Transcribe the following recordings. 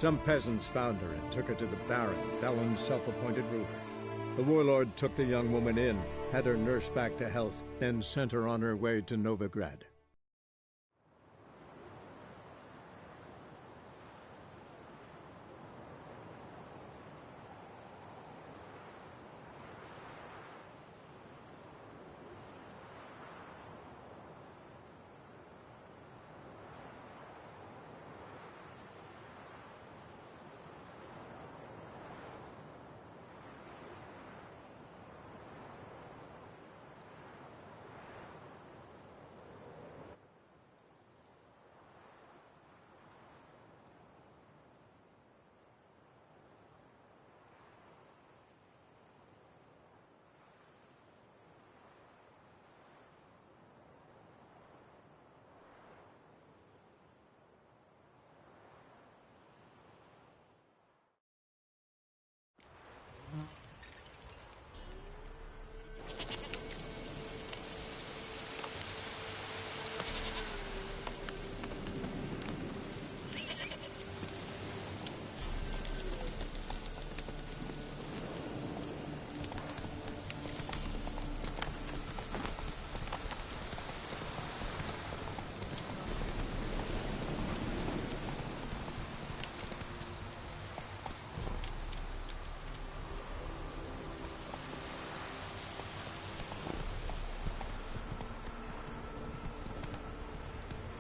Some peasants found her and took her to the Baron, Valen's self-appointed ruler. The warlord took the young woman in, had her nursed back to health, then sent her on her way to Novigrad.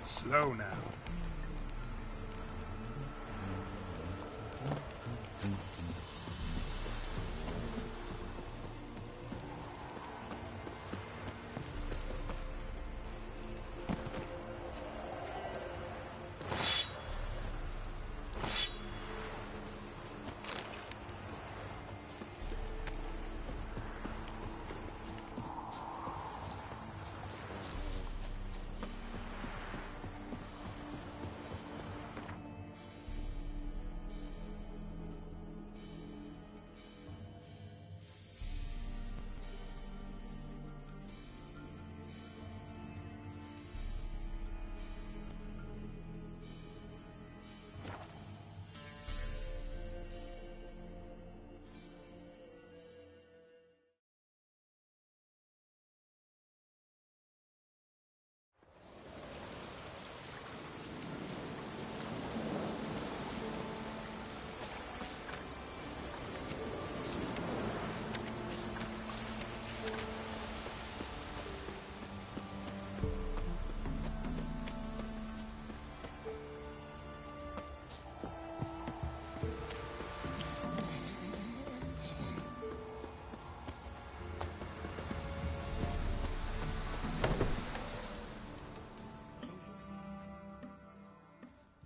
Slow now.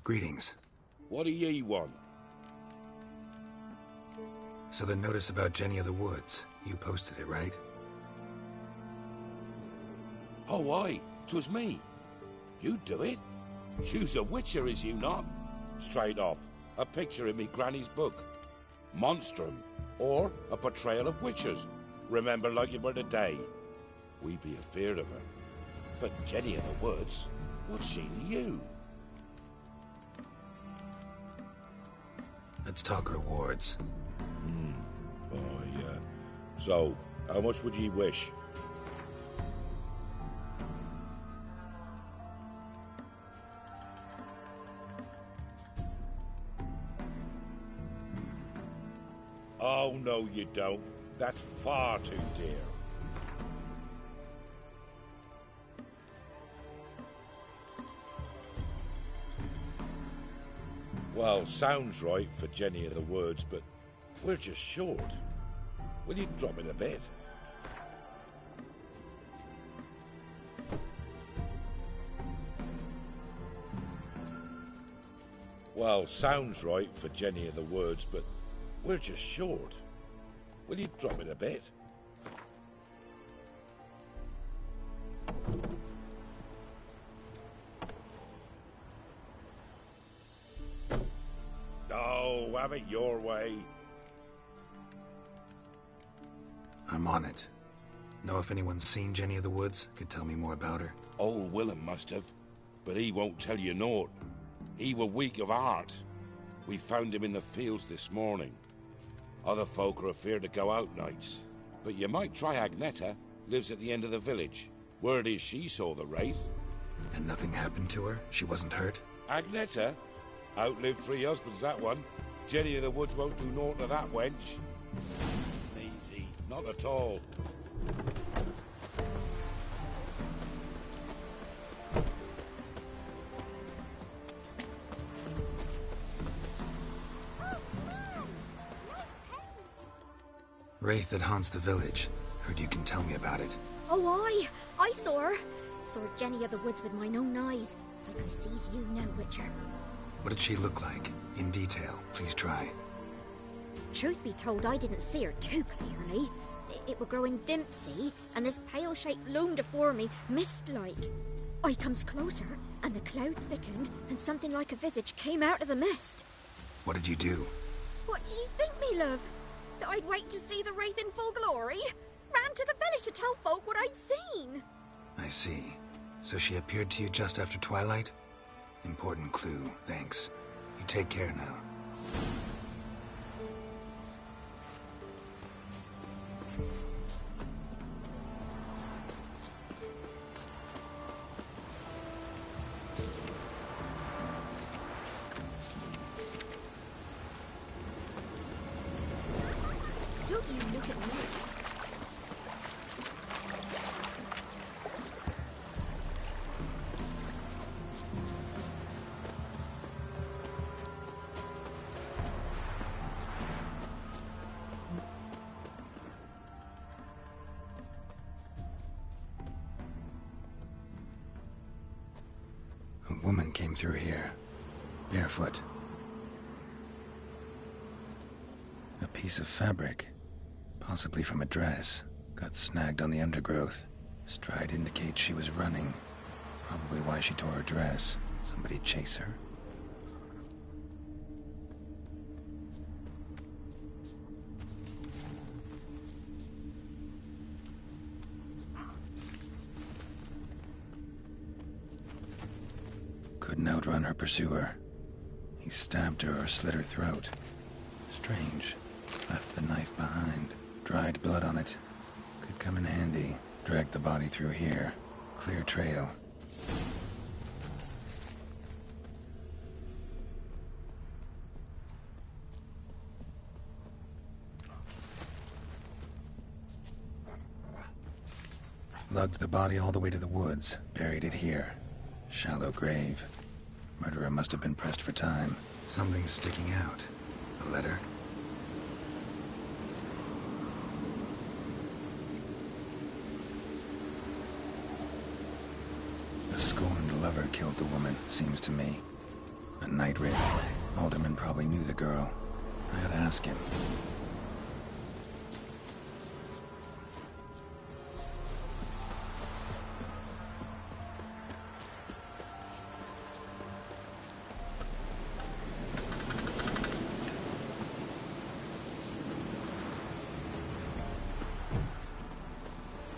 Greetings. What do ye want? So the notice about Jenny of the Woods, you posted it, right? Oh, aye, 'twas me. You do it? You's a witcher, is you not? Straight off, a picture in me granny's book. Monstrum, or a portrayal of witchers. Remember like it were the day. We be afeard of her. But Jenny of the Woods, what's she to you? Let's talk rewards. Oh, yeah. So, how much would ye wish? Oh, no, you don't. That's far too dear. Well, sounds right for Jenny of the Woods, but we're just short. Will you drop it a bit? Well, sounds right for Jenny of the Woods, but we're just short. Will you drop it a bit? No, have it your way. I'm on it. Know if anyone's seen Jenny of the Woods? Could tell me more about her. Old Willem must have, but he won't tell you naught. He were weak of heart. We found him in the fields this morning. Other folk are afeard to go out nights. But you might try Agneta, lives at the end of the village. Word is she saw the wraith. And nothing happened to her? She wasn't hurt? Agneta? Outlived 3 husbands, that one. Jenny of the Woods won't do naught to that wench. Easy, not at all. Wraith that haunts the village. Heard you can tell me about it. Oh, I saw her. Saw Jenny of the Woods with mine own eyes. Like I sees you now, Witcher. What did she look like? In detail, please try. Truth be told, I didn't see her too clearly. It were growing dim, see, and this pale shape loomed afore me, mist-like. I comes closer, and the cloud thickened, and something like a visage came out of the mist. What did you do? What do you think, me love? That I'd wait to see the wraith in full glory? Ran to the village to tell folk what I'd seen. I see. So she appeared to you just after twilight? Important clue, thanks. You take care now. Don't you look at me. A woman came through here, barefoot. A piece of fabric, possibly from a dress, got snagged on the undergrowth. Stride indicates she was running. Probably why she tore her dress. Somebody chase her? Couldn't outrun her pursuer. He stabbed her or slit her throat. Strange. Left the knife behind. Dried blood on it. Could come in handy. Dragged the body through here. Clear trail. Lugged the body all the way to the woods. Buried it here. Shallow grave. Murderer must have been pressed for time. Something's sticking out. A letter? The scorned lover killed the woman, seems to me. A night raid. Alderman probably knew the girl. I ought to ask him.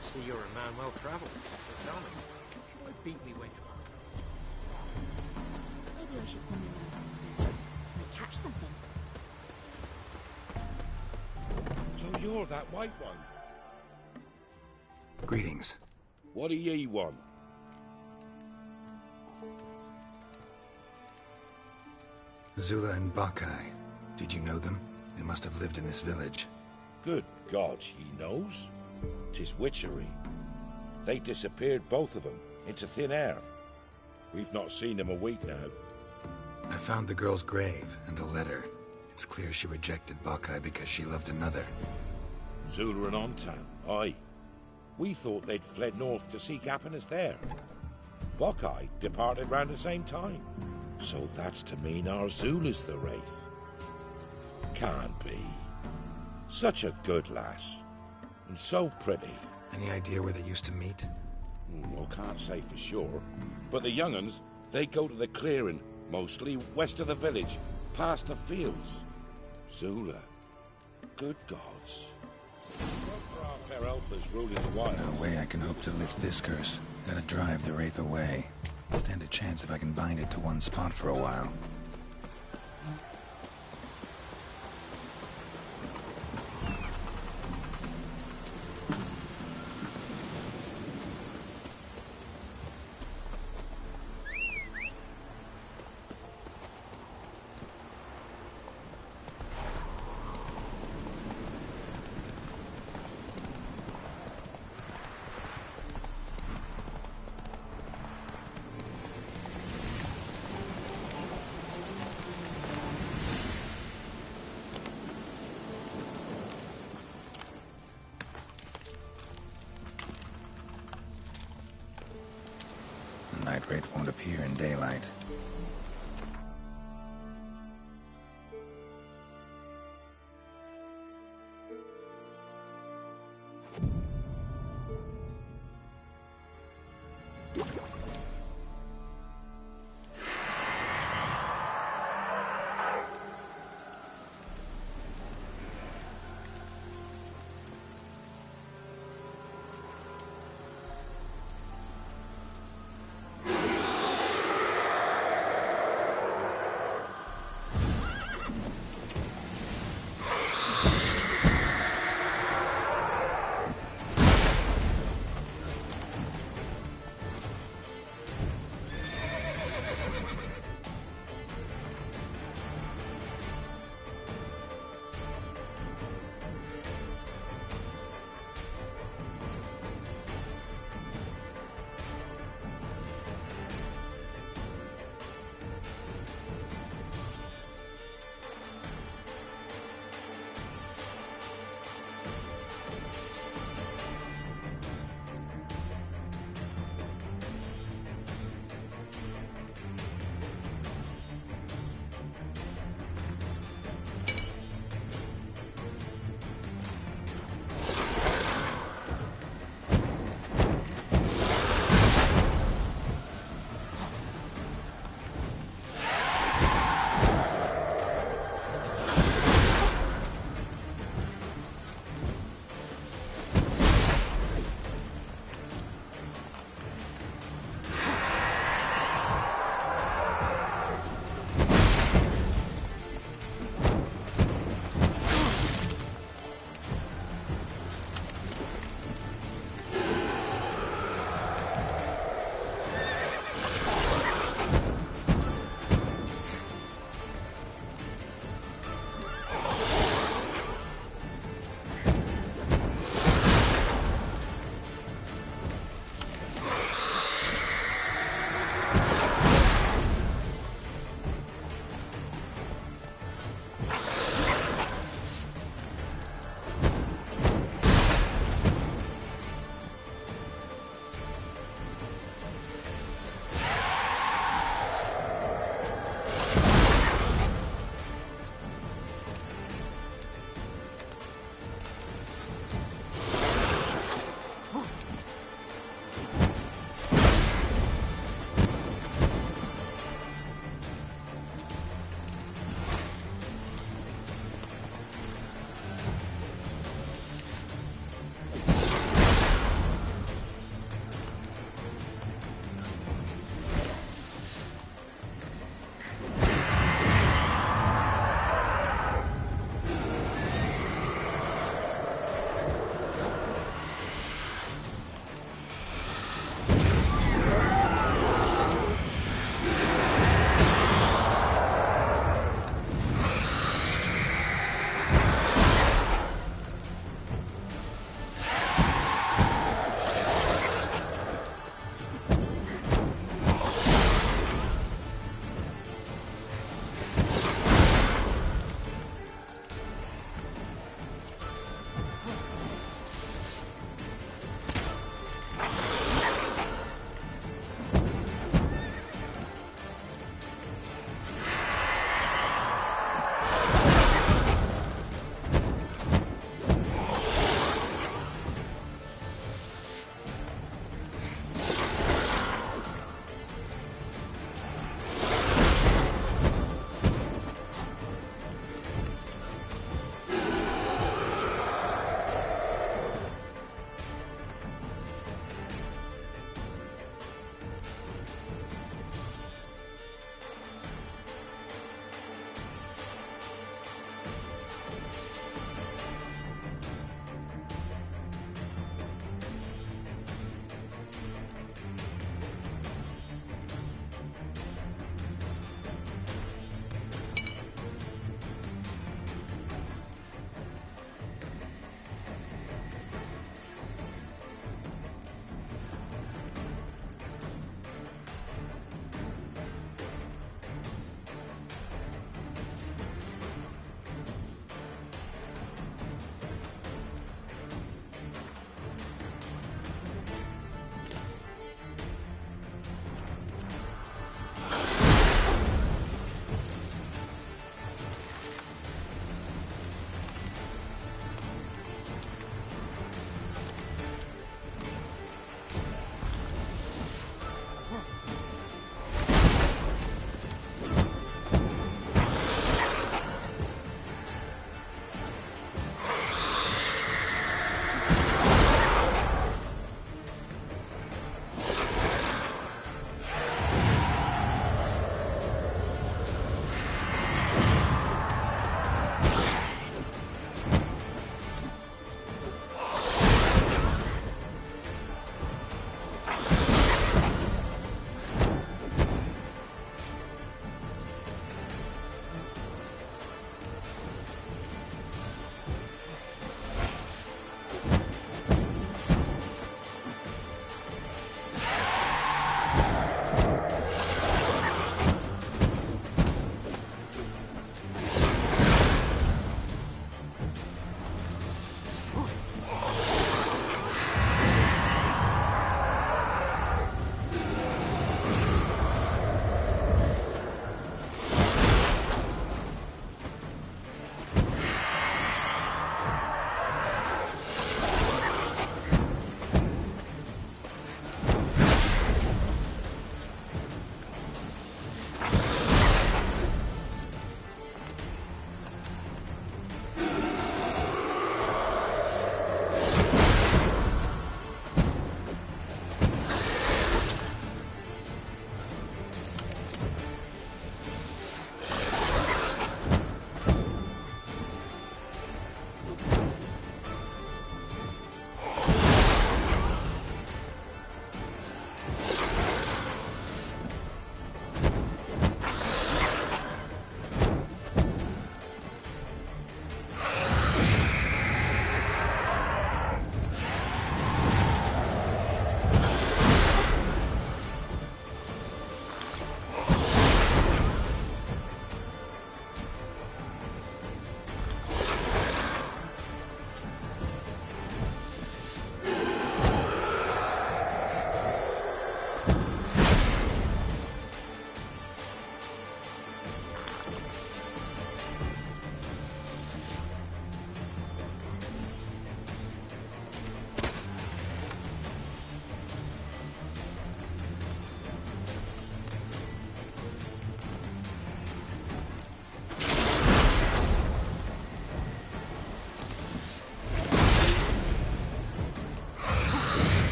See, you're a man well travelled, so tell me, shall I beat me wench back? Maybe I should send him out. Might catch something. So you're that white one? Greetings. What do ye want? Zula and Bakai. Did you know them? They must have lived in this village. Good God, he knows. 'Tis witchery. They disappeared, both of them, into thin air. We've not seen them a week now. I found the girl's grave and a letter. It's clear she rejected Bakai because she loved another. Zula and Ontan, aye. We thought they'd fled north to seek happiness there. Bakai departed round the same time. So that's to mean our Zula's the wraith. Can't be. Such a good lass. And so pretty. Any idea where they used to meet? Well, can't say for sure. But the young'uns, they go to the clearing, mostly west of the village, past the fields. Zula. Good gods. For our fair helpers ruling the wilds. No way I can hope to lift this curse. Gotta drive the wraith away. Stand a chance if I can bind it to one spot for a while.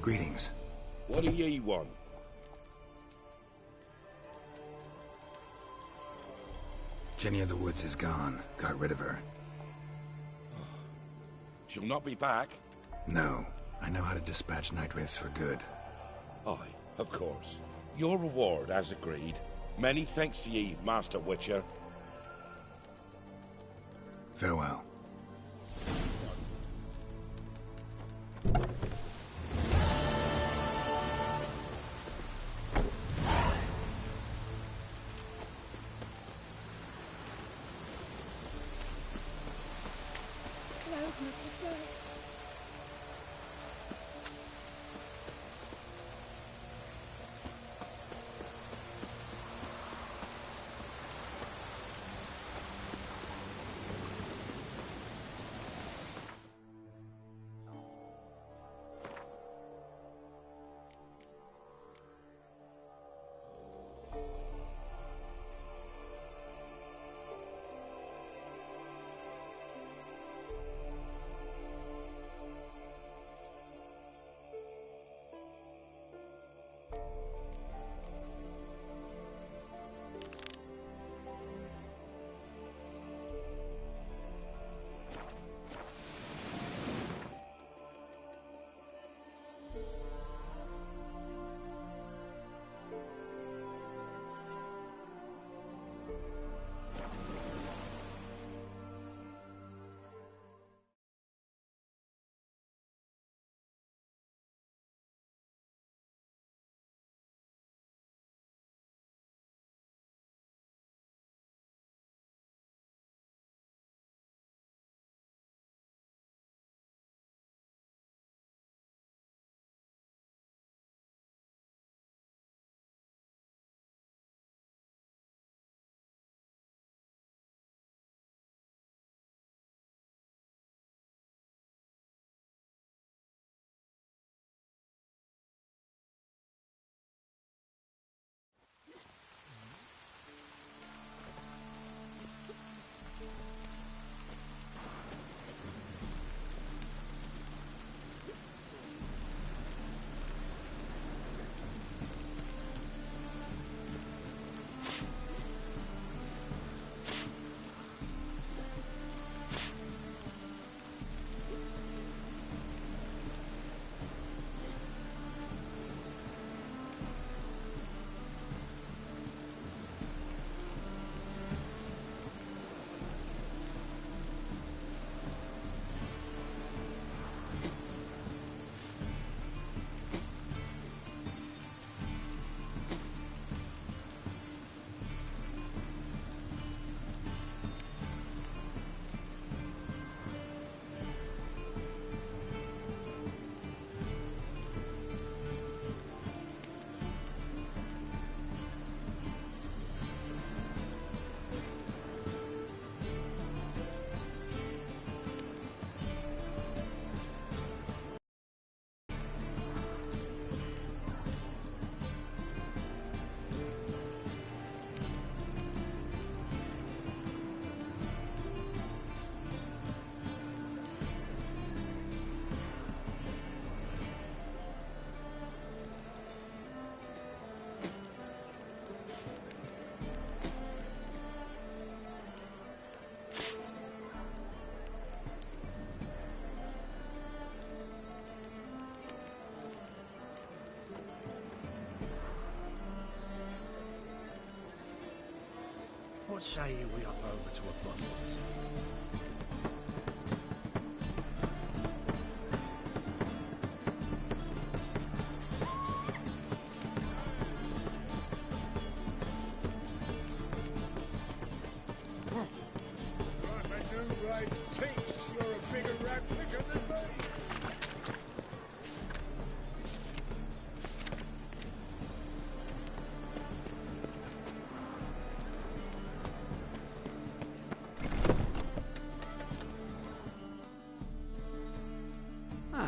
Greetings. What do ye want? Jenny of the Woods is gone. Got rid of her. She'll not be back? No. I know how to dispatch night wraiths for good. Aye, of course. Your reward, as agreed. Many thanks to ye, Master Witcher. Farewell. Cloud must have burst. What say we up over to a brothel?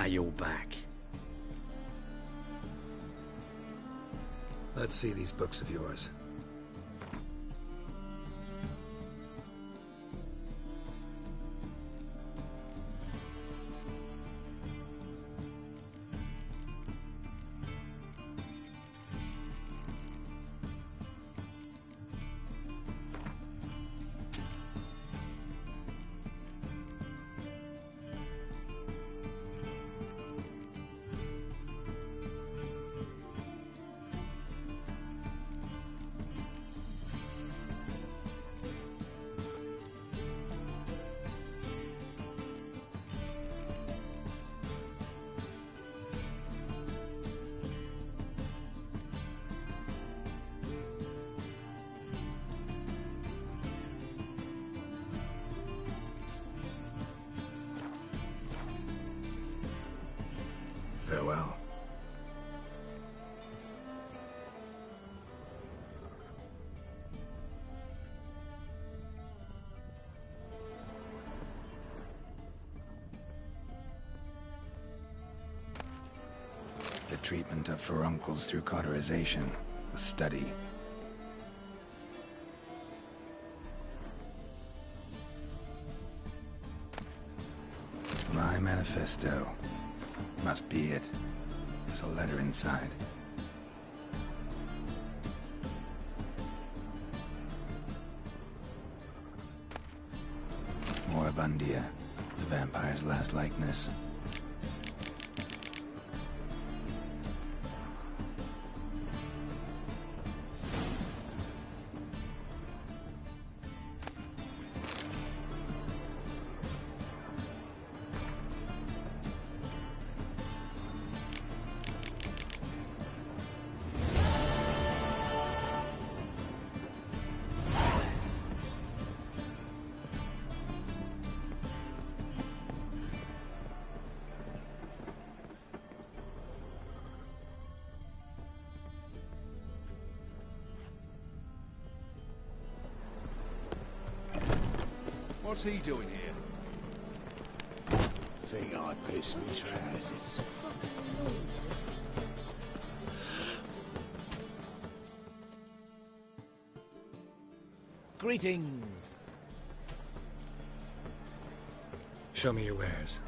You're back. Let's see these books of yours. Farewell. The treatment of furuncles through cauterization, a study. My manifesto. Must be it. There's a letter inside. Moribundia, the vampire's last likeness. What's he doing here? Think I pissed me trousers. Greetings. Show me your wares.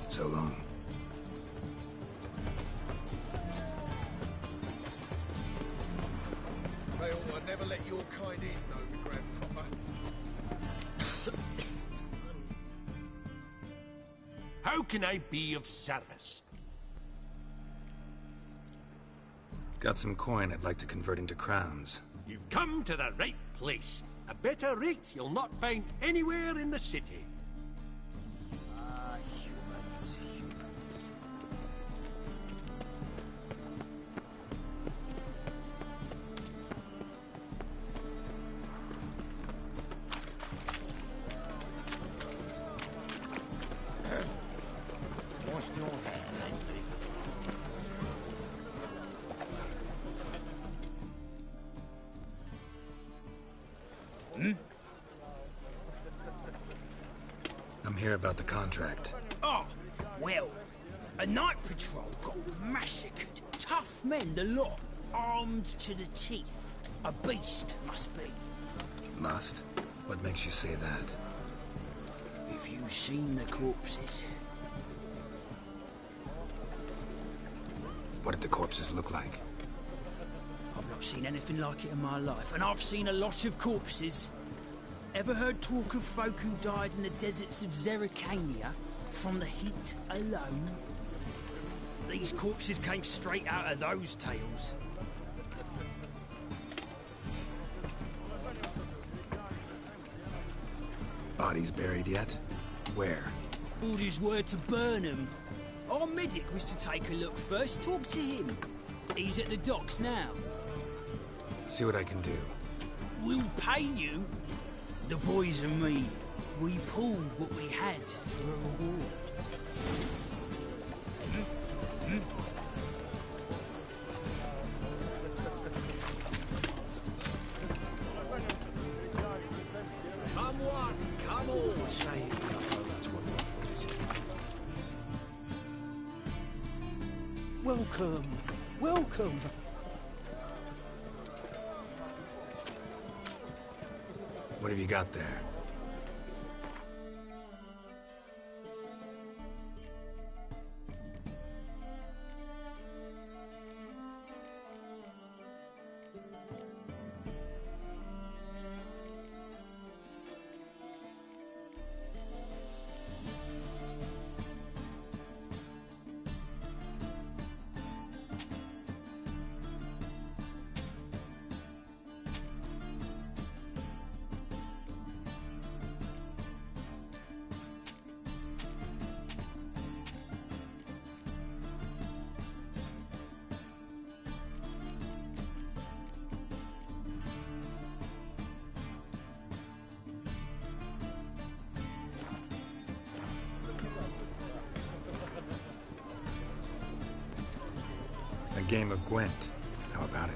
So long. They ought to never let your kind in, though, the Grand Proper. How can I be of service? Got some coin I'd like to convert into crowns. You've come to the right place. A better rate you'll not find anywhere in the city. I'm here about the contract. Oh, well, a night patrol got massacred. Tough men, the lot, armed to the teeth. A beast, must be. Must? What makes you say that? If you've seen the corpses. What did the corpses look like? I've not seen anything like it in my life, and I've seen a lot of corpses. Ever heard talk of folk who died in the deserts of Zerrikania from the heat alone? These corpses came straight out of those tales. Bodies buried yet? Where? Orders were to burn them. Our medic was to take a look first, talk to him. He's at the docks now. See what I can do. We'll pay you. The boys and me, we pulled what we had for a reward. Come one, come all. Say we are over to a brothel. Welcome, welcome. What have you got there? A game of Gwent. How about it?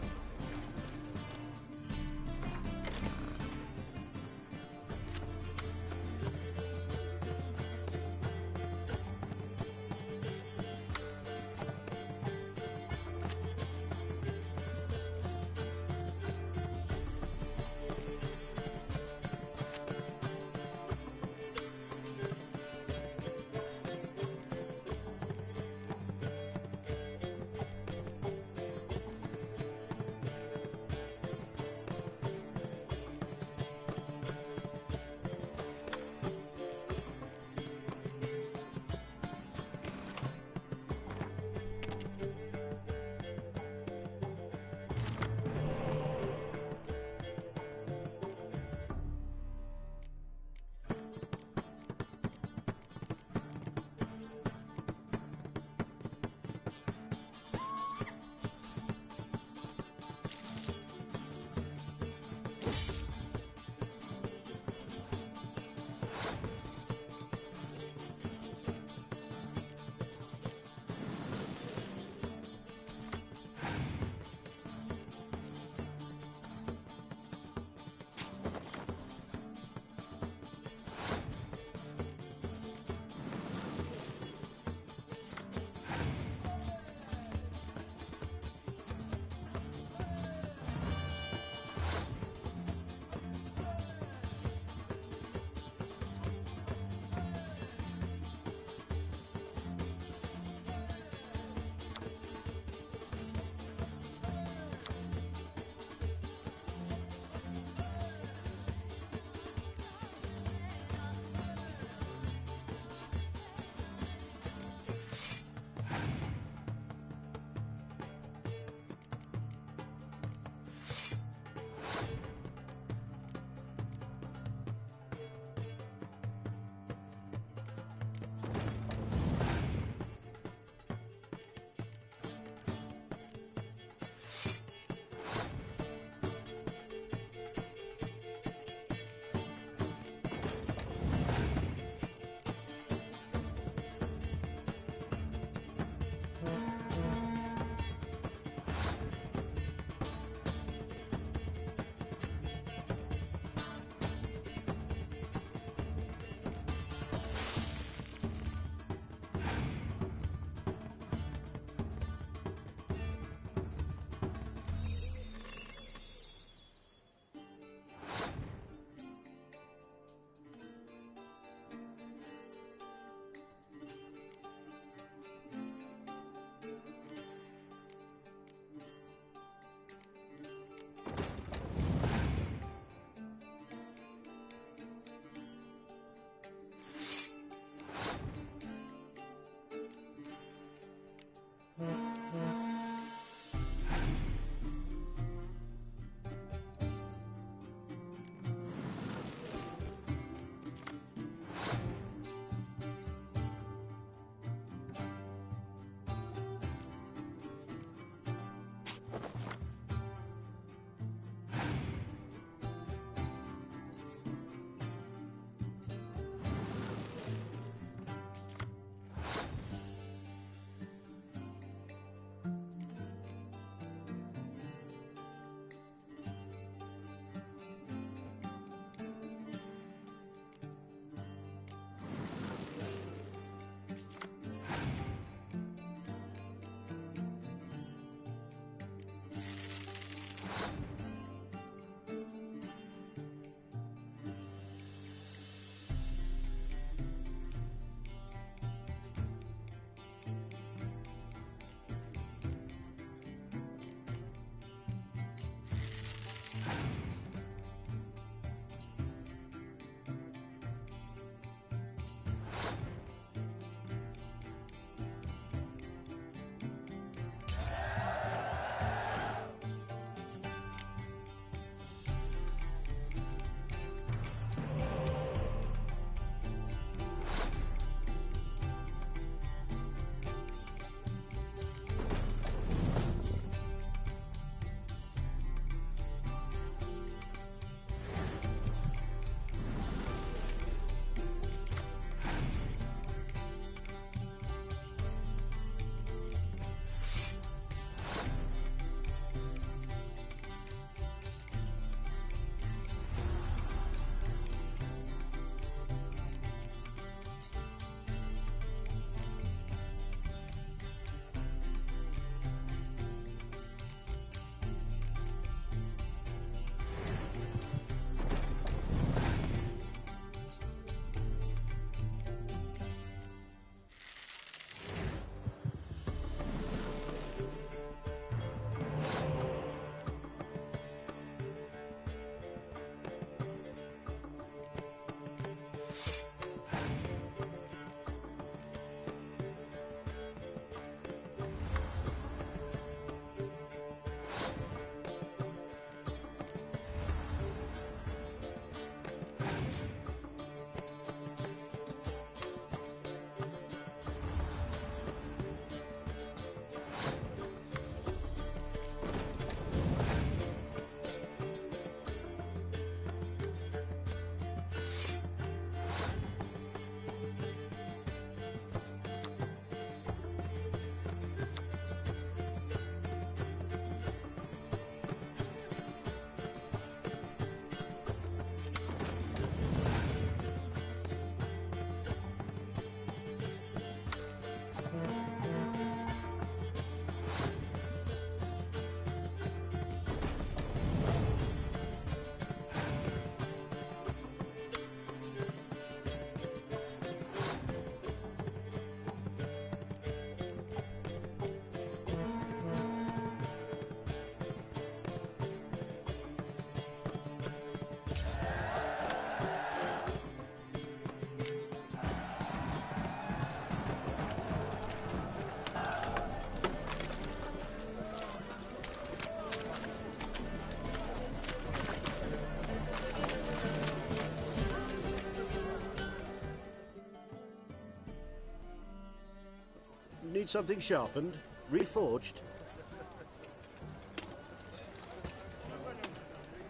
Need something sharpened? Reforged?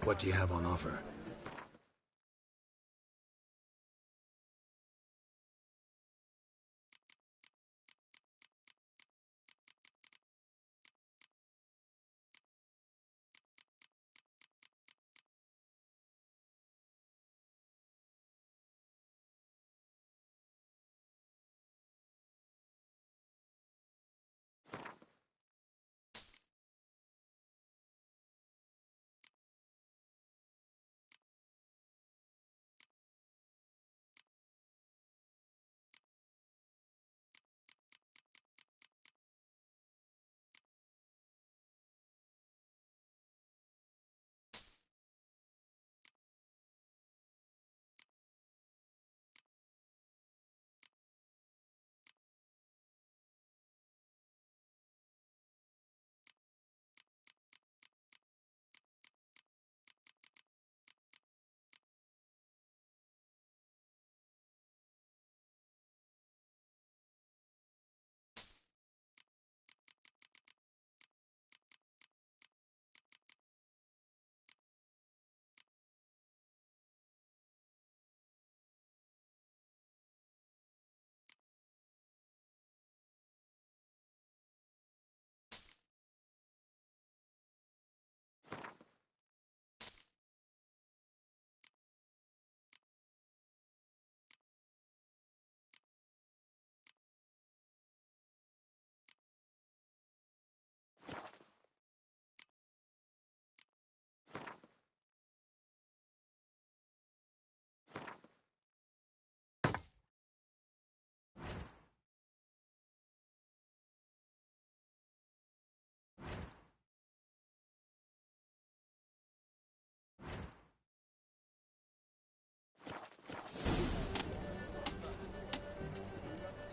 What do you have on offer?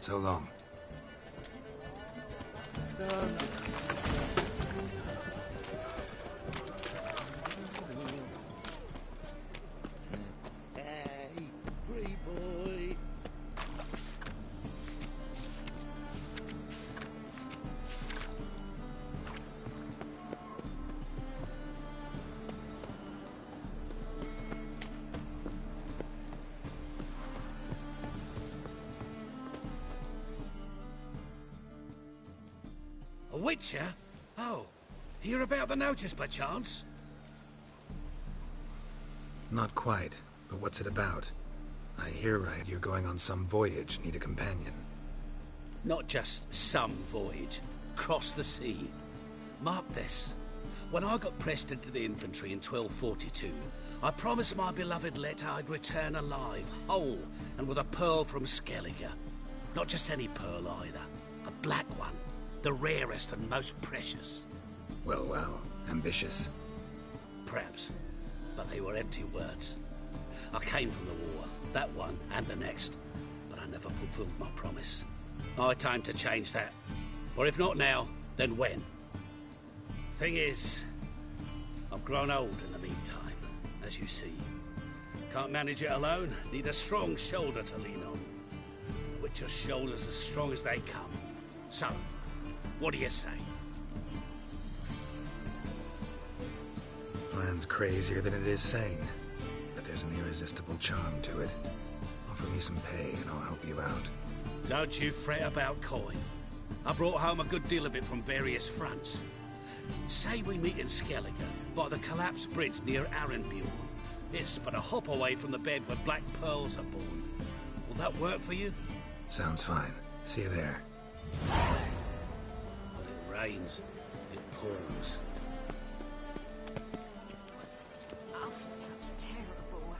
So long. Hey, free boy. A witcher? Oh, hear about the notice by chance? Not quite, but what's it about? I hear right you're going on some voyage, need a companion. Not just some voyage. Cross the sea. Mark this. When I got pressed into the infantry in 1242, I promised my beloved Letta I'd return alive, whole, and with a pearl from Skellige. Not just any pearl either. A black one. The rarest and most precious. Well, well, ambitious. Perhaps. But they were empty words. I came from the war, that one and the next, but I never fulfilled my promise. High time to change that. Or if not now, then when? Thing is, I've grown old in the meantime, as you see. Can't manage it alone, need a strong shoulder to lean on. The Witcher's shoulders as strong as they come. So, what do you say? Plan's crazier than it is sane, but there's an irresistible charm to it. Offer me some pay and I'll help you out. Don't you fret about coin. I brought home a good deal of it from various fronts. Say we meet in Skellige, by the collapsed bridge near Arenbjorn. It's but a hop away from the bed where black pearls are born. Will that work for you? Sounds fine. See you there. When it rains, it pours. Oh, such terrible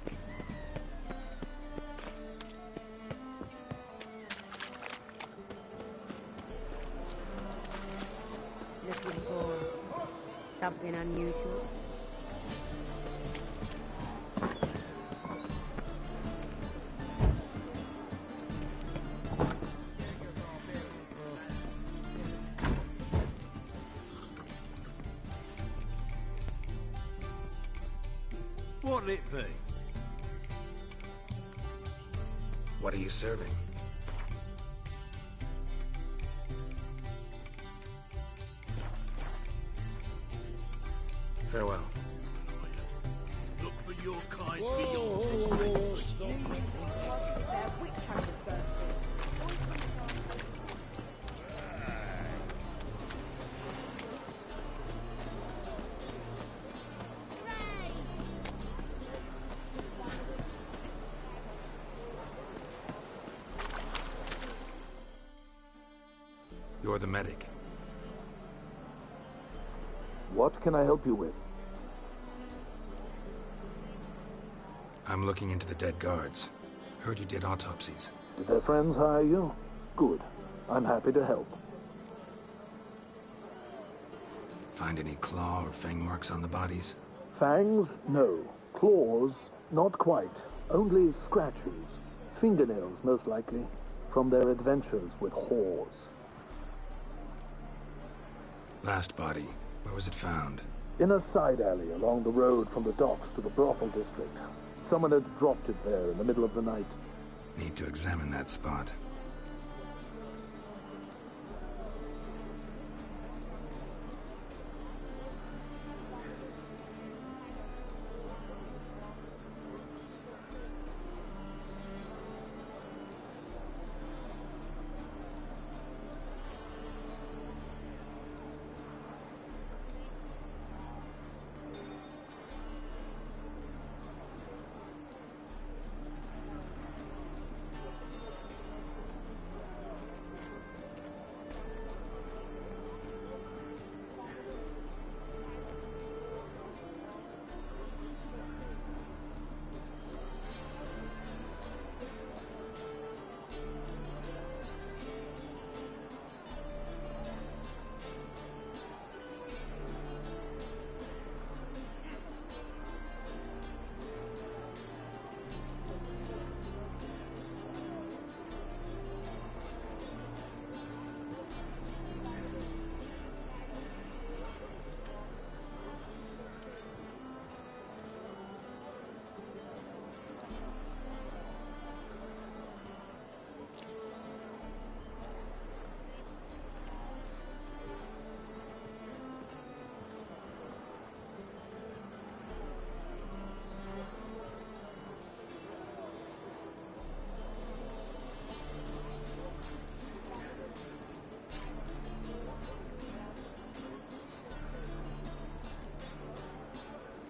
aches. Looking for something unusual? What'll it be? What are you serving? Farewell. Look for your kind beyond this breakfast. You're the medic. What can I help you with? I'm looking into the dead guards. Heard you did autopsies. Did their friends hire you? Good. I'm happy to help. Find any claw or fang marks on the bodies? Fangs? No. Claws? Not quite. Only scratches. Fingernails, most likely. From their adventures with whores. Last body. Where was it found? In a side alley along the road from the docks to the brothel district. Someone had dropped it there in the middle of the night. Need to examine that spot.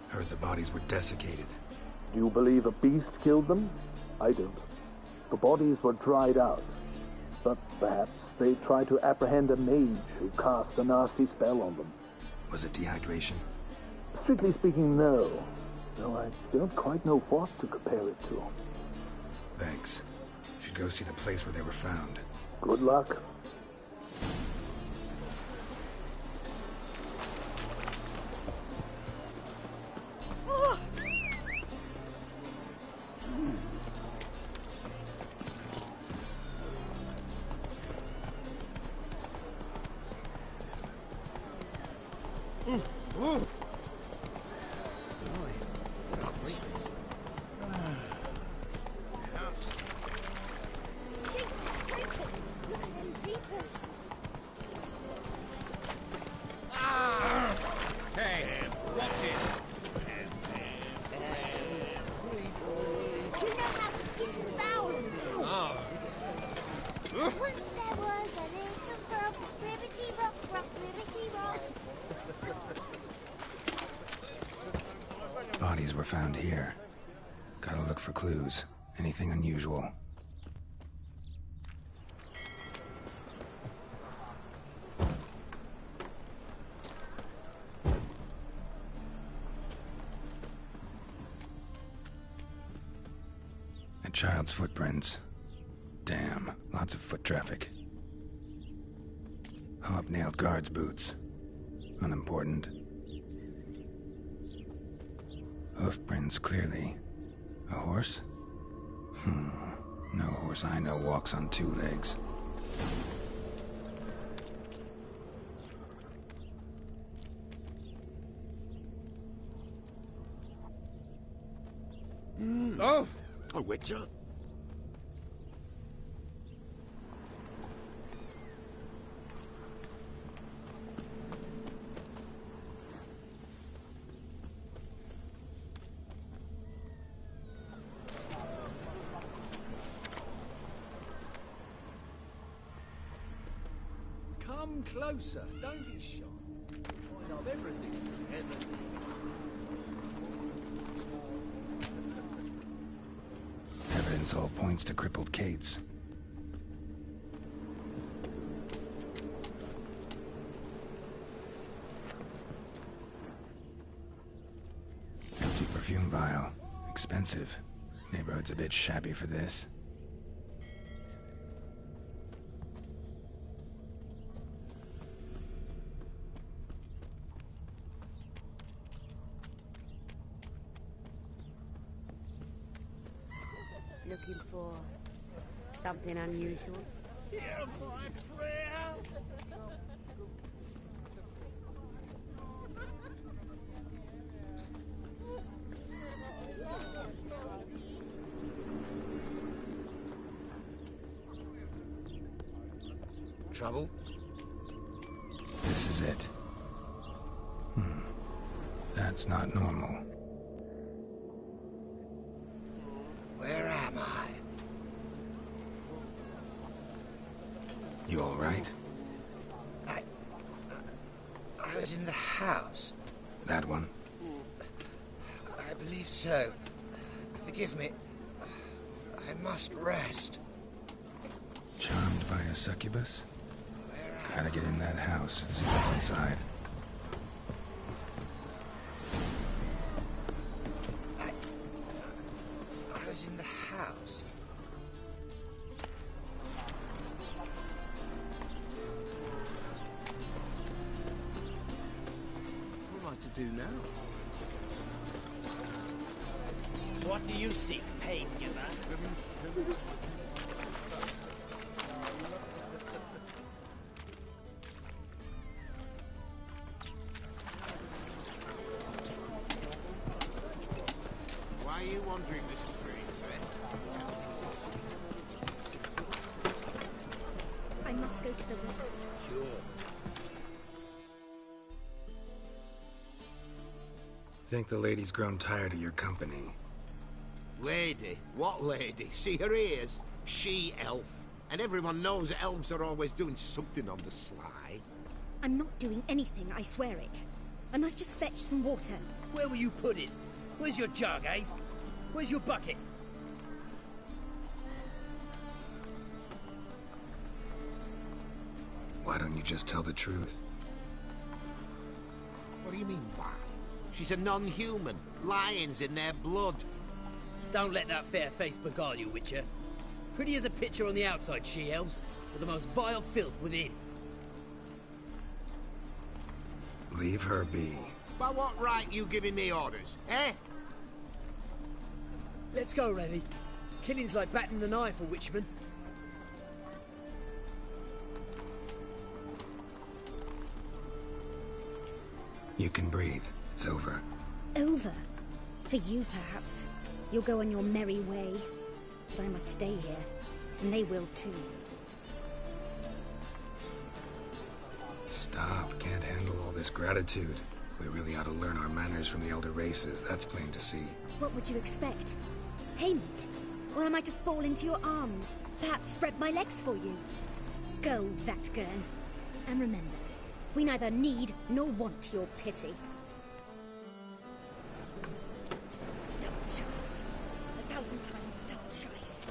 Heard the bodies were desiccated. Do you believe a beast killed them? I don't. The bodies were dried out. But perhaps they tried to apprehend a mage who cast a nasty spell on them. Was it dehydration? Strictly speaking, no. Though I don't quite know what to compare it to. Thanks. Should go see the place where they were found. Good luck. Once there was a little frog, ribbity rock, rock, ribbity rock. Bodies were found here. Gotta look for clues. Anything unusual. A child's footprints. Damn, lots of foot traffic. Hobnailed guards' boots. Unimportant. Hoof prints, clearly. A horse? No horse I know walks on two legs. Oh! A witcher? Come closer. Don't be shy. I love everything. Evidence all points to crippled Kate's. Empty perfume vial. Expensive. Neighborhood's a bit shabby for this. Looking for something unusual? Hear my prayer. Trouble? This is it. That's not normal. Where am I? You all right? I was in the house. That one? I believe so. Forgive me. I must rest. Charmed by a succubus? Gotta get in that house, see what's inside. I was in the house. What am I to do now? What do you seek, pain giver? Why are you wandering the streets, eh? I must go to the river. Sure. Think the lady's grown tired of your company. Lady? What lady? See her ears? She-elf. And everyone knows elves are always doing something on the sly. I'm not doing anything, I swear it. I must just fetch some water. Where will you put it? Where's your jug, eh? Where's your bucket? Why don't you just tell the truth? What do you mean, why? She's a non-human. Lions in their blood. Don't let that fair face beguile you, Witcher. Pretty as a picture on the outside, she-elves, but the most vile filth within. Leave her be. By what right you giving me orders, eh? Let's go, Rennie. Killing's like batting an eye for Witchman. You can breathe. It's over. Over? For you, perhaps. You'll go on your merry way. But I must stay here. And they will too. Stop. Can't handle all this gratitude. We really ought to learn our manners from the elder races. That's plain to see. What would you expect? Payment? Or am I to fall into your arms? Perhaps spread my legs for you? Go, Vatgern. And remember, we neither need nor want your pity. Double shies. 1,000 times double shies.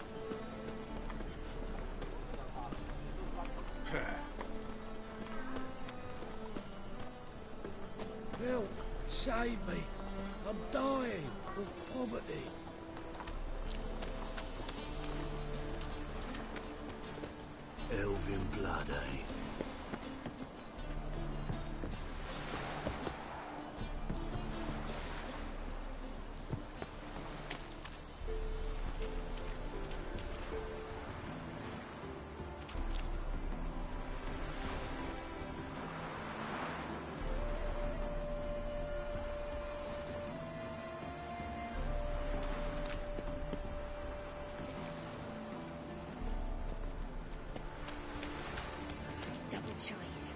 Help! Save me! I'm dying of poverty. Elven blood, eh? Double shies.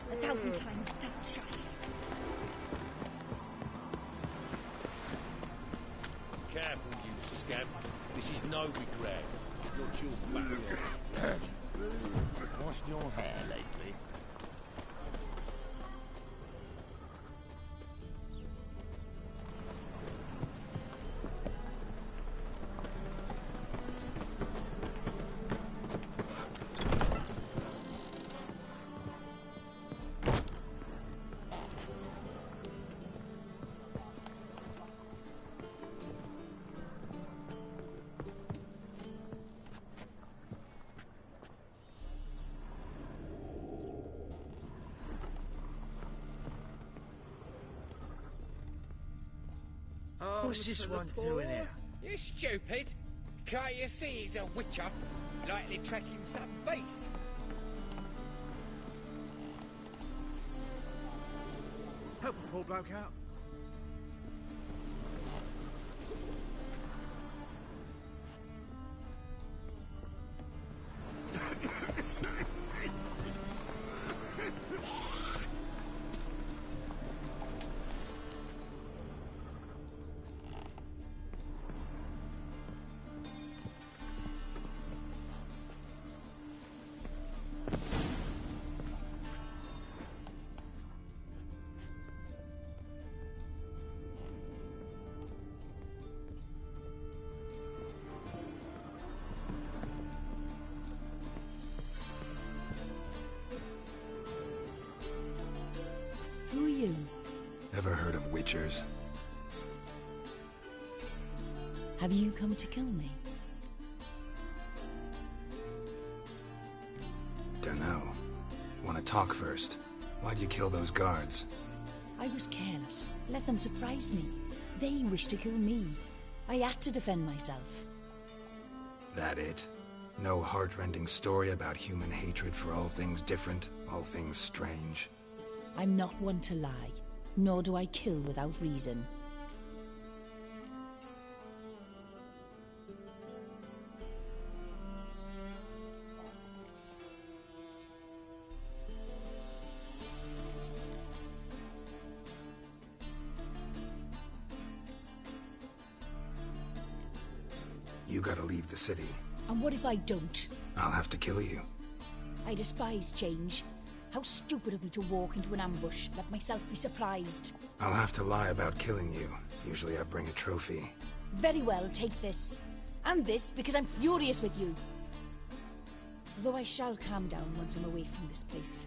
1,000 times double shies. Careful, you scamp. This is no regret. Not your back. Washed your hair lately? What's this one doing here? You stupid! Can't you see he's a witcher? Likely tracking some beast. Help a poor bloke out. Who are you? Ever heard of witchers? Have you come to kill me? Dunno. Wanna talk first? Why'd you kill those guards? I was careless. Let them surprise me. They wished to kill me. I had to defend myself. That it? No heart-rending story about human hatred for all things different, all things strange? I'm not one to lie, nor do I kill without reason. You gotta leave the city. And what if I don't? I'll have to kill you. I despise change. How stupid of me to walk into an ambush, let myself be surprised. I'll have to lie about killing you. Usually I bring a trophy. Very well, take this. And this, because I'm furious with you. Though I shall calm down once I'm away from this place.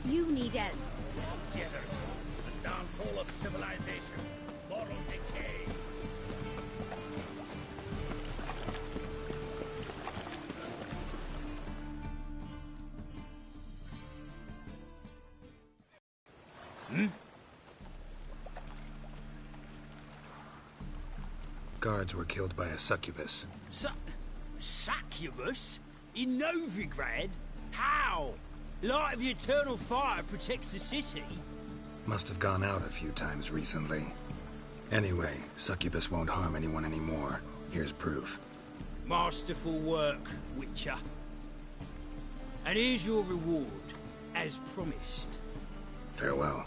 You need help. Jitters. A downfall of civilization. Moral decay. Guards were killed by a succubus. Succubus? In Novigrad? How? Light of the eternal fire protects the city. Must have gone out a few times recently. Anyway, succubus won't harm anyone anymore. Here's proof. Masterful work, Witcher. And here's your reward, as promised. Farewell.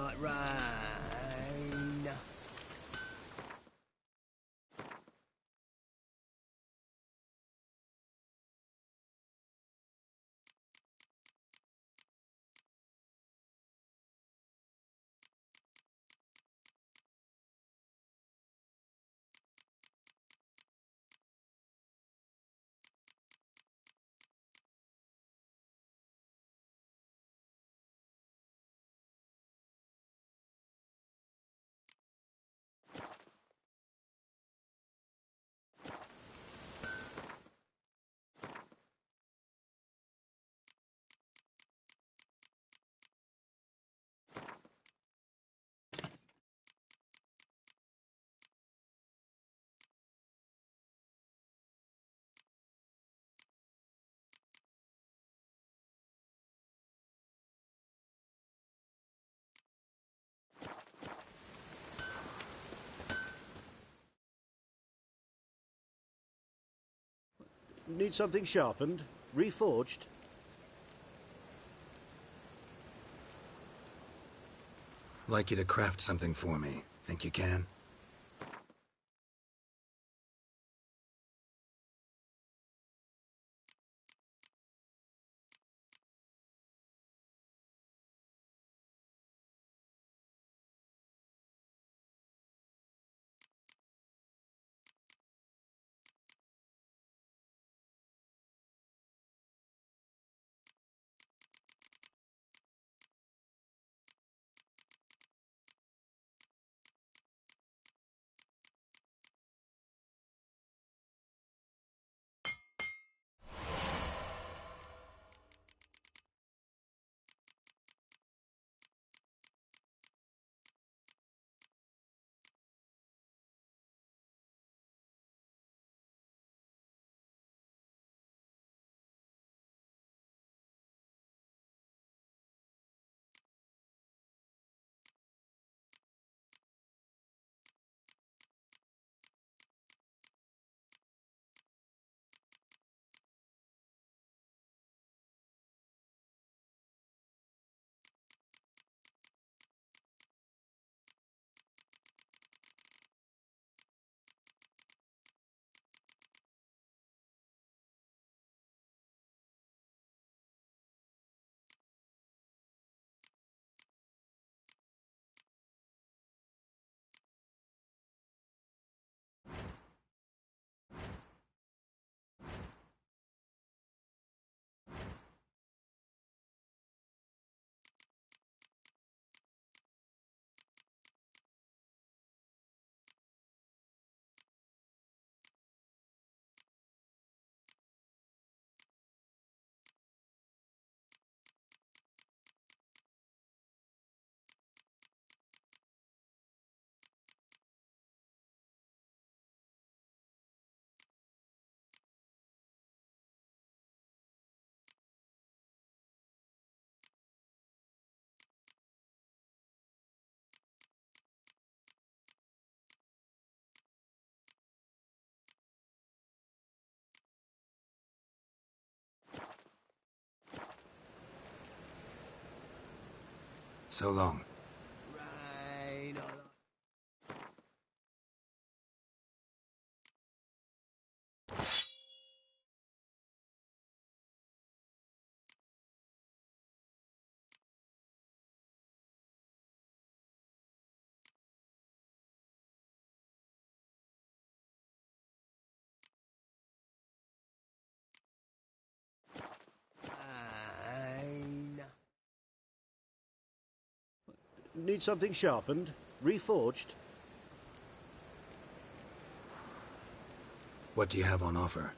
like rain. Need something sharpened? Reforged? Like you to craft something for me. Think you can? So long. Rain. Rain. Need something sharpened? Reforged? What do you have on offer?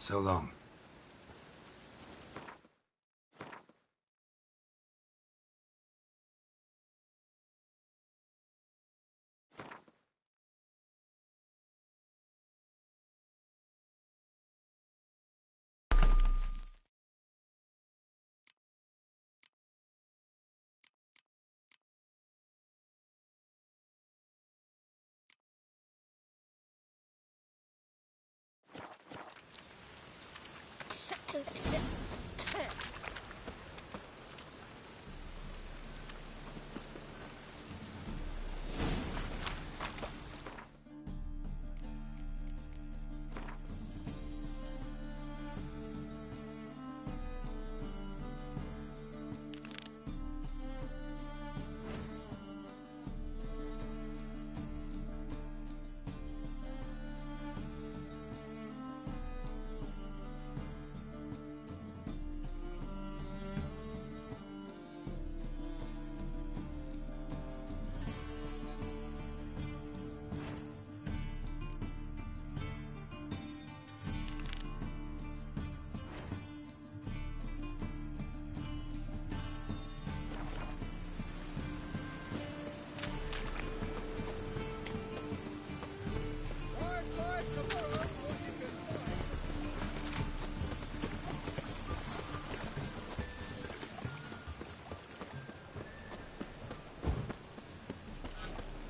So long.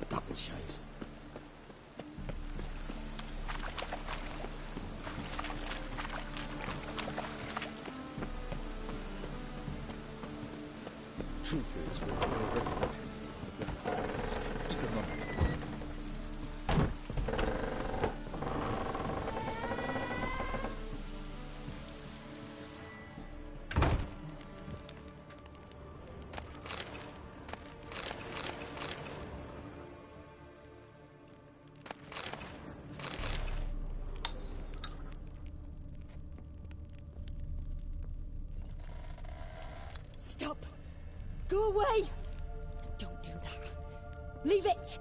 Double shades. Truth is, we're already economic. Stop! Go away! Don't do that. Leave it!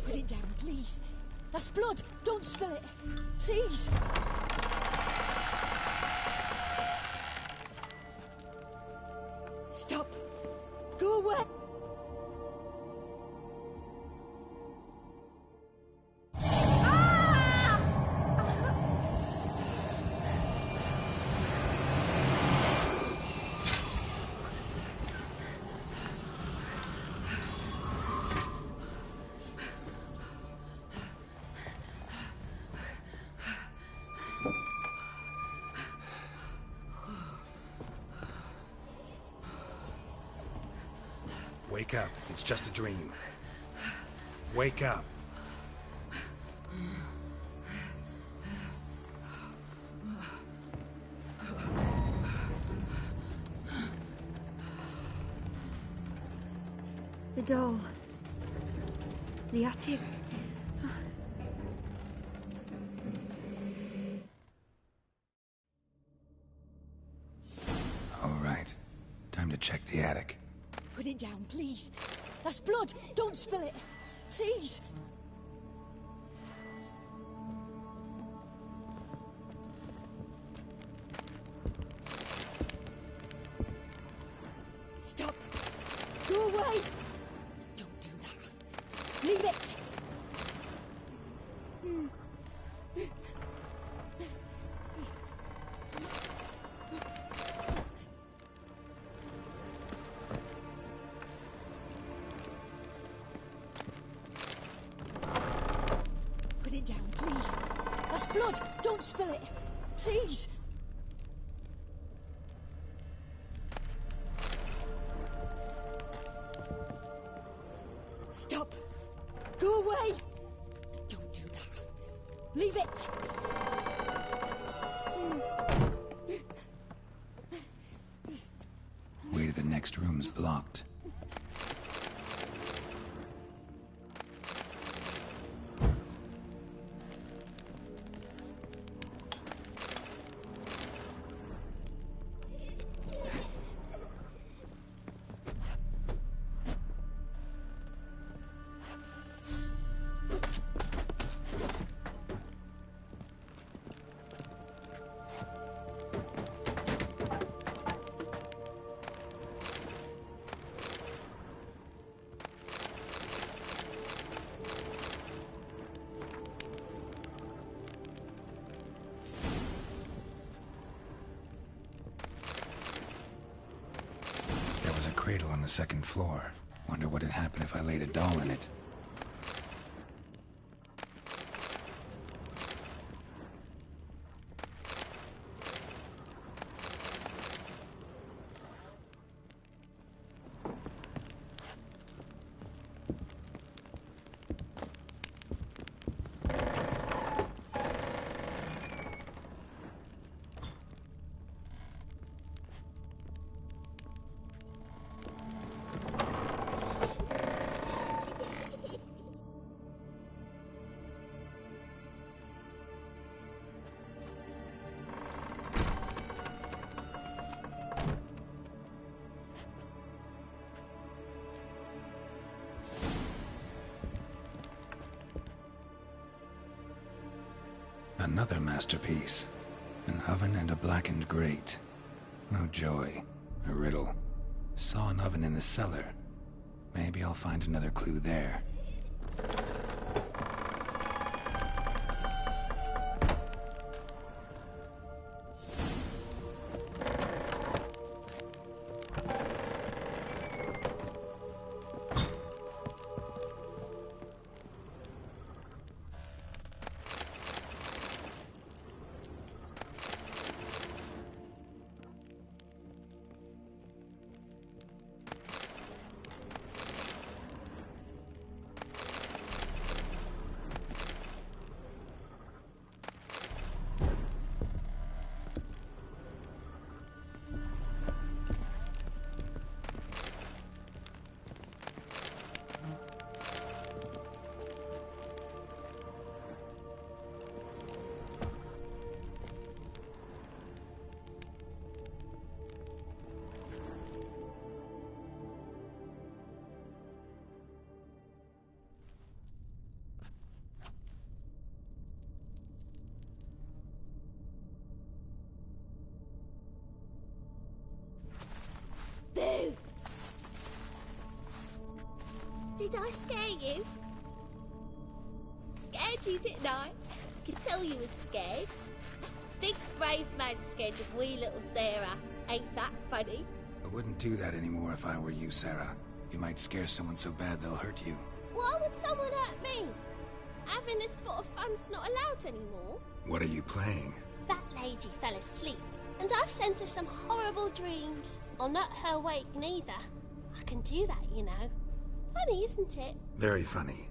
Put it down, please. That's blood. Don't spill it. Please. Stop. Go away. Wake up. It's just a dream. Wake up. The doll. The attic. All right. Time to check the attic. Put it down, please. That's blood. Don't spill it. Please. Stop. Go away. Don't do that. Leave it. Put it down, please. That's blood. Don't spill it. Please. Stop. Go away. Don't do that. Leave it. next room's blocked. Cradle on the second floor. Wonder what'd happen if I laid a doll in it. Another masterpiece. An oven and a blackened grate. Oh joy. A riddle. Saw an oven in the cellar. Maybe I'll find another clue there. Boo! Did I scare you? Scared you, didn't I? I could tell you was scared. Big brave man scared of wee little Sarah. Ain't that funny? I wouldn't do that anymore if I were you, Sarah. You might scare someone so bad they'll hurt you. Why would someone hurt me? Having a spot of fun's not allowed anymore. What are you playing? That lady fell asleep, and I've sent her some horrible dreams. I'll not her wake neither. I can do that, you know. Funny, isn't it? Very funny.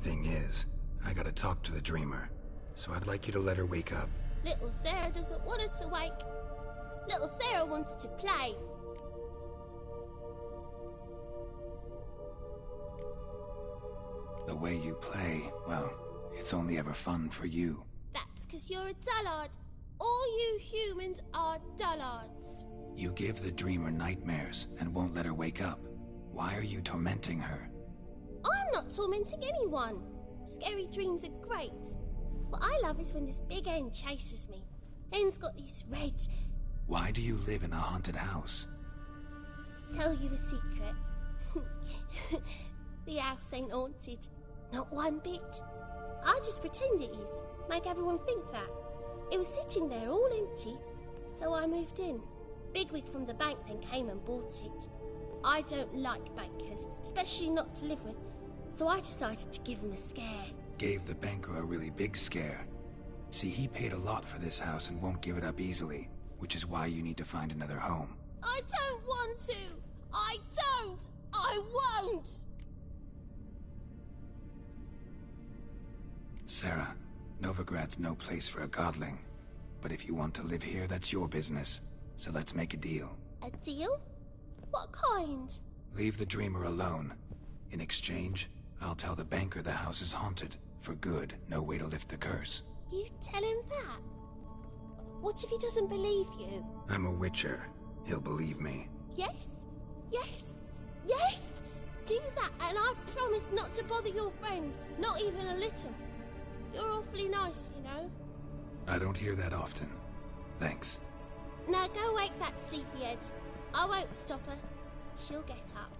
Thing is, I gotta talk to the dreamer, so I'd like you to let her wake up. Little Sarah doesn't want her to wake. Little Sarah wants to play. The way you play, well, it's only ever fun for you. That's 'cause you're a dullard. All you humans are dullards. You give the dreamer nightmares and won't let her wake up. Why are you tormenting her? I'm not tormenting anyone. Scary dreams are great. What I love is when this big hen chases me. Hen's got these red... Why do you live in a haunted house? Tell you a secret. The house ain't haunted. Not one bit. I just pretend it is. Make everyone think that. It was sitting there all empty, so I moved in. Bigwig from the bank then came and bought it. I don't like bankers, especially not to live with, so I decided to give him a scare. Gave the banker a really big scare. See, he paid a lot for this house and won't give it up easily, which is why you need to find another home. I don't want to! I don't! I won't! Sarah, Novigrad's no place for a godling. But if you want to live here, that's your business. So let's make a deal. A deal? What kind? Leave the dreamer alone. In exchange, I'll tell the banker the house is haunted. For good, no way to lift the curse. You tell him that? What if he doesn't believe you? I'm a witcher. He'll believe me. Yes? Yes? Yes! Do that and I promise not to bother your friend. Not even a little. You're awfully nice, you know. I don't hear that often. Thanks. Now go wake that sleepyhead. I won't stop her. She'll get up.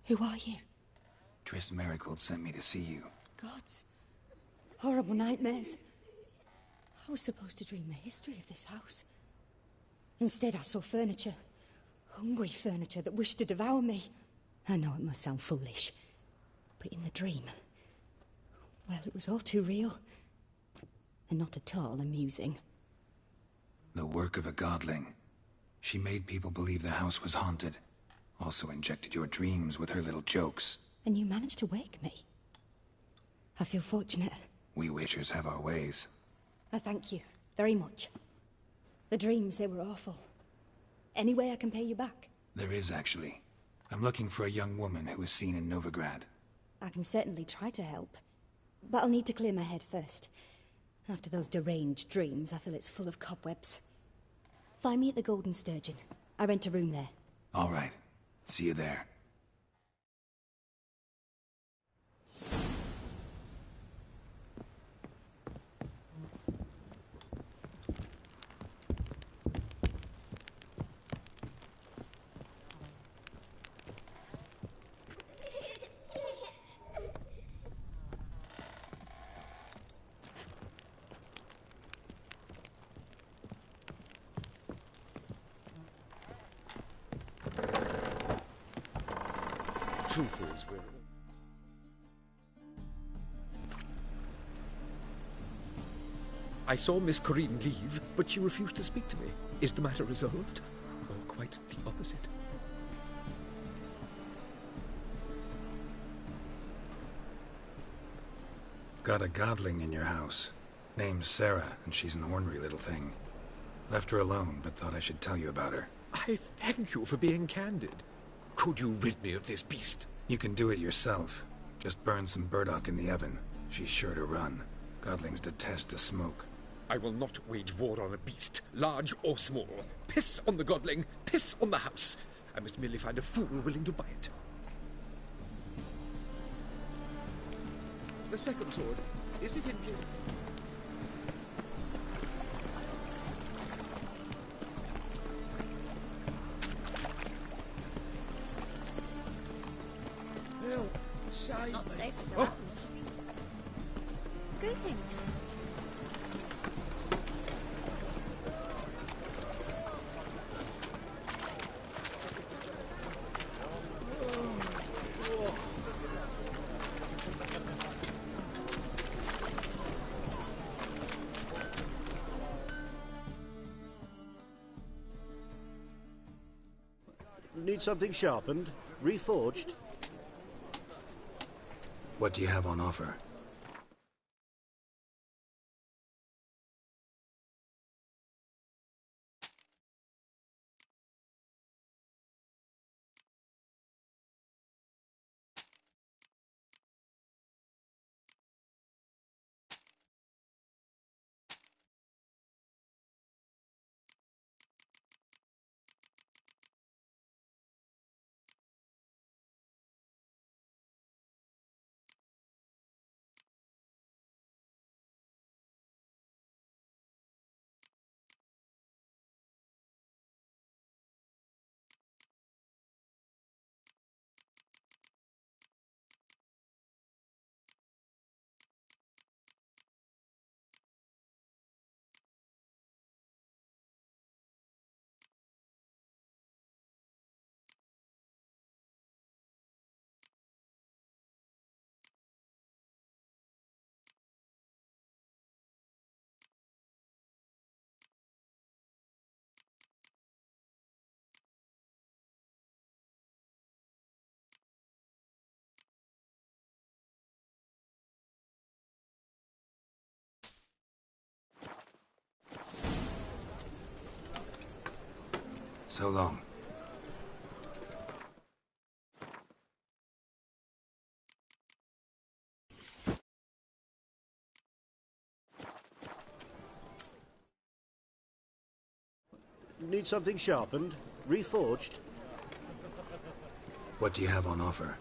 Who are you? Triss Marigold sent me to see you. Gods. Horrible nightmares. I was supposed to dream the history of this house. Instead, I saw furniture. Hungry furniture that wished to devour me. I know it must sound foolish, but in the dream, well, it was all too real. And not at all amusing. The work of a godling. She made people believe the house was haunted. Also injected your dreams with her little jokes. And you managed to wake me. I feel fortunate. We witchers have our ways. I thank you very much. The dreams, they were awful. Any way I can pay you back? There is, actually. I'm looking for a young woman who was seen in Novigrad. I can certainly try to help. But I'll need to clear my head first. After those deranged dreams, I feel it's full of cobwebs. Find me at the Golden Sturgeon. I rent a room there. All right. See you there. Truth is, we're... I saw Miss Corinne leave, but she refused to speak to me. Is the matter resolved? Or quite the opposite? Got a godling in your house. Name's Sarah, and she's an ornery little thing. Left her alone, but thought I should tell you about her. I thank you for being candid. Could you rid me of this beast? You can do it yourself. Just burn some burdock in the oven. She's sure to run. Godlings detest the smoke. I will not wage war on a beast, large or small. Piss on the godling, piss on the house. I must merely find a fool willing to buy it. The second sword, is it in clear? It's not safe to go out. Greetings. Need something sharpened? Reforged? What do you have on offer? So long. Need something sharpened? Reforged? What do you have on offer?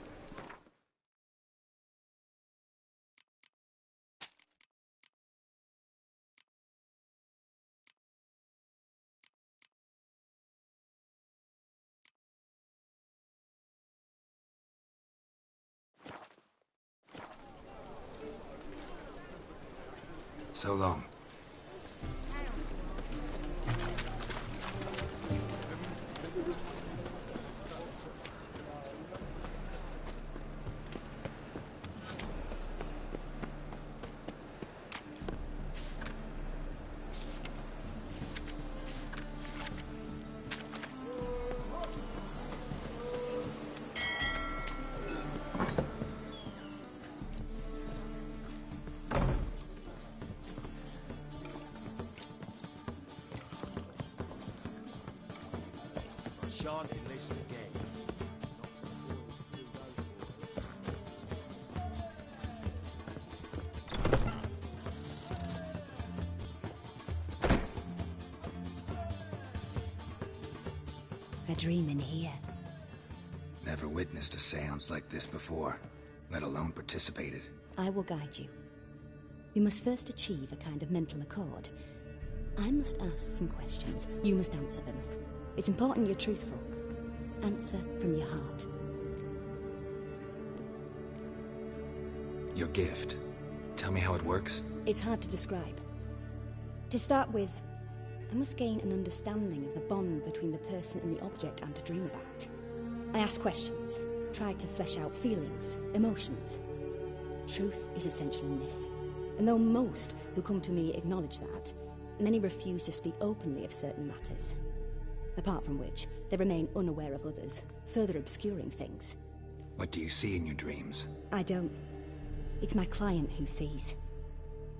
So long. Shan't enlist again. A dream in here. Never witnessed a seance like this before, let alone participated. I will guide you. You must first achieve a kind of mental accord. I must ask some questions. You must answer them. It's important you're truthful. Answer from your heart. Your gift. Tell me how it works. It's hard to describe. To start with, I must gain an understanding of the bond between the person and the object I'm to dream about. I ask questions, try to flesh out feelings, emotions. Truth is essential in this, and though most who come to me acknowledge that, many refuse to speak openly of certain matters. Apart from which, they remain unaware of others, further obscuring things. What do you see in your dreams? I don't. It's my client who sees.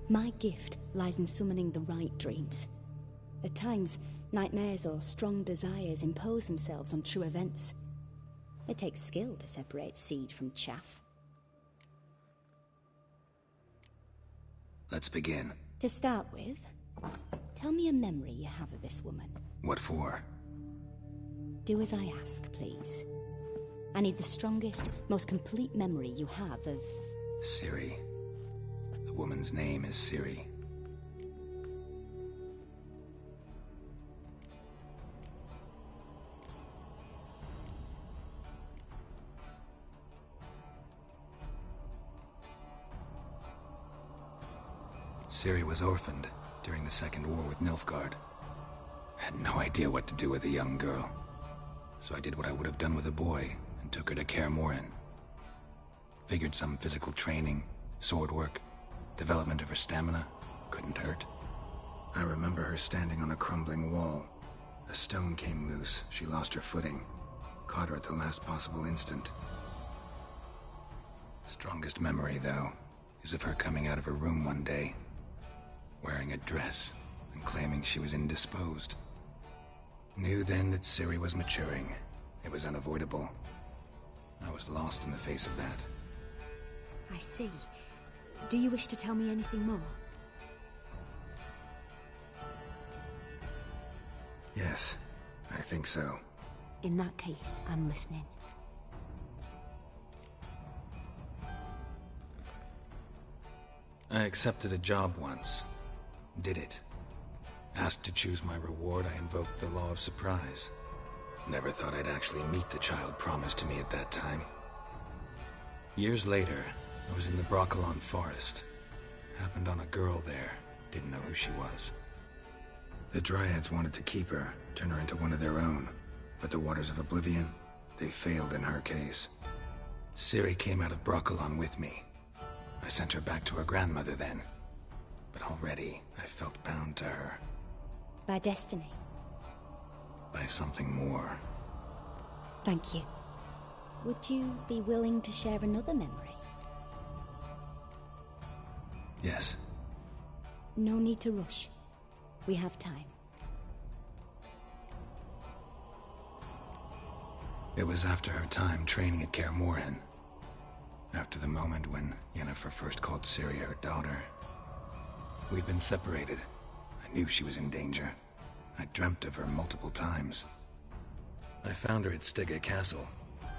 My gift lies in summoning the right dreams. At times, nightmares or strong desires impose themselves on true events. It takes skill to separate seed from chaff. Let's begin. To start with, tell me a memory you have of this woman. What for? Do as I ask, please. I need the strongest, most complete memory you have of... Ciri. The woman's name is Ciri. Ciri was orphaned during the Second War with Nilfgaard. Had no idea what to do with a young girl. So I did what I would have done with a boy and took her to Kaer Morhen. Figured some physical training, sword work, development of her stamina couldn't hurt. I remember her standing on a crumbling wall. A stone came loose, she lost her footing. Caught her at the last possible instant. Strongest memory, though, is of her coming out of her room one day, wearing a dress and claiming she was indisposed. Knew then that Ciri was maturing. It was unavoidable. I was lost in the face of that. I see. Do you wish to tell me anything more? Yes, I think so. In that case, I'm listening. I accepted a job once. Did it. Asked to choose my reward, I invoked the law of surprise. Never thought I'd actually meet the child promised to me at that time. Years later, I was in the Broccolon forest. Happened on a girl there. Didn't know who she was. The Dryads wanted to keep her, turn her into one of their own. But the Waters of Oblivion, they failed in her case. Ciri came out of Broccolon with me. I sent her back to her grandmother then. But already, I felt bound to her. By destiny? By something more. Thank you. Would you be willing to share another memory? Yes. No need to rush. We have time. It was after her time training at Kaer Morhen. After the moment when Yennefer first called Ciri her daughter. We'd been separated. I knew she was in danger. I dreamt of her multiple times. I found her at Stygga Castle.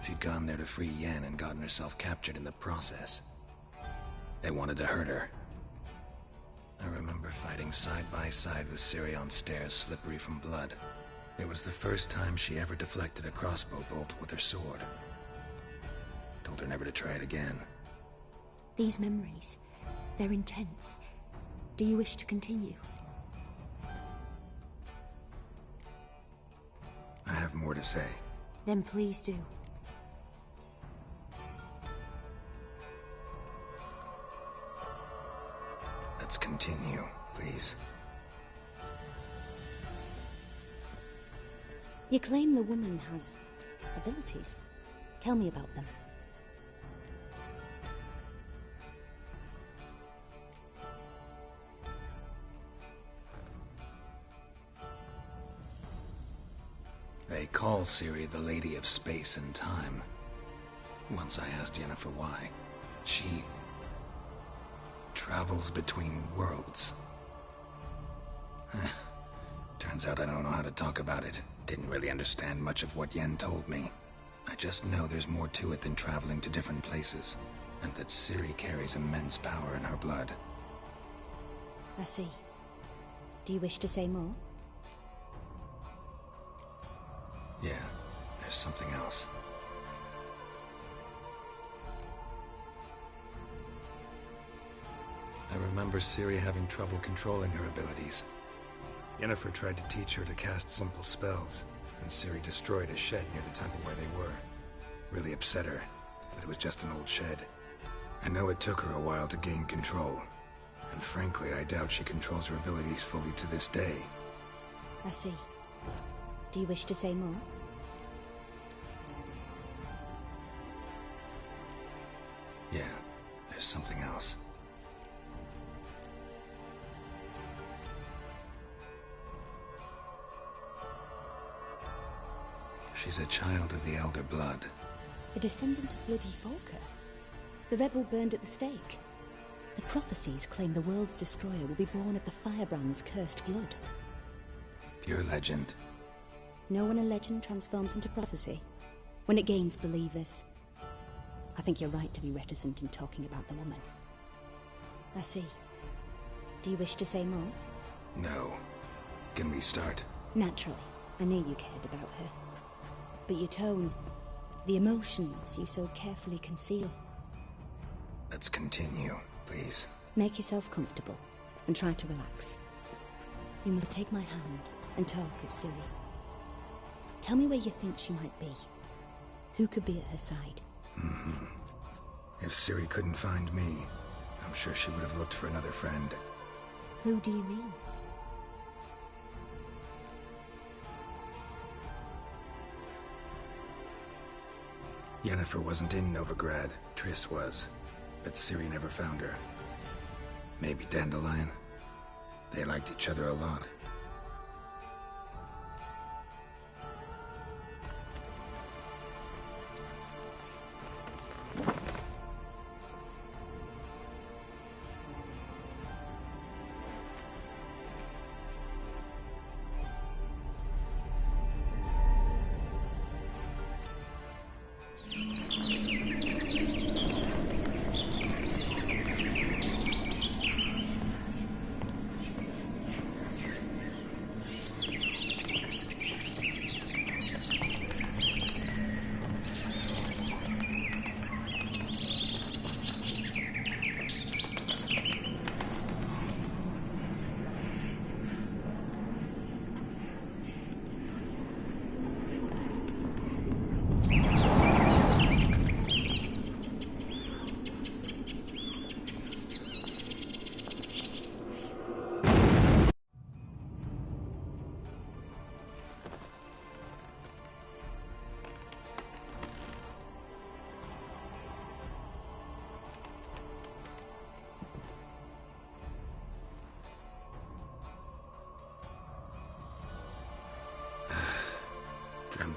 She'd gone there to free Yen and gotten herself captured in the process. They wanted to hurt her. I remember fighting side by side with Ciri on stairs slippery from blood. It was the first time she ever deflected a crossbow bolt with her sword. Told her never to try it again. These memories, they're intense. Do you wish to continue? I have more to say. Then please do. Let's continue, please. You claim the woman has abilities. Tell me about them. They call Ciri the Lady of Space and Time. Once I asked Yennefer why. She travels between worlds. Turns out I don't know how to talk about it. Didn't really understand much of what Yen told me. I just know there's more to it than traveling to different places, and that Ciri carries immense power in her blood. I see. Do you wish to say more? Yeah, there's something else. I remember Ciri having trouble controlling her abilities. Yennefer tried to teach her to cast simple spells, and Ciri destroyed a shed near the temple where they were. Really upset her, but it was just an old shed. I know it took her a while to gain control, and frankly, I doubt she controls her abilities fully to this day. I see. Do you wish to say more? Yeah, there's something else. She's a child of the Elder Blood. A descendant of bloody Volker. The rebel burned at the stake. The prophecies claim the world's destroyer will be born of the Firebrand's cursed blood. Pure legend. Know when a legend transforms into prophecy? When it gains believers. I think you're right to be reticent in talking about the woman. I see. Do you wish to say more? No. Can we start? Naturally. I knew you cared about her. But your tone, the emotions you so carefully conceal. Let's continue, please. Make yourself comfortable and try to relax. You must take my hand and talk of Ciri. Tell me where you think she might be. Who could be at her side? If Ciri couldn't find me, I'm sure she would have looked for another friend. Who do you mean? Yennefer wasn't in Novigrad. Triss was. But Ciri never found her. Maybe Dandelion. They liked each other a lot.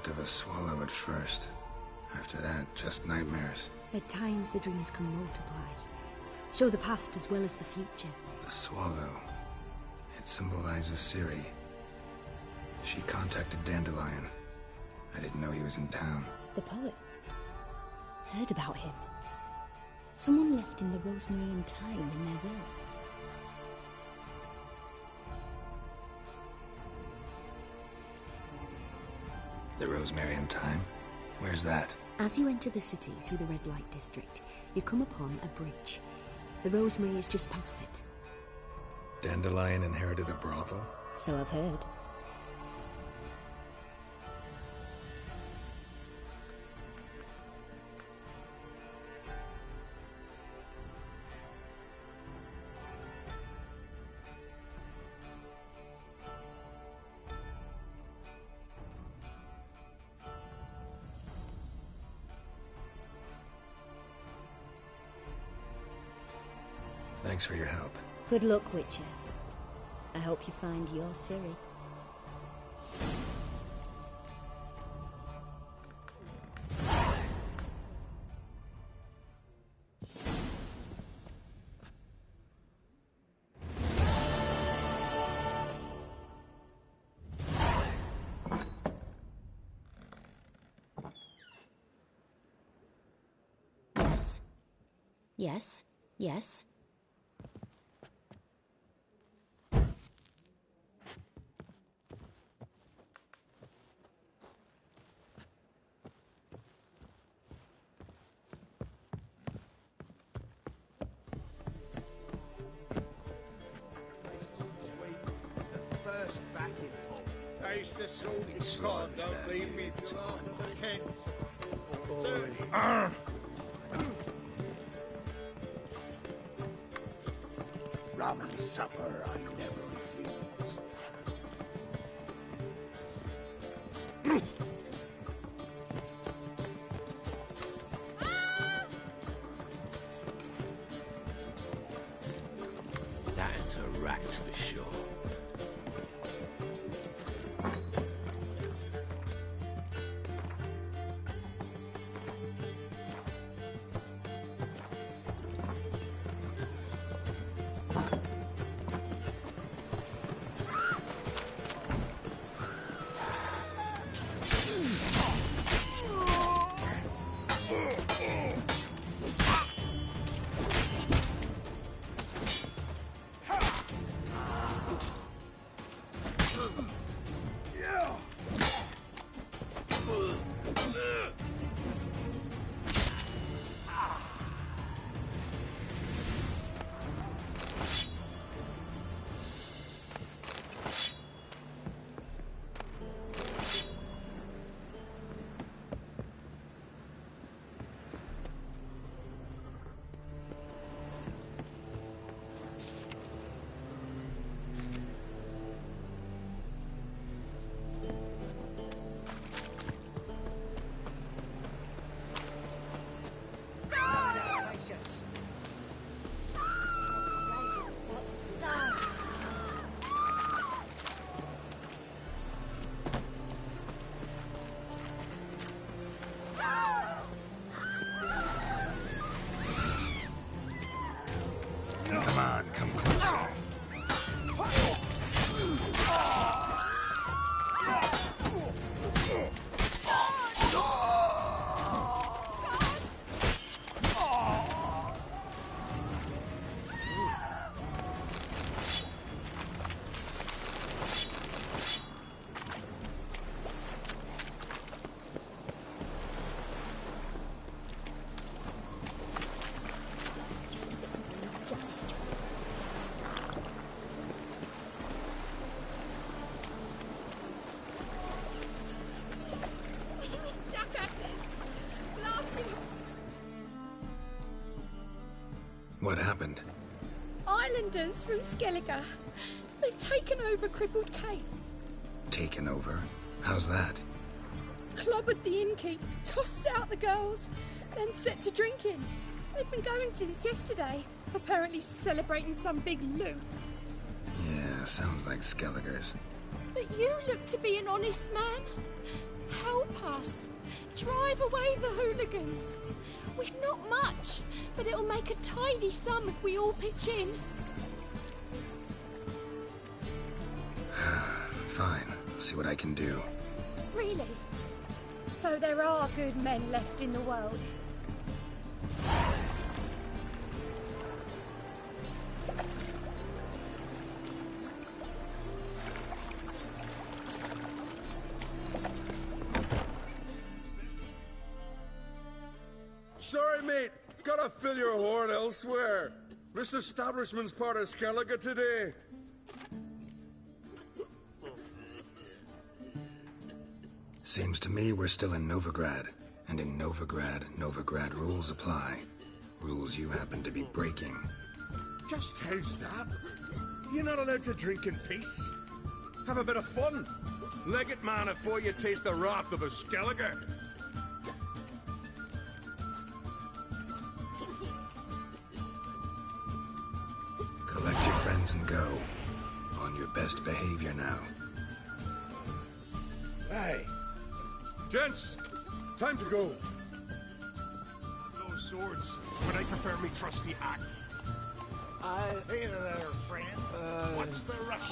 Dreamt of a swallow at first. After that, just nightmares. At times, the dreams can multiply. Show the past as well as the future. The swallow. It symbolizes Ciri. She contacted Dandelion. I didn't know he was in town. The poet. Heard about him. Someone left him the rosemary and thyme in their will. The rosemary and thyme? Where's that? As you enter the city through the red light district, you come upon a bridge. The rosemary is just past it. Dandelion inherited a brothel? So I've heard. Thanks for your help. Good luck, Witcher. I hope you find your Ciri. Yes. Yes. Yes. Face the salted cod, don't leave me till after the 10th. 30. Rum and supper I never refuse. That's a rat for sure. Come on, come closer. What happened? Islanders from Skellige. They've taken over crippled Kate's. Taken over? How's that? Clobbered the innkeep, tossed out the girls, then set to drinking. They've been going since yesterday, apparently celebrating some big loot. Yeah, sounds like Skellige's. But you look to be an honest man. Help us. Drive away the hooligans. We've not much, but it'll make a tidy sum if we all pitch in. Fine, I'll see what I can do. Really? So there are good men left in the world? Sorry, mate. Gotta fill your horn elsewhere. This establishment's part of Skellige today. Seems to me we're still in Novigrad. And in Novigrad rules apply. Rules you happen to be breaking. Just how's that? You're not allowed to drink in peace. Have a bit of fun. Leg it, man, before you taste the wrath of a Skellige. Collect your friends and go. On your best behavior now. Hey. Gents, time to go. No swords, but I prefer me trusty axe. Hey there, friend. What's the rush?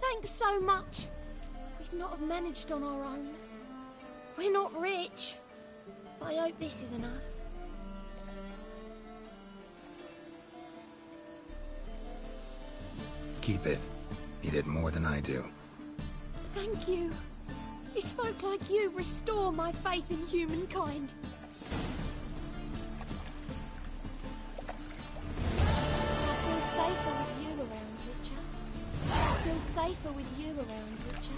Thanks so much. We'd not have managed on our own. We're not rich, but I hope this is enough. Keep it. You did more than I do. Thank you. It's folk like you restore my faith in humankind. I feel safer with you around, Richard. I feel safer with you around, Richard.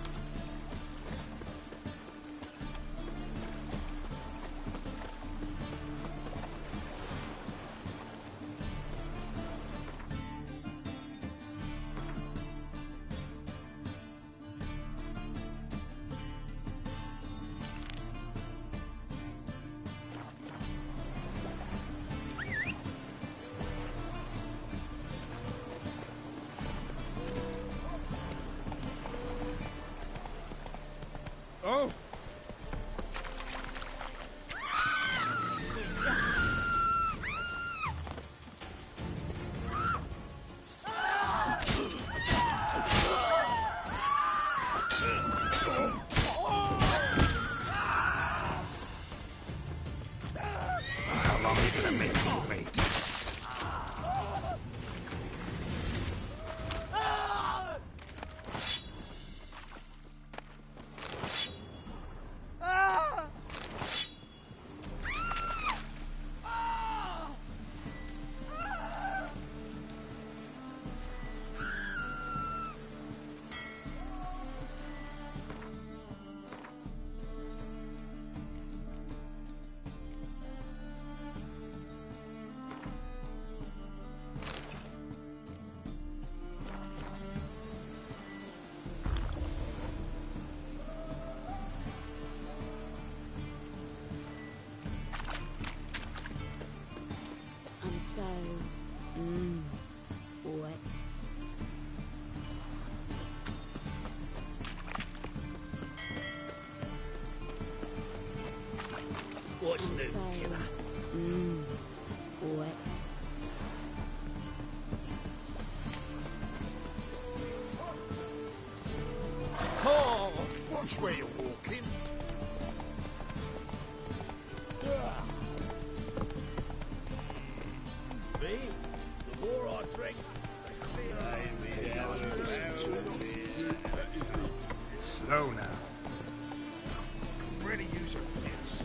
off me! Wet. What's new, killer? Wet. Oh, watch where you're walking. Me? The more I drink, Slow now. Really use your piss.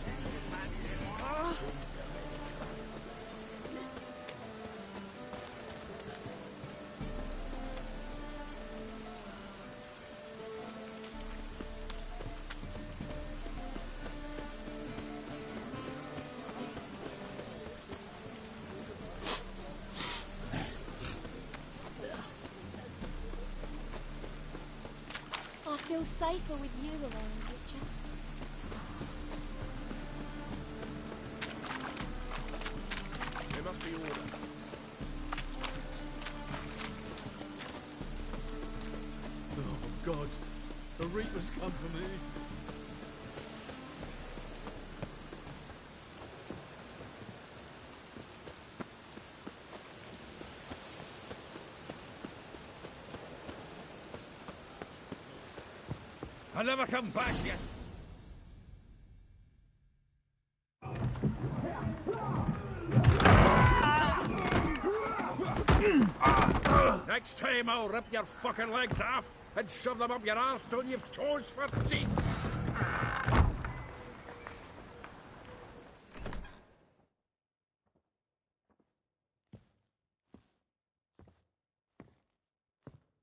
I feel safer with you around, Richard. There must be order. Oh, God. The Reapers come for me. I'll never come back yet. Next time I'll rip your fucking legs off and shove them up your arse till you've toes for teeth.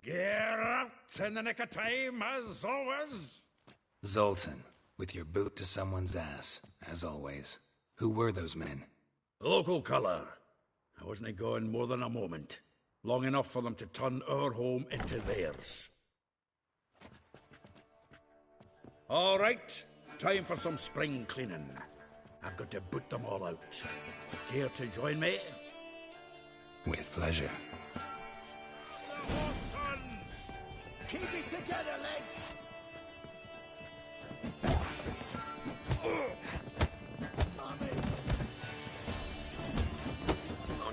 Get out in the nick of time, as always. Zoltan, with your boot to someone's ass, as always. Who were those men? Local colour. I wasn't going more than a moment. Long enough for them to turn our home into theirs. All right, time for some spring cleaning. I've got to boot them all out. Care to join me? With pleasure. Sons! Keep it together, lads! Oh,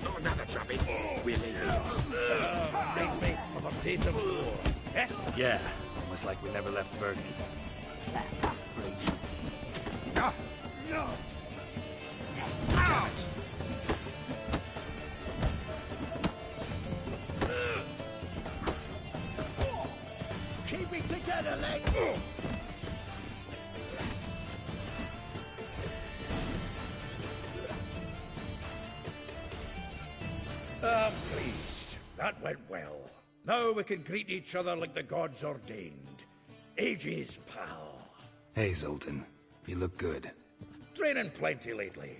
not another drubbing. We're leaving. Makes me of a piece of war. Eh? Yeah, almost like we never left Bergen. No! No! Damn it. Keep it together, leg! I'm pleased. That went well. Now we can greet each other like the gods ordained. Ages, pal. Hey, Zoltan. You look good. Training plenty lately.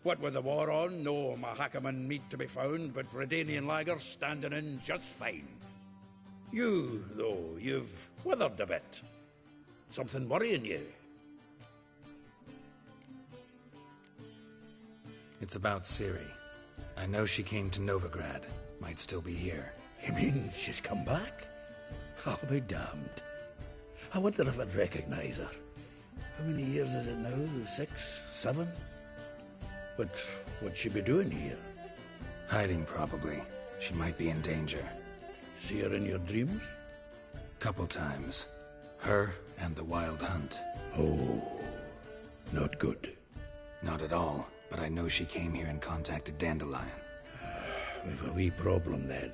What with the war on, no Mahakaman meat to be found, but Redanian lagers standing in just fine. You, though, you've withered a bit. Something worrying you? It's about Ciri. I know she came to Novigrad. Might still be here. You mean she's come back? I'll be damned. I wonder if I'd recognize her. How many years is it now? 6, 7? But what'd she be doing here? Hiding, probably. She might be in danger. See her in your dreams? Couple times. Her and the Wild Hunt. Oh, not good. Not at all, but I know she came here and contacted Dandelion. We've a wee problem then.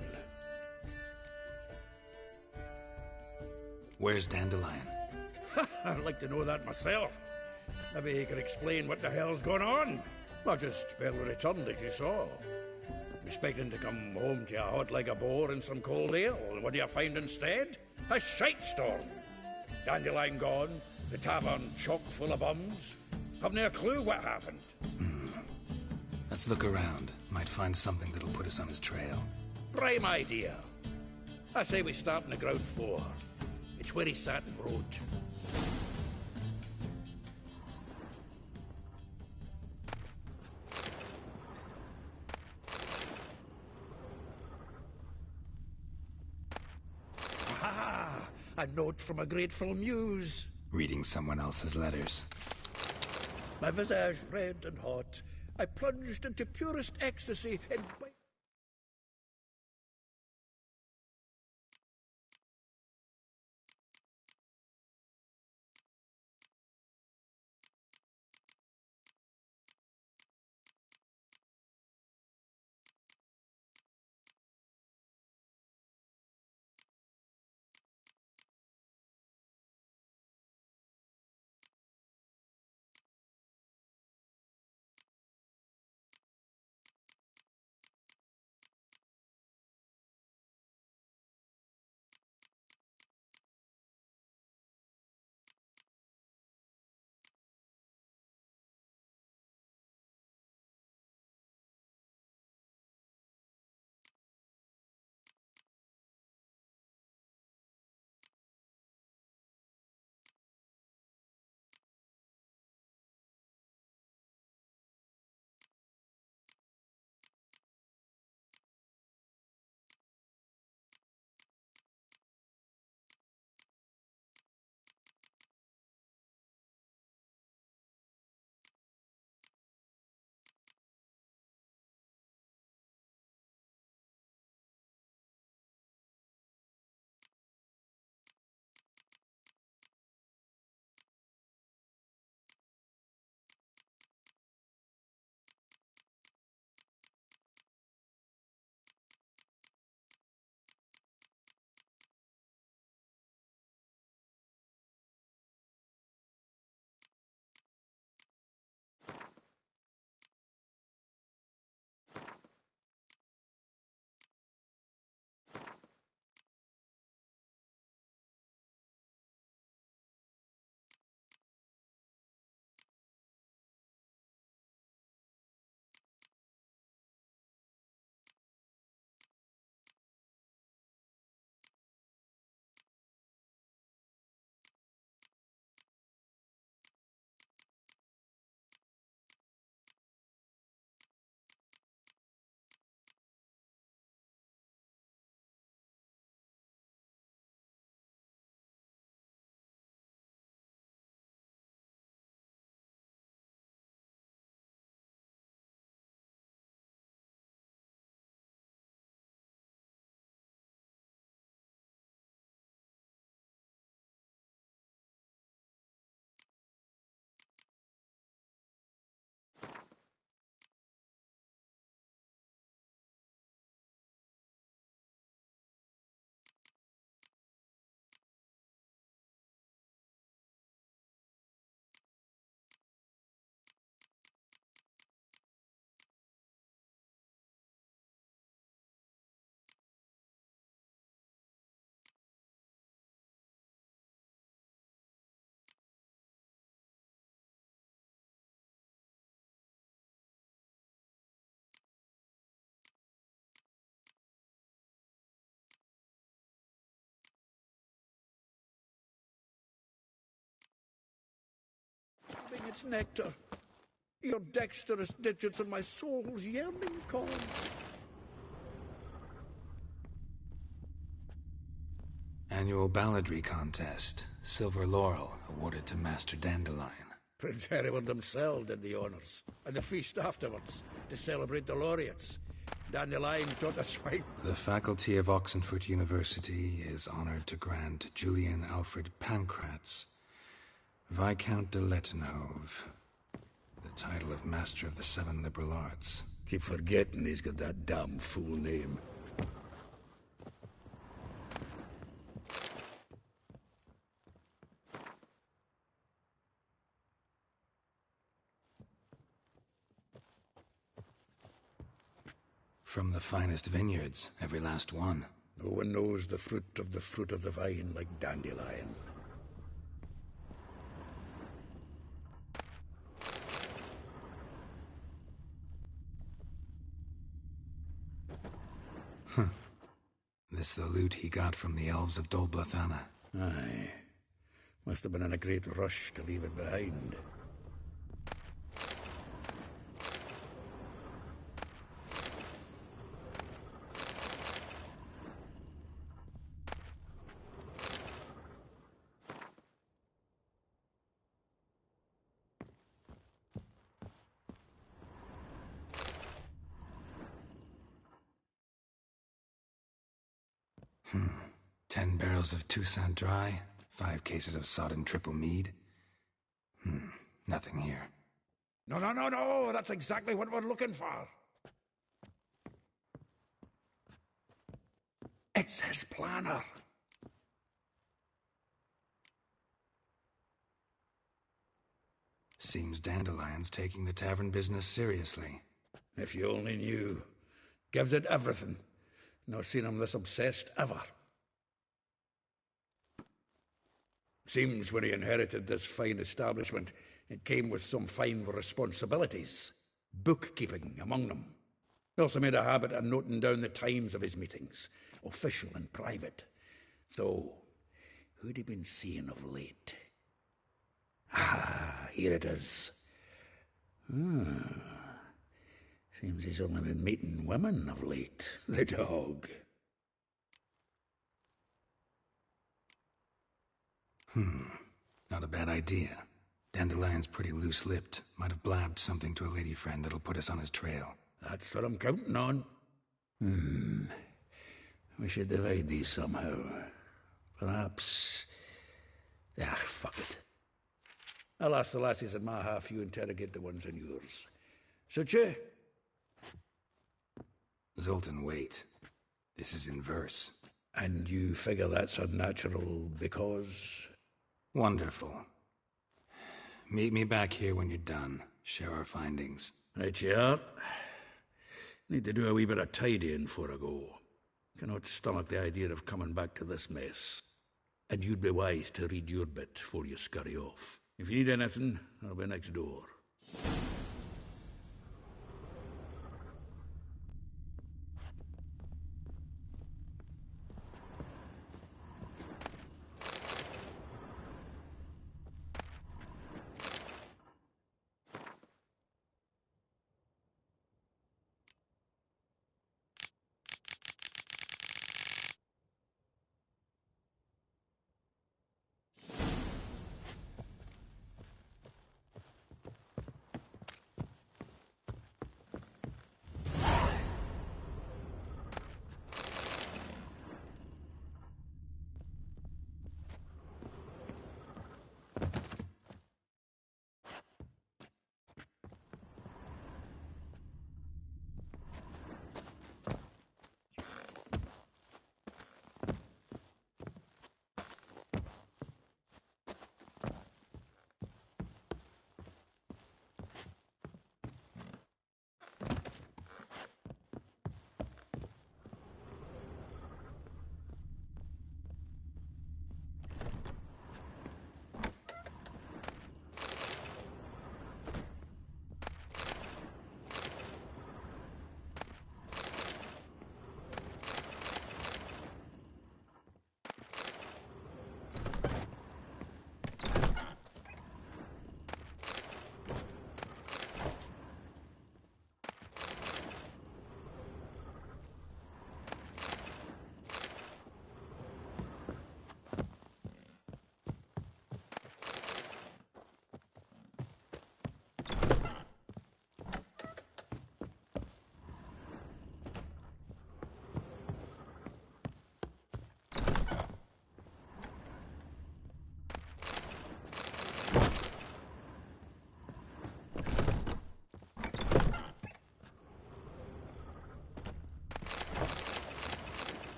Where's Dandelion? I'd like to know that myself. Maybe he could explain what the hell's going on. Not just barely returned, as you saw. Expecting to come home to you hot like a boar and some cold ale. What do you find instead? A shite storm. Dandelion gone, the tavern chock full of bums. Have no clue what happened. Let's look around. Might find something that'll put us on his trail. Prime idea. I say we start on the ground floor. It's where he sat and wrote. Ah, a note from a grateful muse. Reading someone else's letters. My visage red and hot, I plunged into purest ecstasy and... Its nectar, your dexterous digits and my soul's yearning cause. Annual balladry contest. Silver laurel awarded to Master Dandelion. Prince Hereward himself did the honours, and the feast afterwards, to celebrate the laureates. Dandelion taught us right. The faculty of Oxenford University is honoured to grant Julian Alfred Pancratz, Viscount de Letonov, the Title of Master of the Seven Liberal Arts. Keep forgetting he's got that damn fool name. From the finest vineyards, every last one. No one knows the fruit of the vine like Dandelion. This the loot he got from the elves of Dolblathana. Aye. Must have been in a great rush to leave it behind. 10 barrels of Toussaint Dry, 5 cases of sodden triple mead. Nothing here. No, that's exactly what we're looking for. It's his planner. Seems Dandelion's taking the tavern business seriously. If you only knew. Gives it everything. Not seen him this obsessed ever. Seems when he inherited this fine establishment, it came with some fine responsibilities. Bookkeeping among them. He also made a habit of noting down the times of his meetings, official and private. So, who'd he been seeing of late? Ah, here it is. Seems he's only been meeting women of late, the dog. Not a bad idea. Dandelion's pretty loose-lipped. Might have blabbed something to a lady friend that'll put us on his trail. That's what I'm counting on. We should divide these somehow. Perhaps... fuck it. I'll ask the lassies in my half, you interrogate the ones in yours. Such a... Zoltan, wait. This is in verse. And you figure that's unnatural because... Wonderful. Meet me back here when you're done. Share our findings. Right you are. Need to do a wee bit of tidying before I go. Cannot stomach the idea of coming back to this mess. And you'd be wise to read your bit before you scurry off. If you need anything, I'll be next door.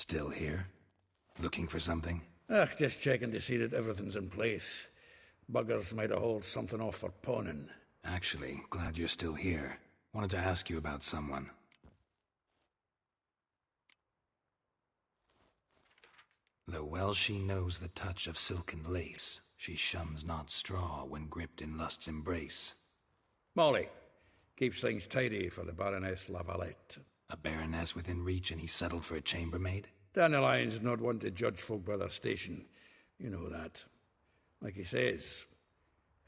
Still here? Looking for something? Just checking to see that everything's in place. Buggers might have hauled something off for pawning. Actually, glad you're still here. Wanted to ask you about someone. Though well she knows the touch of silken lace, she shuns not straw when gripped in lust's embrace. Molly. Keeps things tidy for the Baroness Lavalette. A baroness within reach and he settled for a chambermaid? Dandelion's not one to judge folk by their station. You know that. Like he says,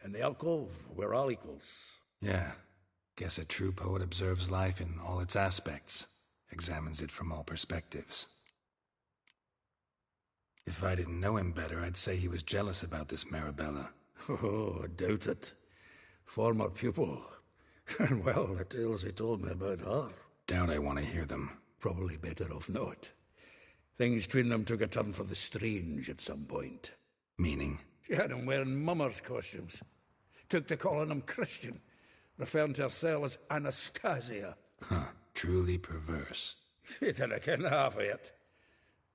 in the alcove, we're all equals. Yeah. Guess a true poet observes life in all its aspects, examines it from all perspectives. If I didn't know him better, I'd say he was jealous about this Marabella. Oh, I doubt it. Former pupil. And well, the tales he told me about her. Doubt I want to hear them. Probably better off not. Things between them took a turn for the strange at some point. Meaning? She had him wearing mummers' costumes. Took to calling him Christian, referring to herself as Anastasia. Huh, truly perverse. She didn't ken half of it.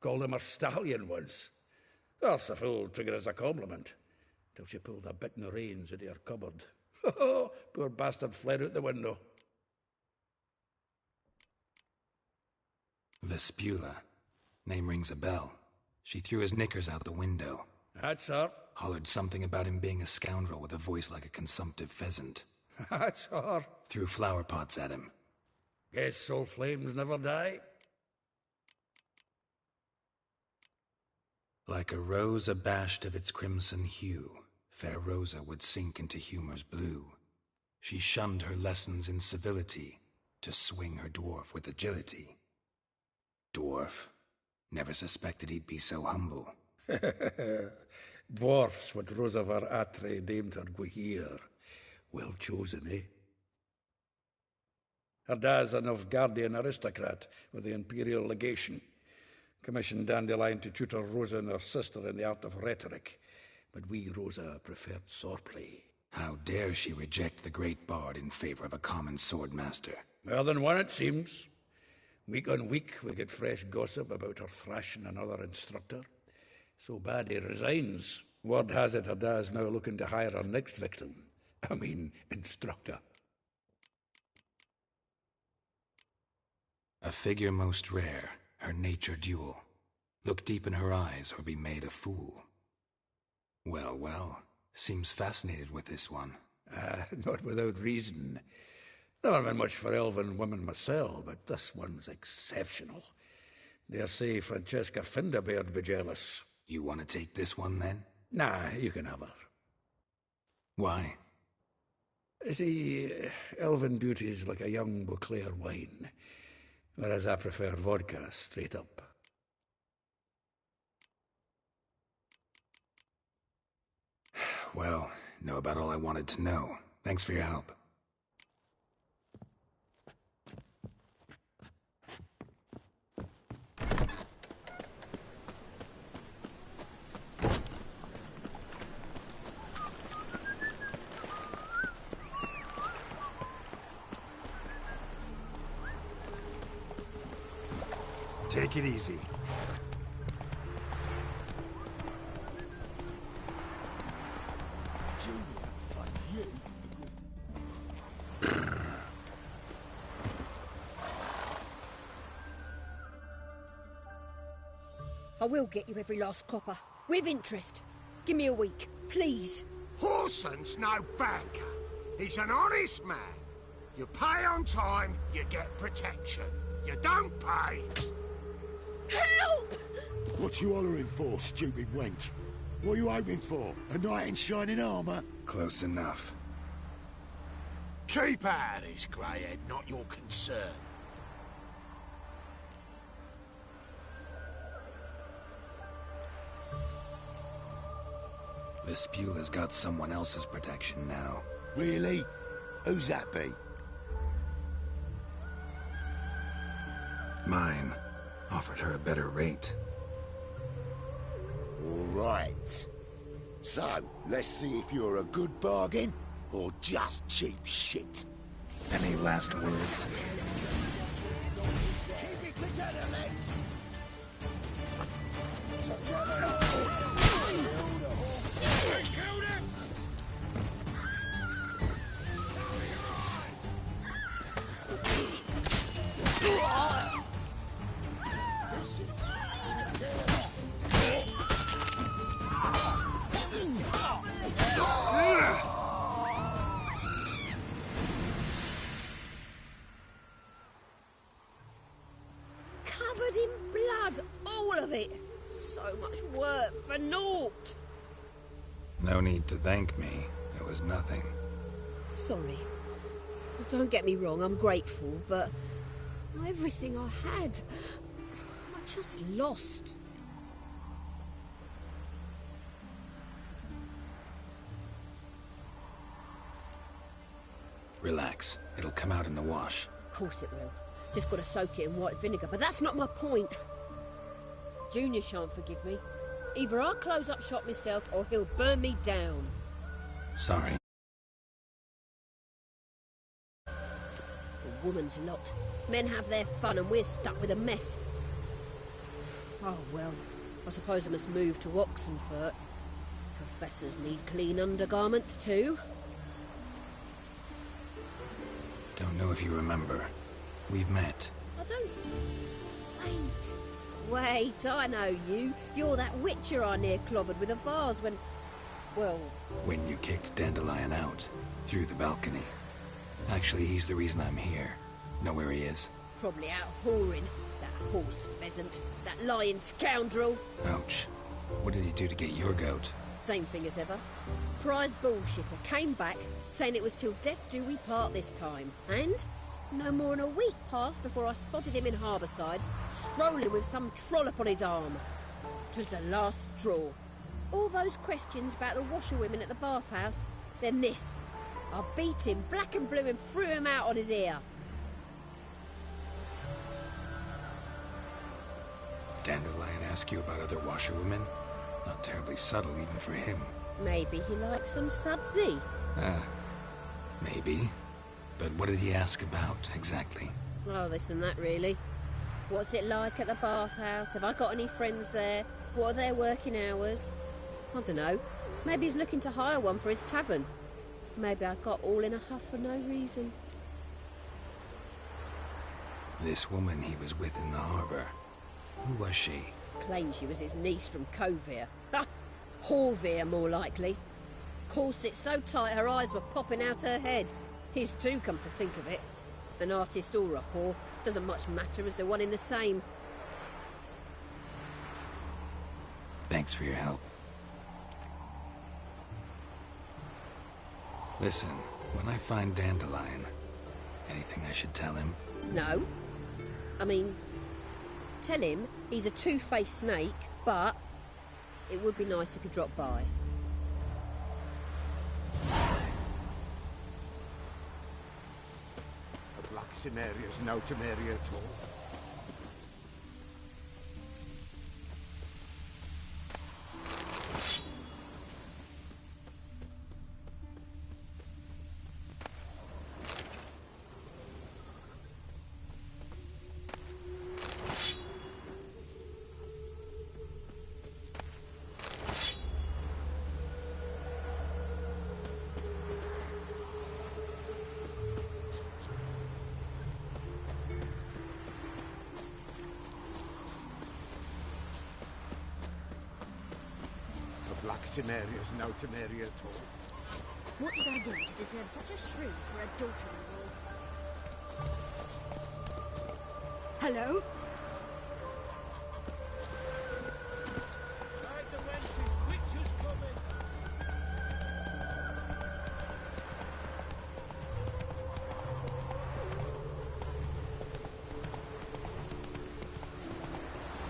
Called him a stallion once. That's the fool took it as a compliment, till she pulled a bit in the reins into her cupboard. Poor bastard fled out the window. Vespula. Name rings a bell. She threw his knickers out the window. That's her. Hollered something about him being a scoundrel with a voice like a consumptive pheasant. That's her. Threw flower pots at him. Guess soul flames never die. Like a rose abashed of its crimson hue, fair Rosa would sink into humor's blue. She shunned her lessons in civility, to swing her dwarf with agility. Dwarf. Never suspected he'd be so humble. Dwarfs what Rosavar Atre named her Guihir. Well chosen, eh? Her dad's a Novgardian aristocrat with the Imperial Legation. Commissioned Dandelion to tutor Rosa and her sister in the art of rhetoric. But we, Rosa, preferred swordplay. How dare she reject the great bard in favor of a common swordmaster? More than one, it seems. Week on week, we get fresh gossip about her thrashing another instructor. So bad he resigns. Word has it her dad's now looking to hire her next victim. Instructor. A figure most rare, her nature dual. Look deep in her eyes or be made a fool. Well, well, seems fascinated with this one. Not without reason. Never been much for elven women myself, but this one's exceptional. Dare say Francesca Finderbeard'd be jealous. You want to take this one, then? Nah, you can have her. Why? See, elven beauty's like a young Beauclair wine, whereas I prefer vodka straight up. Well, know about all I wanted to know. Thanks for your help. Take it easy. I will get you every last copper, with interest. Give me a week, please. Horson's no banker. He's an honest man. You pay on time, you get protection. You don't pay... Help! What you hollering for, stupid wench? What are you hoping for? A knight in shining armour? Close enough. Keep out of this, greyhead, not your concern. Vespula's got someone else's protection now. Really? Who's that be? Mine. Offered her a better rate. All right. So, let's see if you're a good bargain or just cheap shit. Any last words? Keep it together, lads. Covered in blood, all of it. So much work for naught. No need to thank me. There was nothing. Sorry. Don't get me wrong, I'm grateful, but everything I had, I just lost. Relax. It'll come out in the wash. Of course it will. Just got to soak it in white vinegar, but that's not my point. Junior shan't forgive me. Either I'll close up shop myself or he'll burn me down. Sorry. A woman's lot. Men have their fun and we're stuck with a mess. Oh well, I suppose I must move to Oxenfurt. Professors need clean undergarments too. Don't know if you remember. We've met. I don't... Wait, I know you. You're that witcher I near clobbered with a vase when... Well... When you kicked Dandelion out. Through the balcony. Actually, he's the reason I'm here. Know where he is? Probably out whoring. That horse pheasant. That lying scoundrel. Ouch. What did he do to get your goat? Same thing as ever. Prize bullshitter came back, saying it was till death do we part this time. And... no more than a week passed before I spotted him in Harbourside, strolling with some trollop on his arm. 'Twas the last straw. All those questions about the washerwomen at the bathhouse, then this. I beat him black and blue and threw him out on his ear. Dandelion ask you about other washerwomen? Not terribly subtle even for him. Maybe he likes some sudsy. Maybe. But what did he ask about, exactly? Oh, this and that, really. What's it like at the bathhouse? Have I got any friends there? What are their working hours? I don't know. Maybe he's looking to hire one for his tavern. Maybe I got all in a huff for no reason. This woman he was with in the harbour. Who was she? Claimed she was his niece from Covere. Ha! Horvere, more likely. Corset so tight her eyes were popping out her head. His too, come to think of it. An artist or a whore. Doesn't much matter as they're one in the same. Thanks for your help. Listen, when I find Dandelion, anything I should tell him? No. I mean, tell him he's a two-faced snake, but it would be nice if he dropped by. The Blackstone area's no to area at all. Blackstone area's no to area at all. What did I do to deserve such a shrew for adultery? Hello?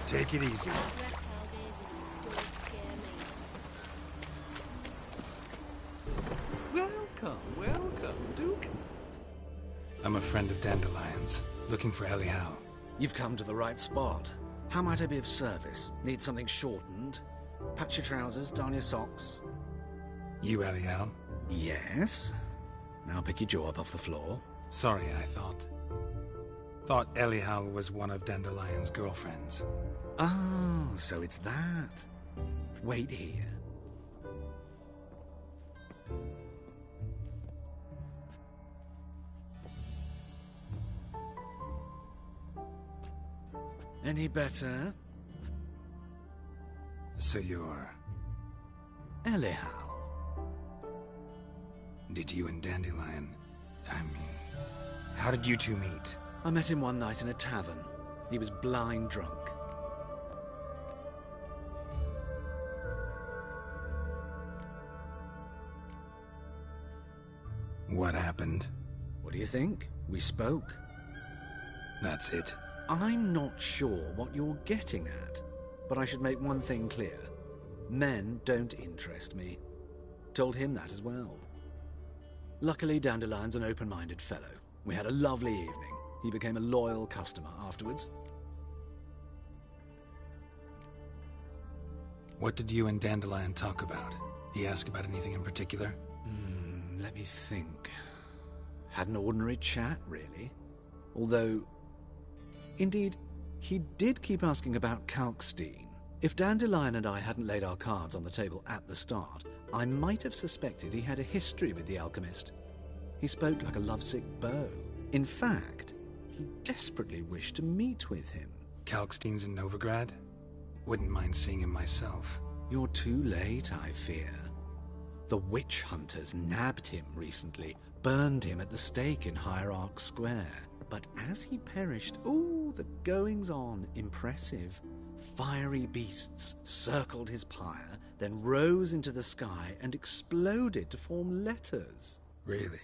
Take it easy. Welcome, Duke. I'm a friend of Dandelion's, looking for Elial. You've come to the right spot. How might I be of service? Need something shortened? Patch your trousers, darn your socks. You Elial? Yes. Now pick your jaw up off the floor. Sorry, I thought. Thought Elial was one of Dandelion's girlfriends. Oh, so it's that. Wait here. Any better? So you're... Elial. Did you and Dandelion... I mean... How did you two meet? I met him one night in a tavern. He was blind drunk. What happened? What do you think? We spoke. That's it. I'm not sure what you're getting at, but I should make one thing clear. Men don't interest me. Told him that as well. Luckily, Dandelion's an open-minded fellow. We had a lovely evening. He became a loyal customer afterwards. What did you and Dandelion talk about? He asked about anything in particular? Let me think. Had an ordinary chat, really. Although... Indeed, he did keep asking about Kalkstein. If Dandelion and I hadn't laid our cards on the table at the start, I might have suspected he had a history with the alchemist. He spoke like a lovesick beau. In fact, he desperately wished to meet with him. Kalkstein's in Novigrad? Wouldn't mind seeing him myself. You're too late, I fear. The witch hunters nabbed him recently, burned him at the stake in Hierarch Square. But as he perished, ooh, the goings-on, impressive. Fiery beasts circled his pyre, then rose into the sky and exploded to form letters. Really?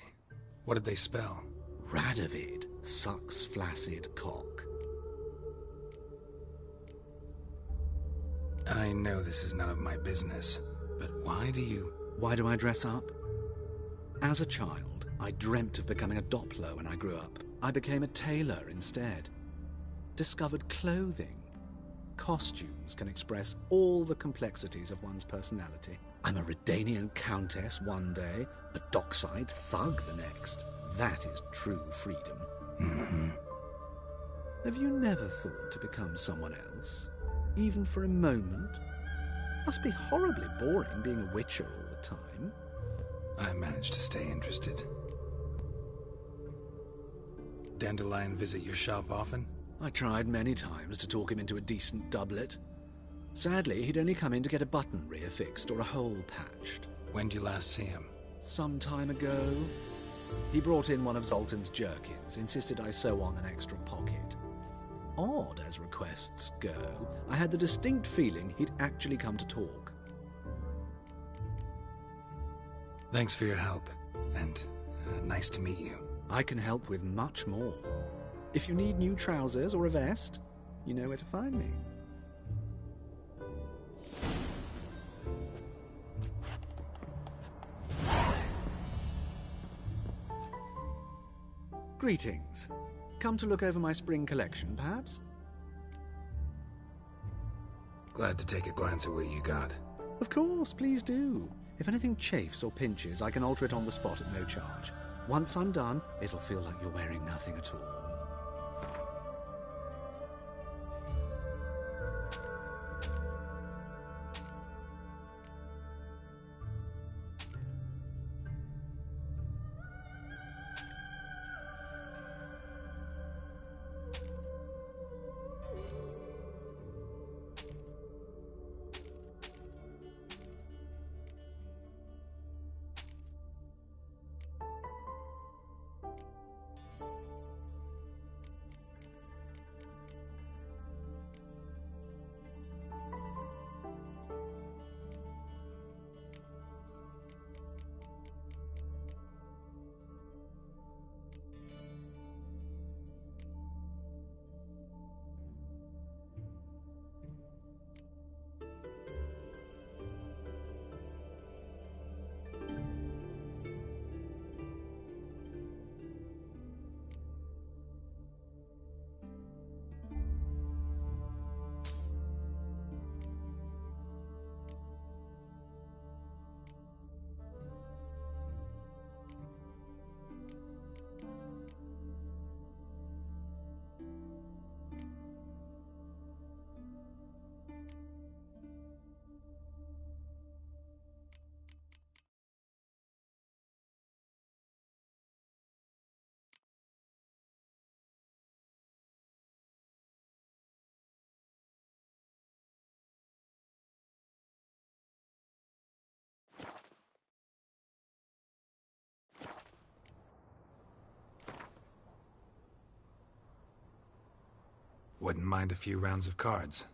What did they spell? Radovid sucks flaccid cock. I know this is none of my business, but why do I dress up? As a child, I dreamt of becoming a Doppler when I grew up. I became a tailor instead. Discovered clothing. Costumes can express all the complexities of one's personality. I'm a Redanian countess one day, a dockside thug the next. That is true freedom. Mm-hmm. Have you never thought to become someone else? Even for a moment? Must be horribly boring being a witcher all the time. I managed to stay interested. Dandelion visit your shop often? I tried many times to talk him into a decent doublet. Sadly, he'd only come in to get a button reaffixed or a hole patched. When did you last see him? Some time ago. He brought in one of Zoltan's jerkins, insisted I sew on an extra pocket. Odd as requests go, I had the distinct feeling he'd actually come to talk. Thanks for your help, and nice to meet you. I can help with much more. If you need new trousers or a vest, you know where to find me. Greetings. Come to look over my spring collection, perhaps? Glad to take a glance at what you got. Of course, please do. If anything chafes or pinches, I can alter it on the spot at no charge. Once I'm done, it'll feel like you're wearing nothing at all. Wouldn't mind a few rounds of cards.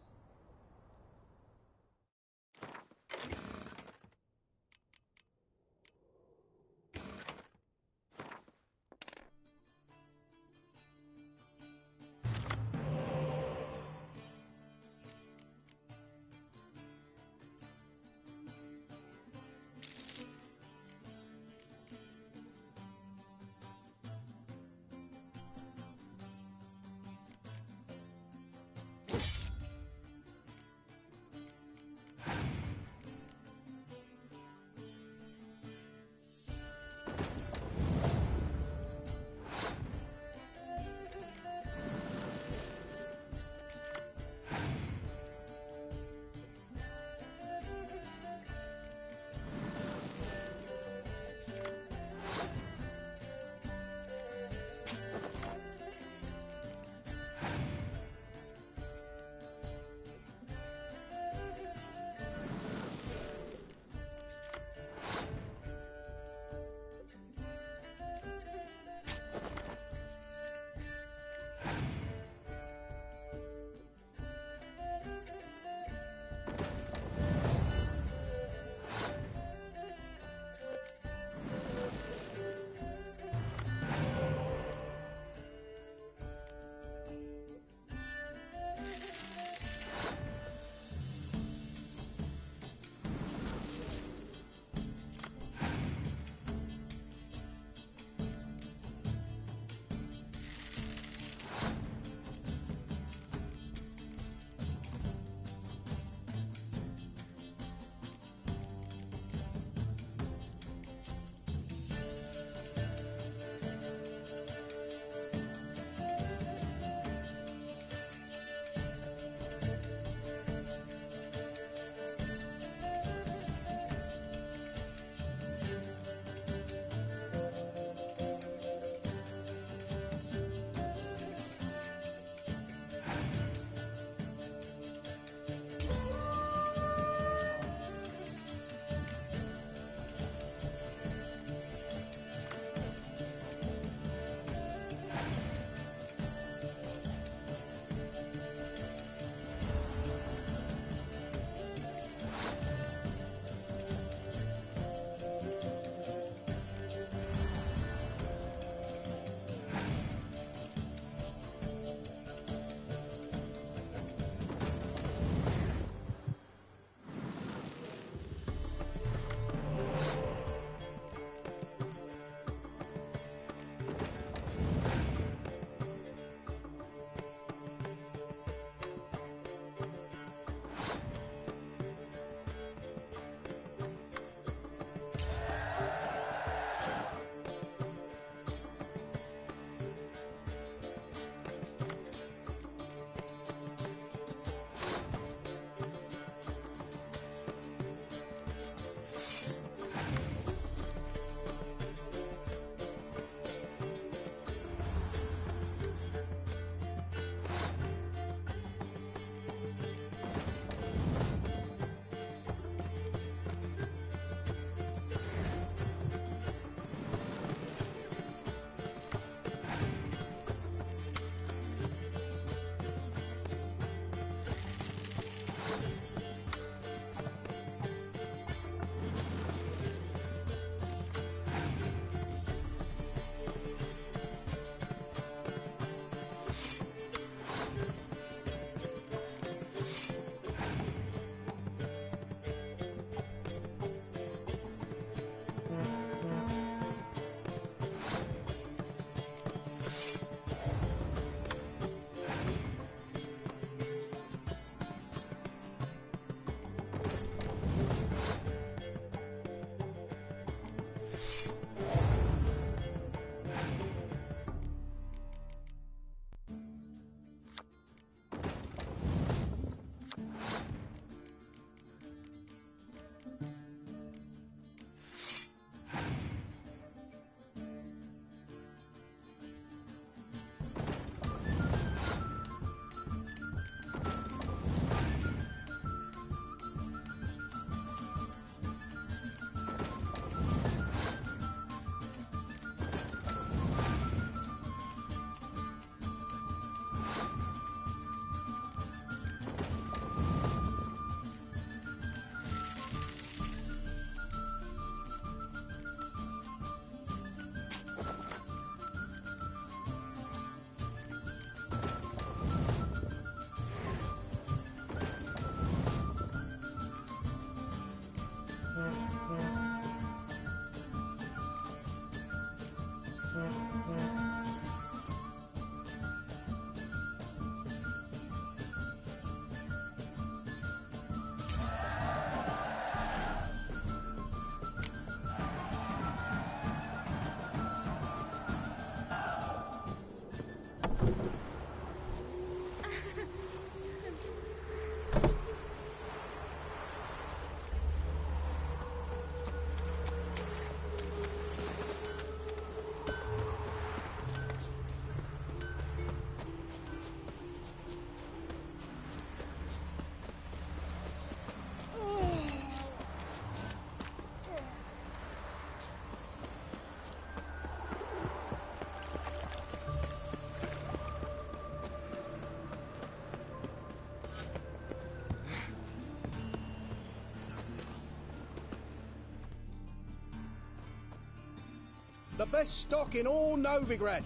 The best stock in all Novigrad.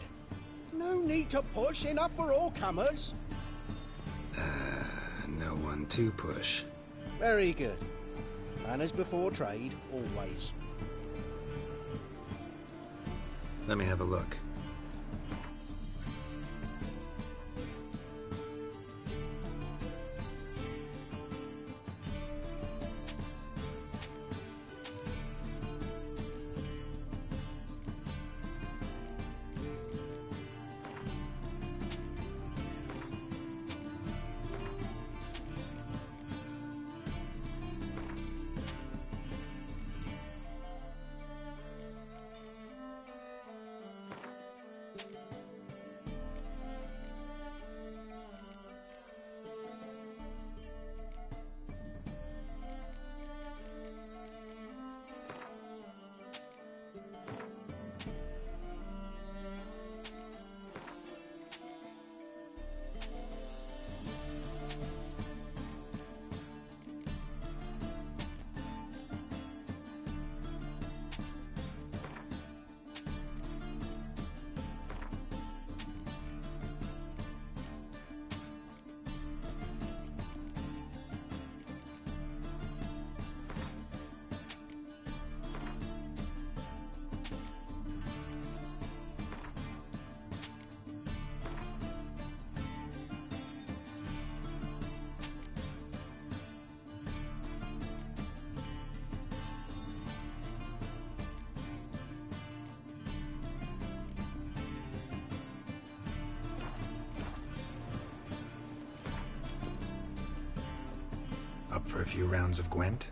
No need to push, enough for all comers. No one to push. Very good. Manners before trade, always. Let me have a look. Up for a few rounds of Gwent?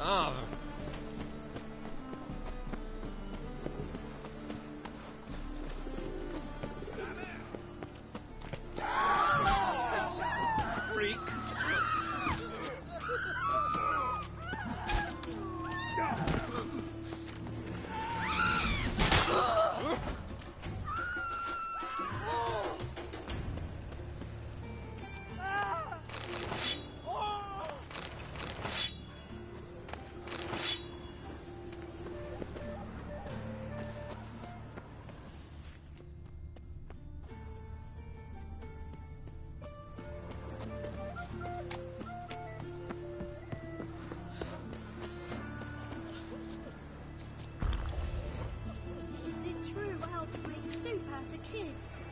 Ah. Freak. Is it true elves make soup out of kids?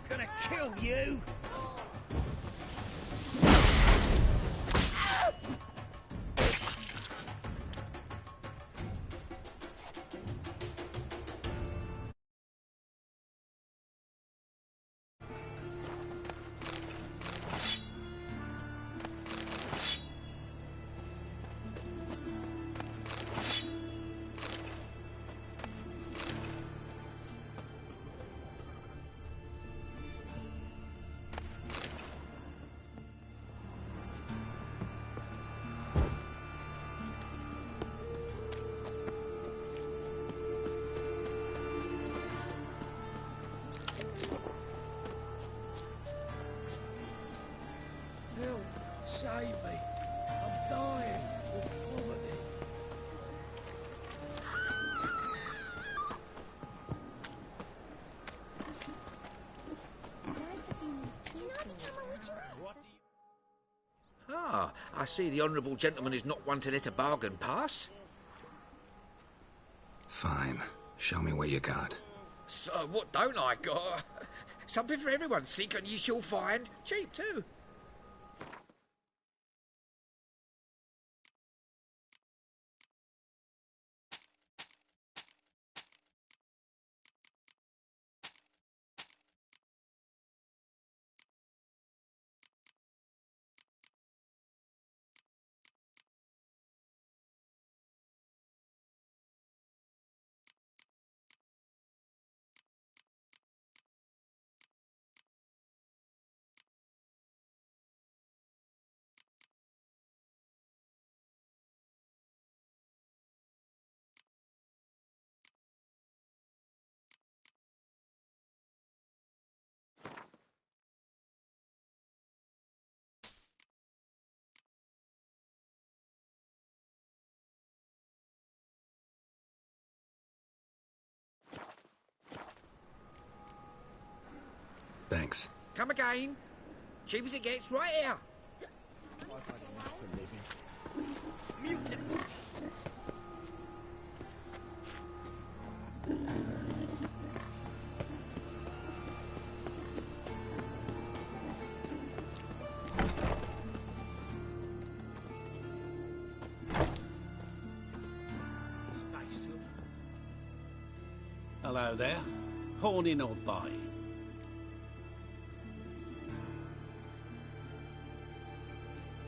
Gonna kill you! Help! Save me! I'm dying of poverty. Ah, I see the honourable gentleman is not one to let a bargain pass. Fine. Show me what you got. So, what don't I got? Something for everyone, seek and ye shall find. Cheap, too. Thanks. Come again. Cheap as it gets, right here. Mutant. Hello there. Pawning or buying?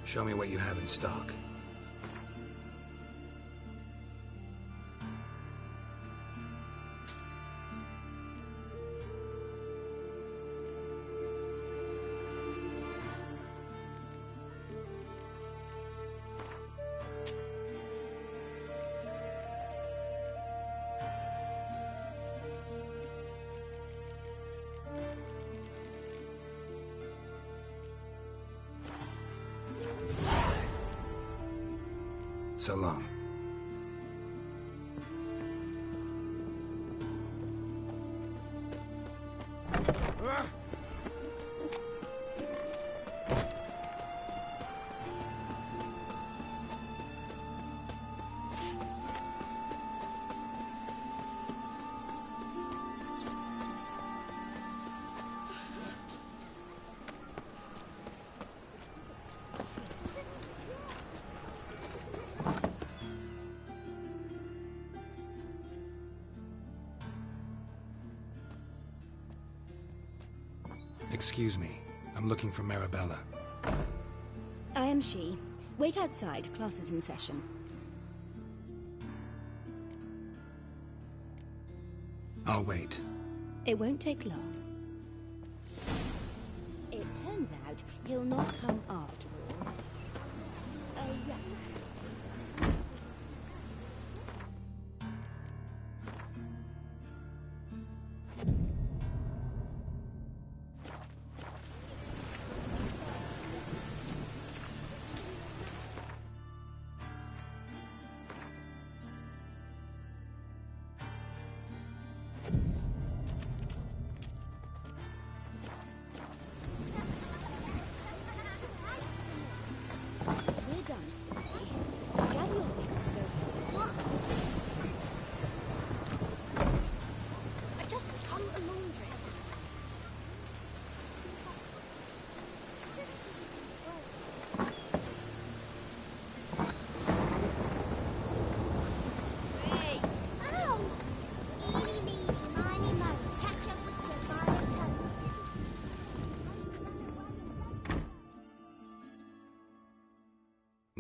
Show me what you have in stock. So long. Excuse me. I'm looking for Marabella. I am she. Wait outside. Class is in session. I'll wait. It won't take long. It turns out he'll not come after all. Oh, yeah.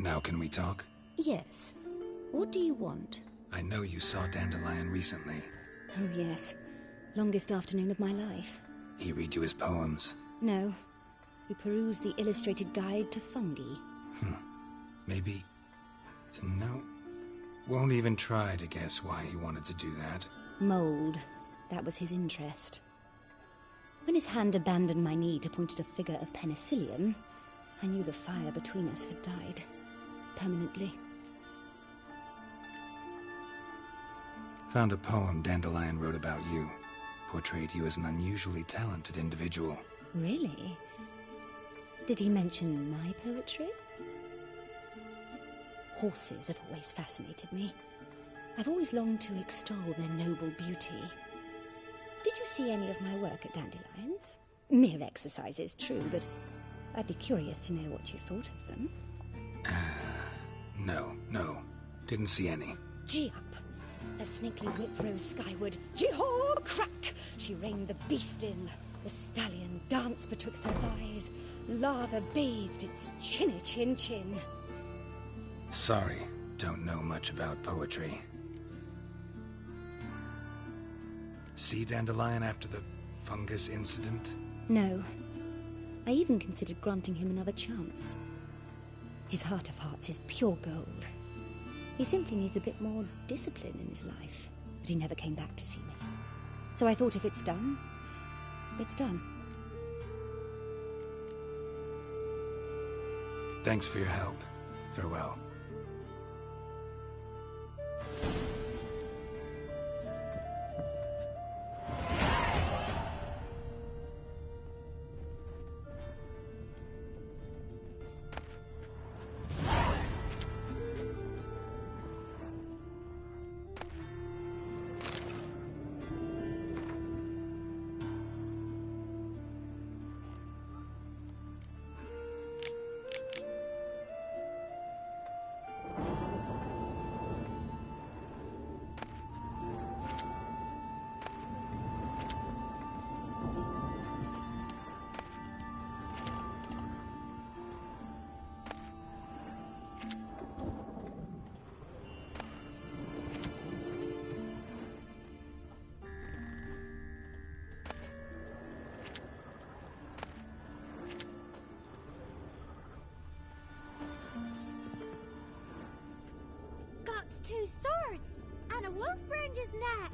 Now can we talk? Yes. What do you want? I know you saw Dandelion recently. Oh, yes. Longest afternoon of my life. He read you his poems? No. We perused the illustrated guide to fungi. Maybe... No. Won't even try to guess why he wanted to do that. Mold. That was his interest. When his hand abandoned my knee to point at a figure of penicillium, I knew the fire between us had died. Permanently. Found a poem Dandelion wrote about you. Portrayed you as an unusually talented individual. Really? Did he mention my poetry? Horses have always fascinated me. I've always longed to extol their noble beauty. Did you see any of my work at Dandelions? Mere exercises, true, but I'd be curious to know what you thought of them. No. Didn't see any. Gee up! A snaky whip rose skyward. Gee-haw! Crack! She reined the beast in. The stallion danced betwixt her thighs. Lather bathed its chinny chin. Sorry, don't know much about poetry. See Dandelion after the fungus incident? No. I even considered granting him another chance. His heart of hearts is pure gold. He simply needs a bit more discipline in his life. But he never came back to see me. So I thought if it's done, it's done. Thanks for your help. Farewell. 2 swords and a wolf round his neck.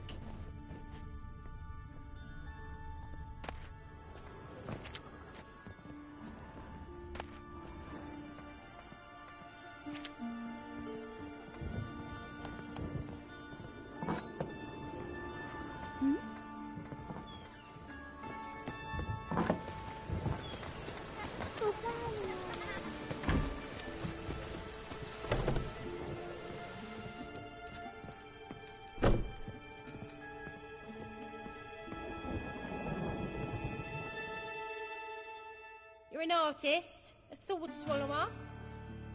You're an artist? A sword swallower?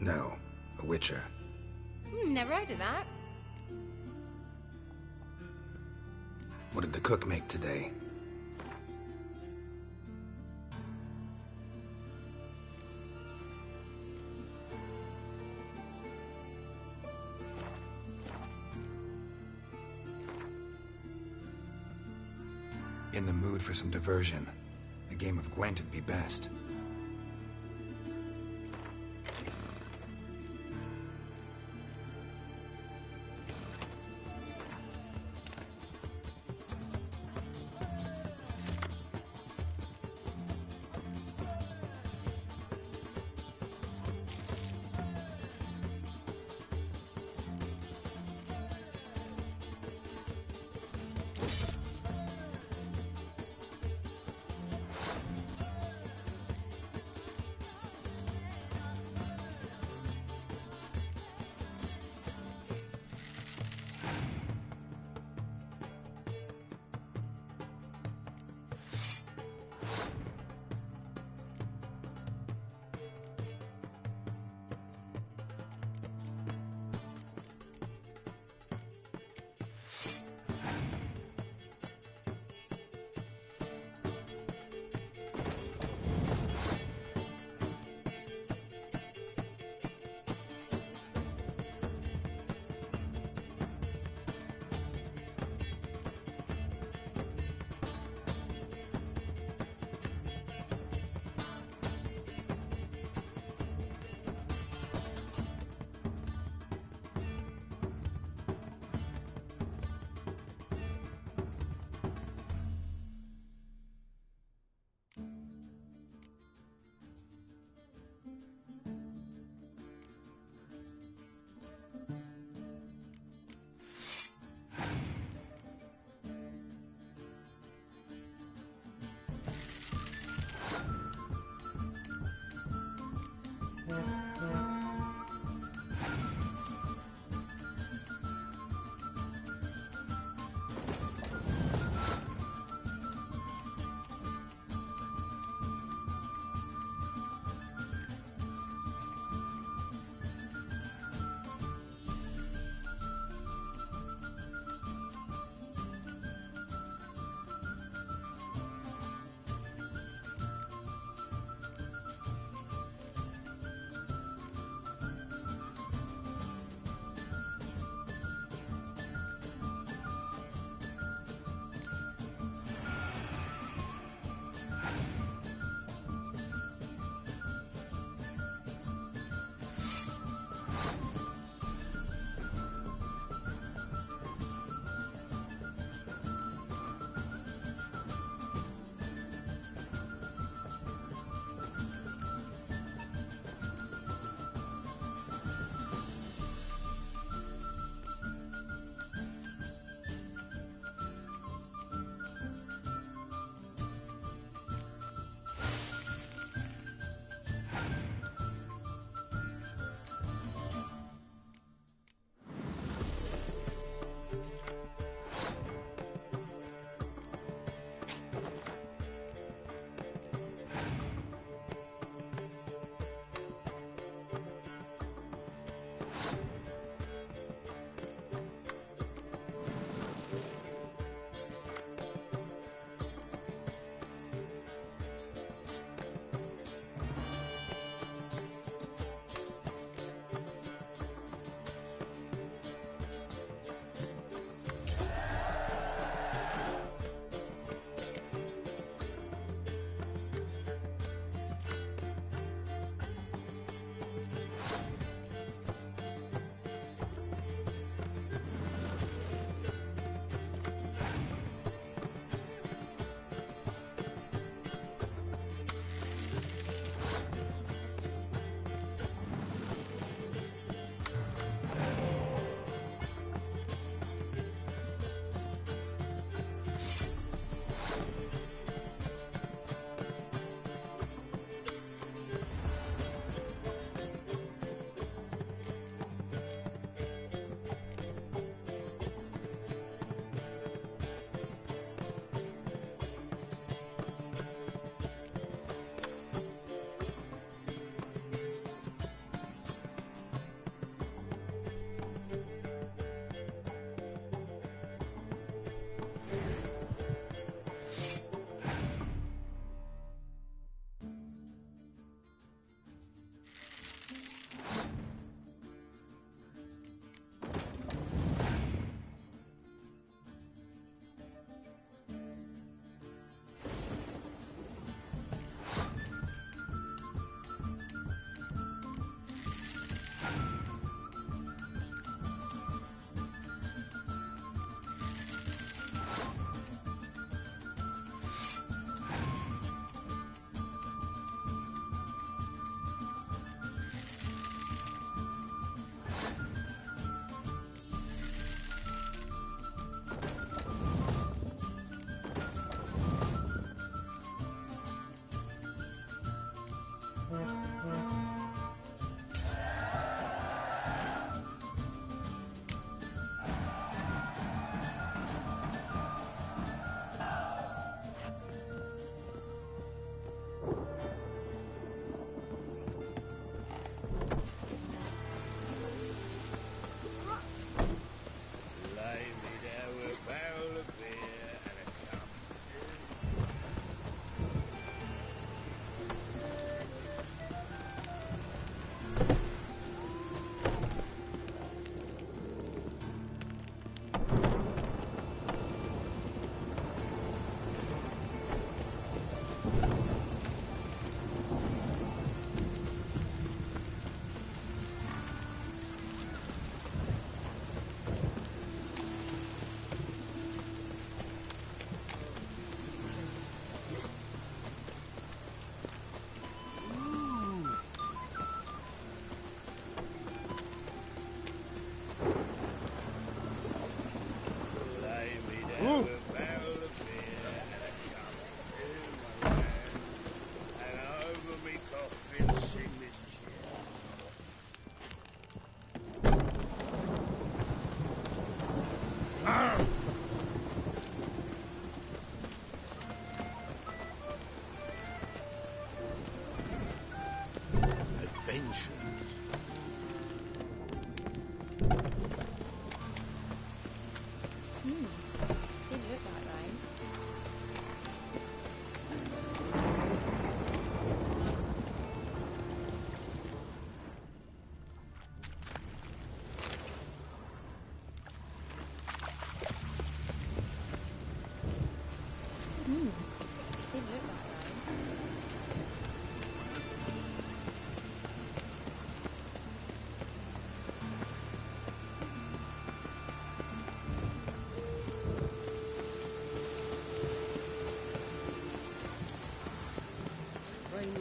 No, a witcher. Never heard of that. What did the cook make today? In the mood for some diversion. A game of Gwent'd be best.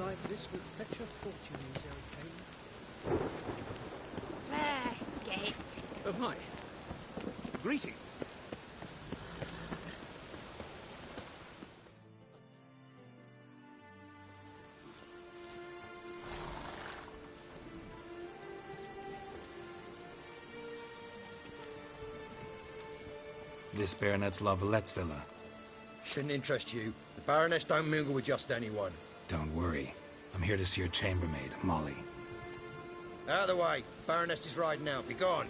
like this would fetch a fortune in Zerrikane. There, get it. Oh, hi. Greetings. This Baronet's Lavallette's villa. Shouldn't interest you. The Baroness don't mingle with just anyone. Don't worry. I'm here to see your chambermaid, Molly. Out of the way. Baroness is riding out. Be gone.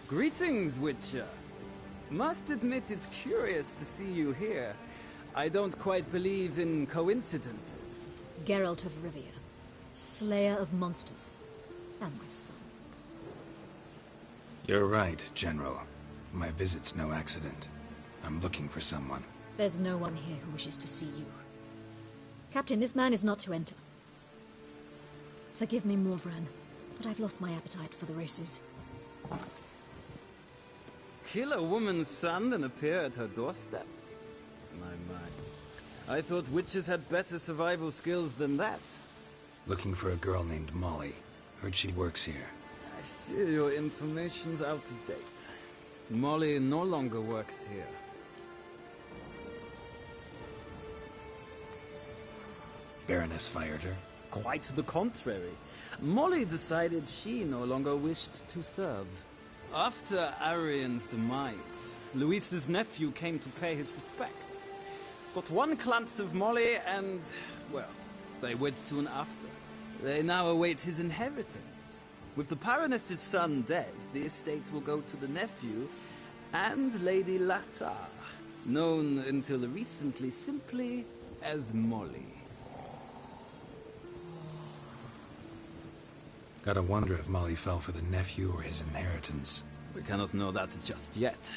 Greetings, Witcher. Must admit it's curious to see you here. I don't quite believe in coincidences. Geralt of Rivia, slayer of monsters, and my son. You're right, General. My visit's no accident. I'm looking for someone. There's no one here who wishes to see you. Captain, this man is not to enter. Forgive me, Morvran, but I've lost my appetite for the races. Kill a woman's son and appear at her doorstep? My. I thought witches had better survival skills than that. Looking for a girl named Molly. Heard she works here. I fear your information's out of date. Molly no longer works here. Baroness fired her? Quite the contrary. Molly decided she no longer wished to serve. After Arian's demise, Luis's nephew came to pay his respects. Got one glance of Molly and, well, they wed soon after. They now await his inheritance. With the Baroness's son dead, the estate will go to the nephew and Lady Latar, known until recently simply as Molly. Gotta wonder if Molly fell for the nephew or his inheritance. We cannot know that just yet.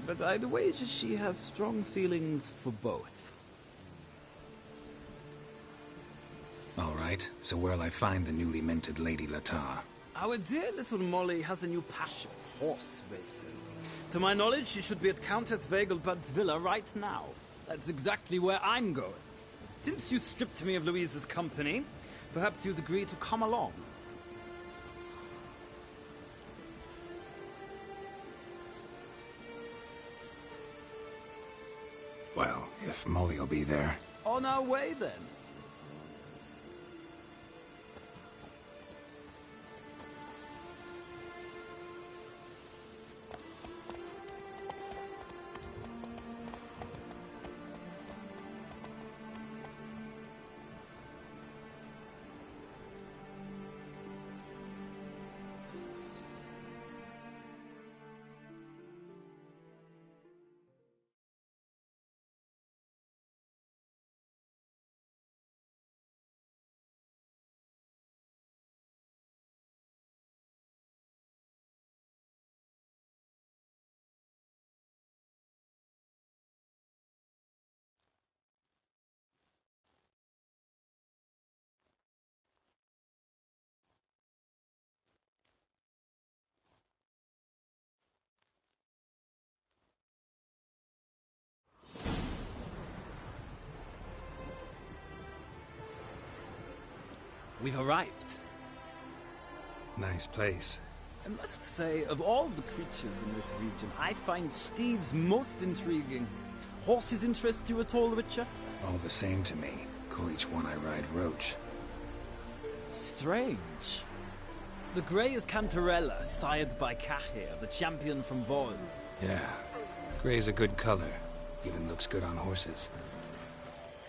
But I'd wager she has strong feelings for both. All right, so where'll I find the newly minted Lady Latar? Our dear little Molly has a new passion, horse racing. To my knowledge, she should be at Countess Vegelbud's villa right now. That's exactly where I'm going. Since you stripped me of Louise's company, perhaps you'd agree to come along. Well, if Molly'll be there. On our way, then. We've arrived. Nice place. I must say, of all the creatures in this region, I find steeds most intriguing. Horses interest you at all, Witcher? All the same to me. Call each one I ride Roach. Strange. The grey is Cantarella, sired by Cahir, the champion from Vol. Yeah. Gray's a good color. Even looks good on horses.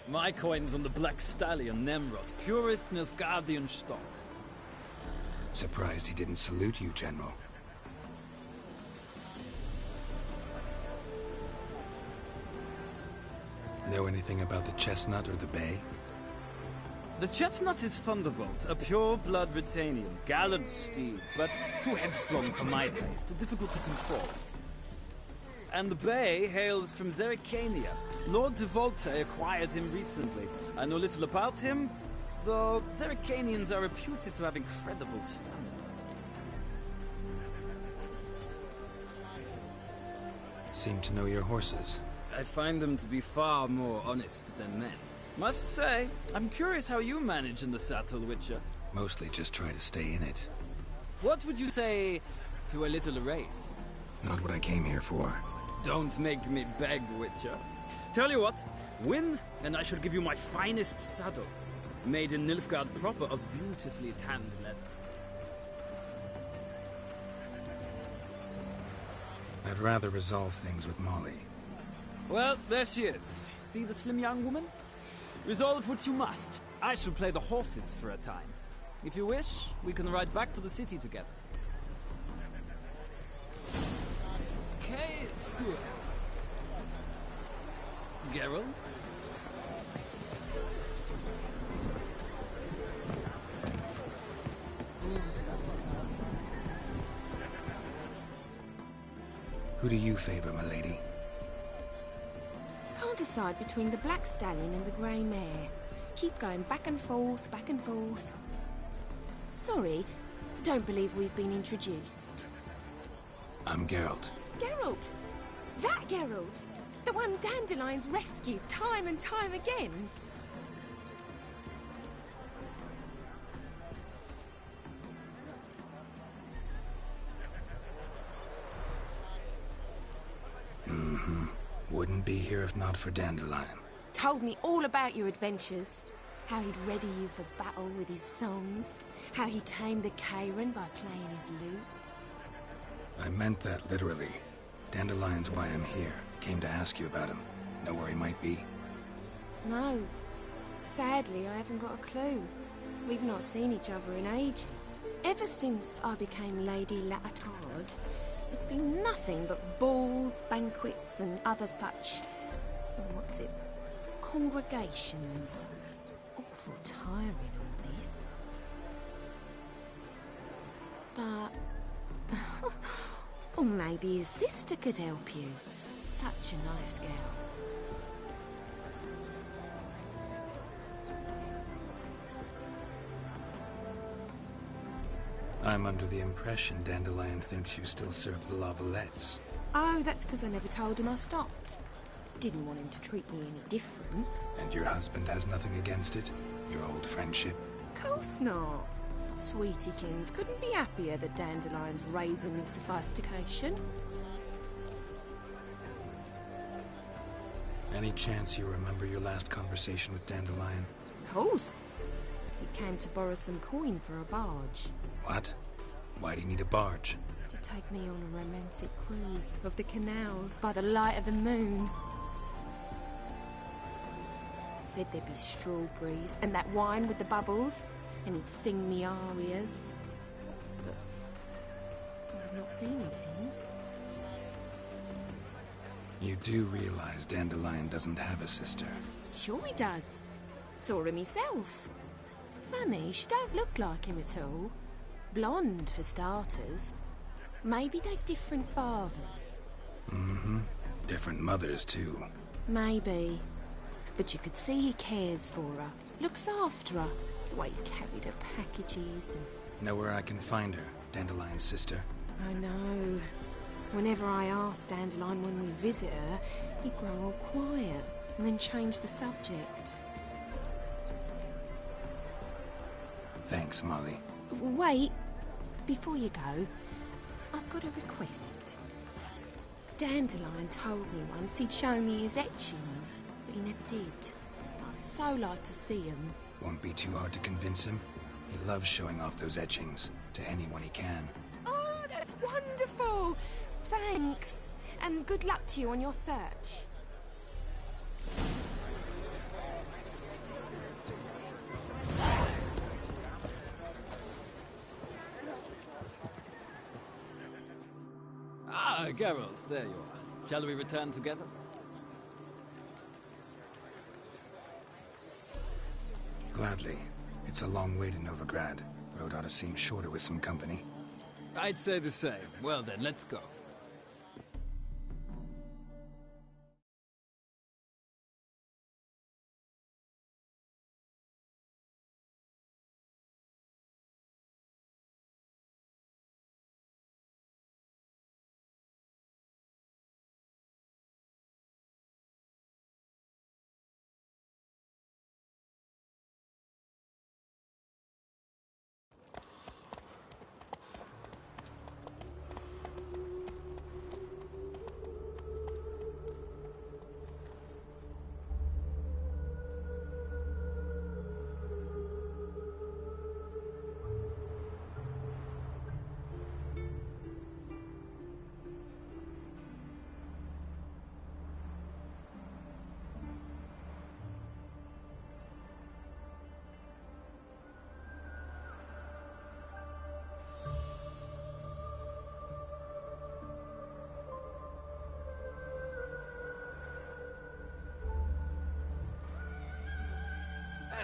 My coin's on the Black Stallion, Nemrod, purest Nilfgaardian stock. Surprised he didn't salute you, General. Know anything about the Chestnut or the Bay? The Chestnut is Thunderbolt, a pure-blood Britannian, gallant steed, but too headstrong for my taste, difficult to control. And the Bay hails from Zerrikania. Lord de Volte acquired him recently. I know little about him, though Zerrikanians are reputed to have incredible stamina. seem to know your horses. I find them to be far more honest than men. Must say, I'm curious how you manage in the saddle, Witcher. Mostly just try to stay in it. What would you say to a little race? Not what I came here for. Don't make me beg, Witcher. Tell you what, win, and I shall give you my finest saddle. Made in Nilfgaard proper of beautifully tanned leather. I'd rather resolve things with Molly. Well, there she is. See the slim young woman? Resolve what you must. I shall play the horses for a time. If you wish, we can ride back to the city together. Okay, Suez. Geralt? Who do you favor, my lady? Can't decide between the black stallion and the grey mare. Keep going back and forth, back and forth. Sorry, don't believe we've been introduced. I'm Geralt. Geralt! That Geralt! The one Dandelions rescued time and time again. Wouldn't be here if not for Dandelion. Told me all about your adventures. How he'd ready you for battle with his songs. How he tamed the Karen by playing his lute. I meant that literally. Dandelion's why I'm here. Came to ask you about him. Know where he might be? No. Sadly, I haven't got a clue. We've not seen each other in ages. Ever since I became Lady Latard, it's been nothing but balls, banquets, and other such... congregations. Awful tiring, all this. But... or maybe his sister could help you. Such a nice girl. I'm under the impression Dandelion thinks you still serve the Lavalettes. Oh, that's because I never told him I stopped. Didn't want him to treat me any different. And your husband has nothing against it? Your old friendship? Course not. Sweetiekins couldn't be happier that Dandelion's raising with sophistication. Any chance you remember your last conversation with Dandelion? Course. He came to borrow some coin for a barge. What? Why do you need a barge? To take me on a romantic cruise of the canals by the light of the moon. Said there'd be strawberries and that wine with the bubbles, and he'd sing me arias. But I've not seen him since. You do realize Dandelion doesn't have a sister? Sure he does. Saw him myself. Funny, she don't look like him at all. Blonde, for starters. Maybe they've different fathers. Mm-hmm. Different mothers, too. Maybe. But you could see he cares for her. Looks after her. The way he carried her packages and... Know where I can find her, Dandelion's sister? I know. Whenever I asked Dandelion when we visit her, he'd grow all quiet and then change the subject. Thanks, Molly. Wait. Before you go, I've got a request. Dandelion told me once he'd show me his etchings, but he never did. I'd so like to see them. Won't be too hard to convince him. He loves showing off those etchings to anyone he can. Oh, that's wonderful! Thanks. And good luck to you on your search. Ah, Geralt, there you are. Shall we return together? Gladly. It's a long way to Novigrad. Road ought to seem shorter with some company. I'd say the same. Well then, let's go.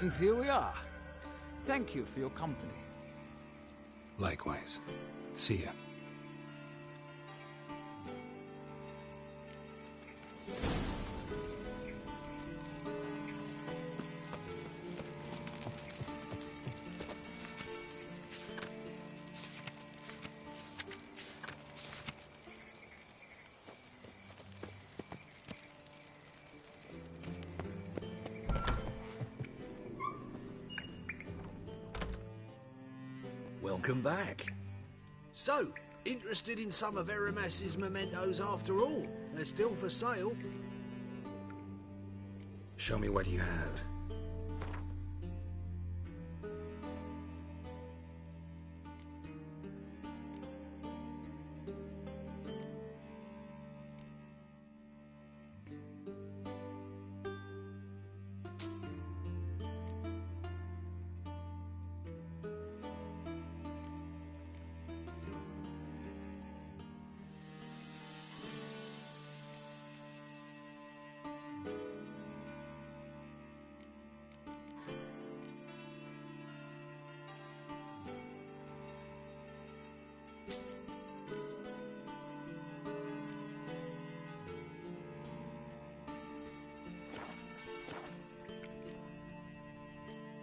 And here we are. Thank you for your company. Likewise. See ya. Welcome back. So, interested in some of Aramas's mementos after all? They're still for sale. Show me what you have.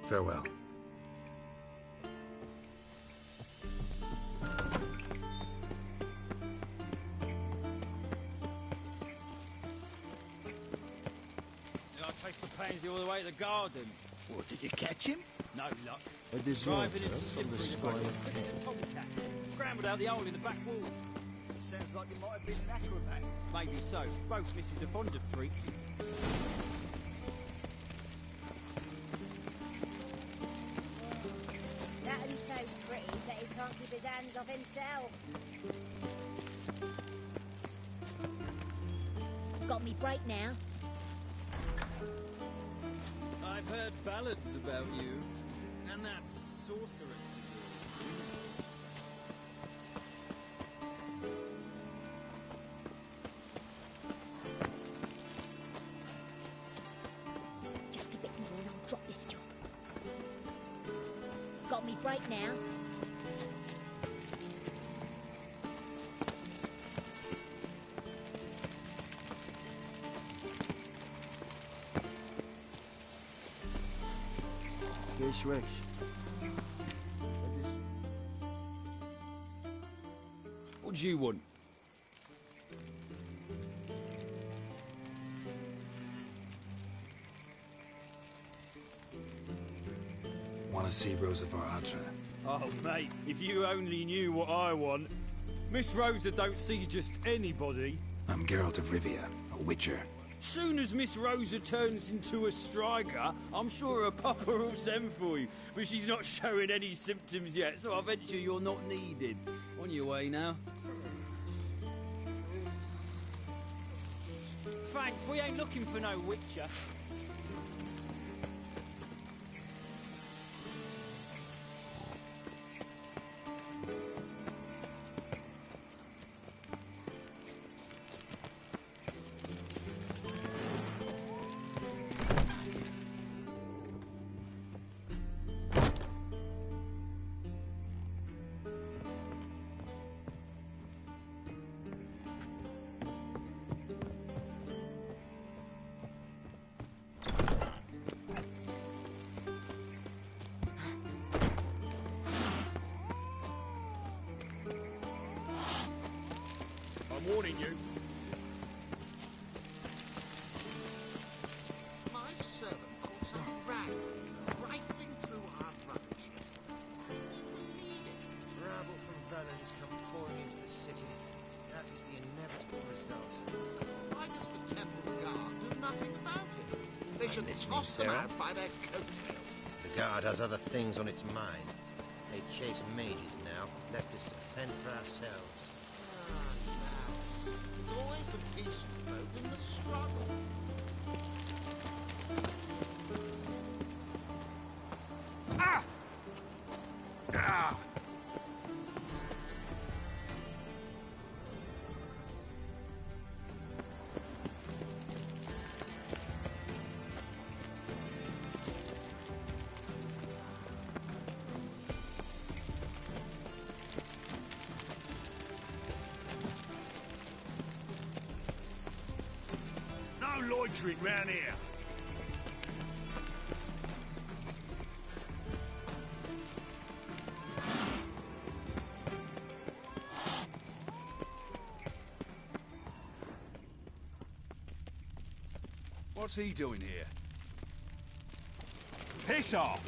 Farewell. Did I chase the pansy all the way to the garden? What, did you catch him? No luck. A deserter Driving in from the slippery sky road, of quick as a Kent. tomcat. Scrambled out the hole in the back wall. Sounds like you might have been an acrobat. Maybe so. Both misses are fond of freaks. That is so pretty that he can't keep his hands off himself. Got me break now. I've heard ballads about you. And that sorceress of yours. Just a bit more and I'll drop this job. Got me break now. Wish, wish. What do you want? Want to see Rosa Atra? Oh, mate, if you only knew what I want. Miss Rosa don't see just anybody. I'm Geralt of Rivia, a witcher. Soon as Miss Rosa turns into a striker, I'm sure her papa will send for you. But she's not showing any symptoms yet, so I venture you're not needed. On your way now. Thanks, we ain't looking for no witcher. I'm warning you. My servant caught some rag rifling through our rubbish. Can you believe it? Rabble from Valens come pouring into the city. That is the inevitable result. Why does the temple guard do nothing about it? They should Listening, toss them Sarah. out by their coattails. The guard has other things on its mind. They chase mages now, left us to fend for ourselves. It's always the decent folk in the struggle. Ah! Ah! good drink round here. What's he doing here? Piss off!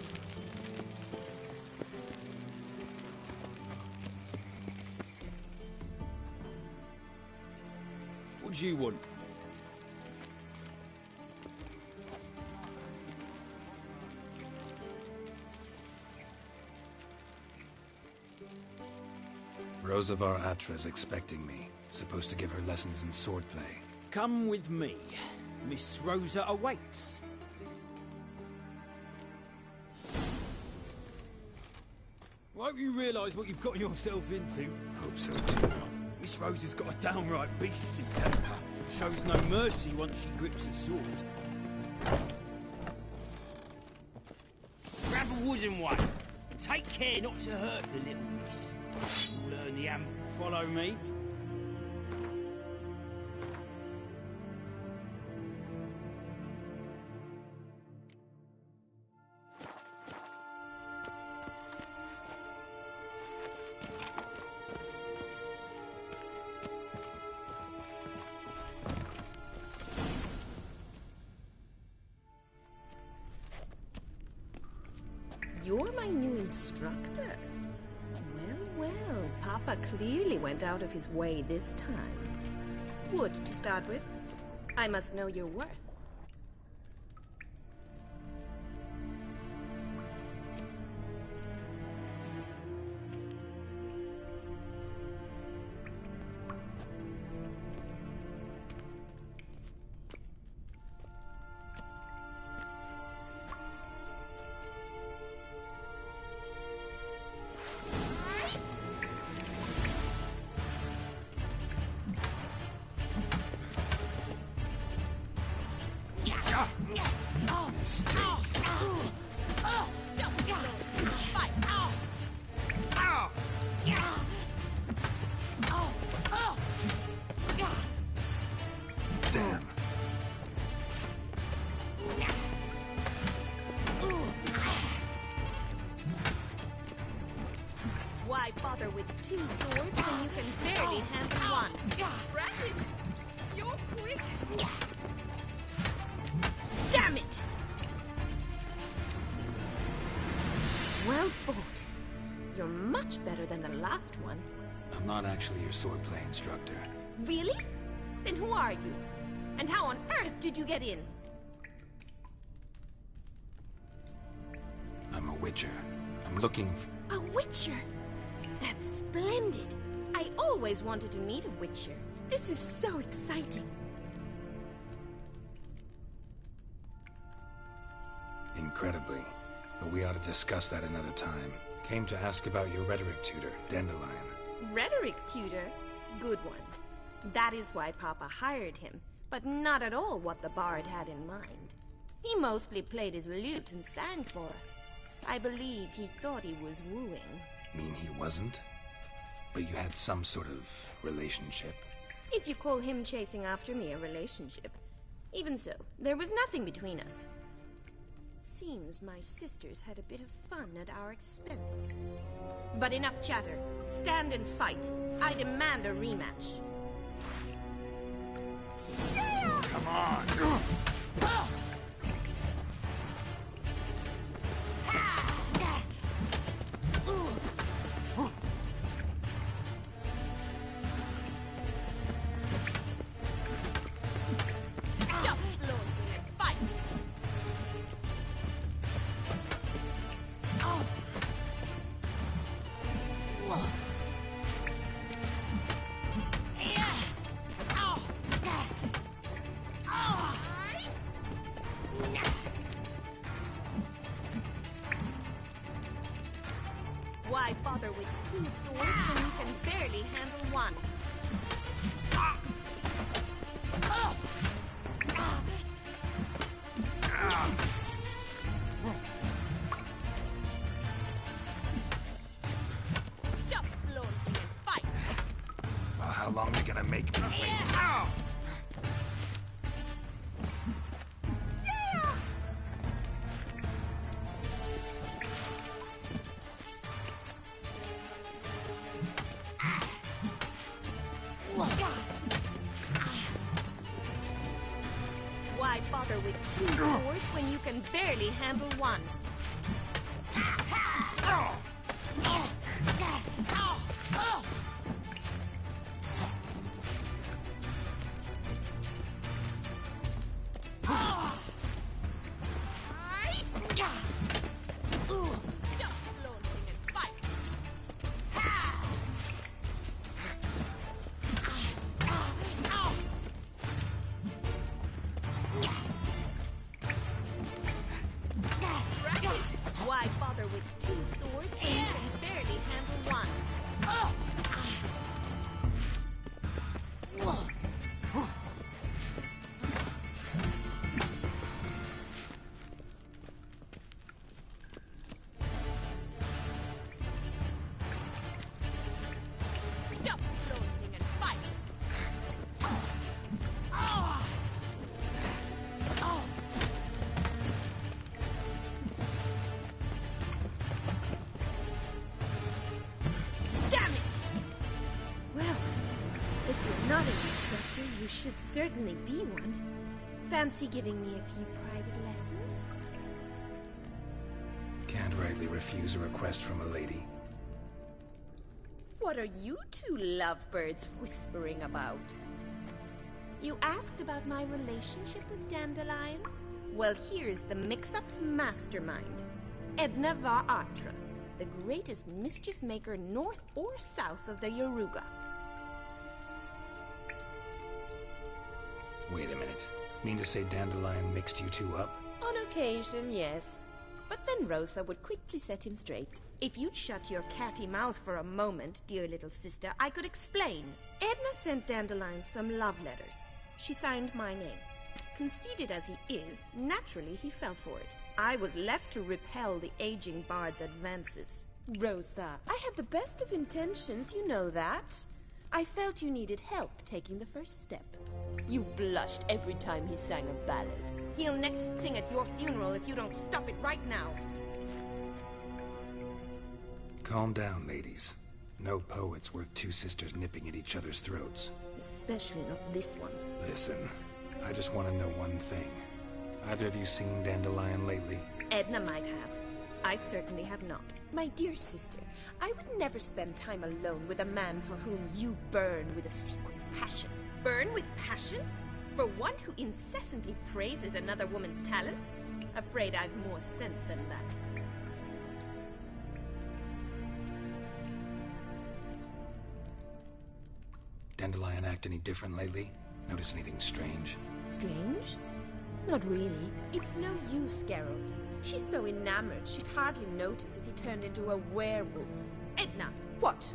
What do you want? Rosa var Atra's expecting me. Supposed to give her lessons in swordplay. Come with me. Miss Rosa awaits. I hope you realise what you've got yourself into. Hope so too. Miss Rosa's got a downright beastly temper. Shows no mercy once she grips a sword. Grab a wooden one. Take care not to hurt the little miss. You'll learn the amp. Follow me. You're my new instructor. Well, Papa clearly went out of his way this time. Wood, to start with. I must know your worth. Damn. Why bother with two swords when you can barely handle one? Ratted! You're quick! Damn it! Well fought. You're much better than the last one. I'm not actually your swordplay instructor. Really? Then who are you? And how on earth did you get in? I'm a witcher. I'm looking for... A witcher? That's splendid. I always wanted to meet a witcher. This is so exciting. Incredibly. But we ought to discuss that another time. Came to ask about your rhetoric tutor, Dandelion. Rhetoric tutor? Good one. That is why Papa hired him, but not at all what the bard had in mind. He mostly played his lute and sang for us. I believe he thought he was wooing. Mean he wasn't? But you had some sort of relationship? If you call him chasing after me a relationship. Even so, there was nothing between us. Seems my sisters had a bit of fun at our expense. But enough chatter. Stand and fight. I demand a rematch. Come on! Stop flaunting and fight! Why bother with two swords when you can barely handle one? Stop flaunting and fight! Well, how long are you gonna make me wait? two swords when you can barely handle one? Why bother with two swords when you can barely handle one? Stop flaunting and fight! Damn it! Well, if you're not an instructor, you should certainly be one. Fancy giving me a few private lessons? Can't rightly refuse a request from a lady. What are you two lovebirds whispering about? You asked about my relationship with Dandelion? Well, here's the mix-up's mastermind. Edna Va Atra, the greatest mischief maker north or south of the Yaruga. Wait a minute. Mean to say Dandelion mixed you two up? On occasion, yes. But then Rosa would quickly set him straight. If you'd shut your catty mouth for a moment, dear little sister, I could explain. Edna sent Dandelion some love letters. She signed my name. Conceited as he is, naturally he fell for it. I was left to repel the aging bard's advances. Rosa, I had the best of intentions, you know that. I felt you needed help taking the first step. You blushed every time he sang a ballad. He'll next sing at your funeral if you don't stop it right now. Calm down, ladies. No poet's worth two sisters nipping at each other's throats. Especially not this one. Listen, I just want to know one thing. Either of you seen Dandelion lately? Edna might have. I certainly have not. My dear sister, I would never spend time alone with a man for whom you burn with a secret passion. Burn with passion? For one who incessantly praises another woman's talents? Afraid I've more sense than that. Dandelion act any different lately? Notice anything strange? Strange? Not really. It's no use, Geralt. She's so enamored she'd hardly notice if he turned into a werewolf. Edna! What?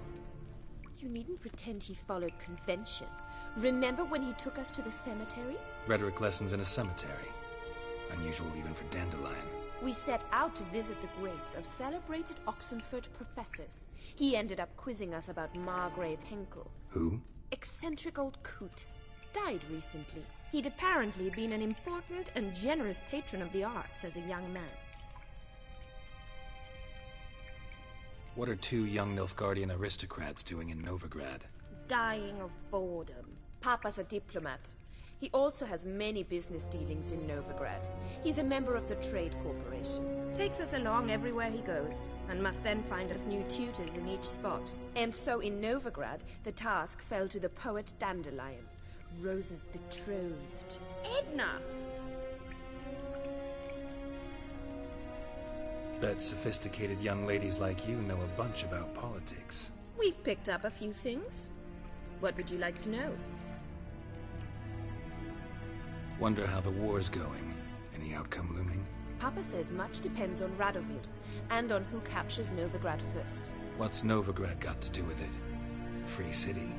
You needn't pretend he followed convention. Remember when he took us to the cemetery? Rhetoric lessons in a cemetery. Unusual even for Dandelion. We set out to visit the graves of celebrated Oxenford professors. He ended up quizzing us about Margrave Henkel. Who? Eccentric old coot. Died recently. He'd apparently been an important and generous patron of the arts as a young man. What are two young Nilfgaardian aristocrats doing in Novigrad? Dying of boredom. Papa's a diplomat. He also has many business dealings in Novigrad. He's a member of the Trade Corporation. Takes us along everywhere he goes, and must then find us new tutors in each spot. And so in Novigrad, the task fell to the poet Dandelion, Rosa's betrothed. Edna! Bet sophisticated young ladies like you know a bunch about politics. We've picked up a few things. What would you like to know? Wonder how the war's going. Any outcome looming? Papa says much depends on Radovid, and on who captures Novigrad first. What's Novigrad got to do with it? Free city.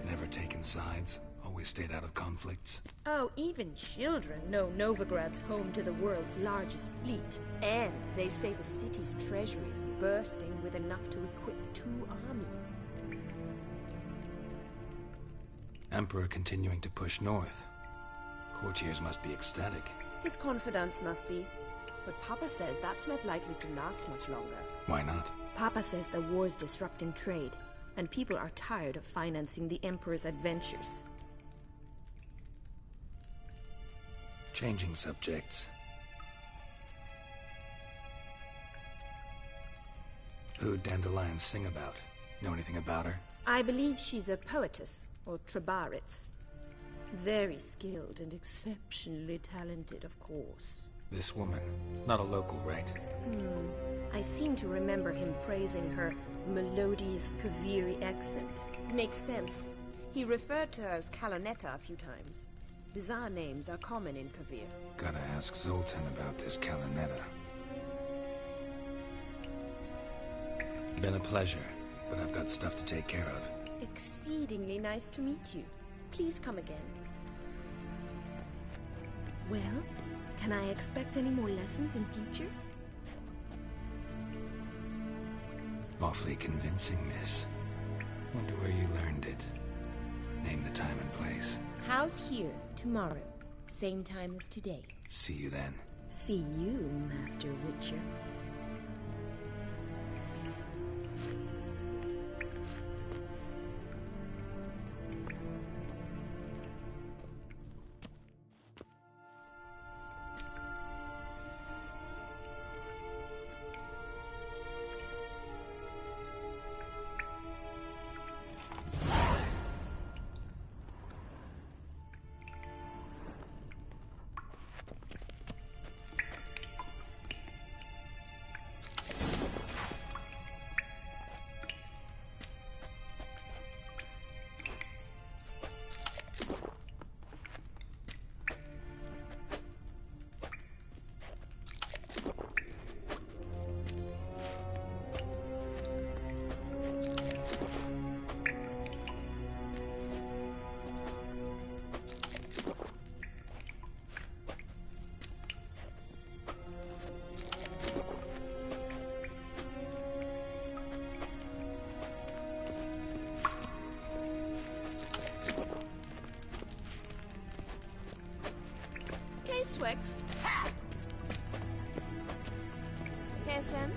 Never taken sides. Always stayed out of conflicts. Oh, even children know Novigrad's home to the world's largest fleet. And they say the city's treasury is bursting with enough to equip 2 armies. Emperor continuing to push north. Courtiers must be ecstatic. His confidants must be. But Papa says that's not likely to last much longer. Why not? Papa says the war's disrupting trade, and people are tired of financing the Emperor's adventures. Changing subjects. Who'd Dandelions sing about? Know anything about her? I believe she's a poetess, or trabaritz. Very skilled and exceptionally talented, of course. This woman, not a local, right? I seem to remember him praising her melodious Kaviri accent. Makes sense. He referred to her as Kalonetta a few times. Bizarre names are common in Kavir. Gotta ask Zoltan about this Kalonetta. Been a pleasure, but I've got stuff to take care of. Exceedingly nice to meet you. Please come again. Well, can I expect any more lessons in future? Awfully convincing, miss. Wonder where you learned it. Name the time and place. House here, tomorrow. Same time as today. See you then. See you, Master Witcher. Swix. KSM.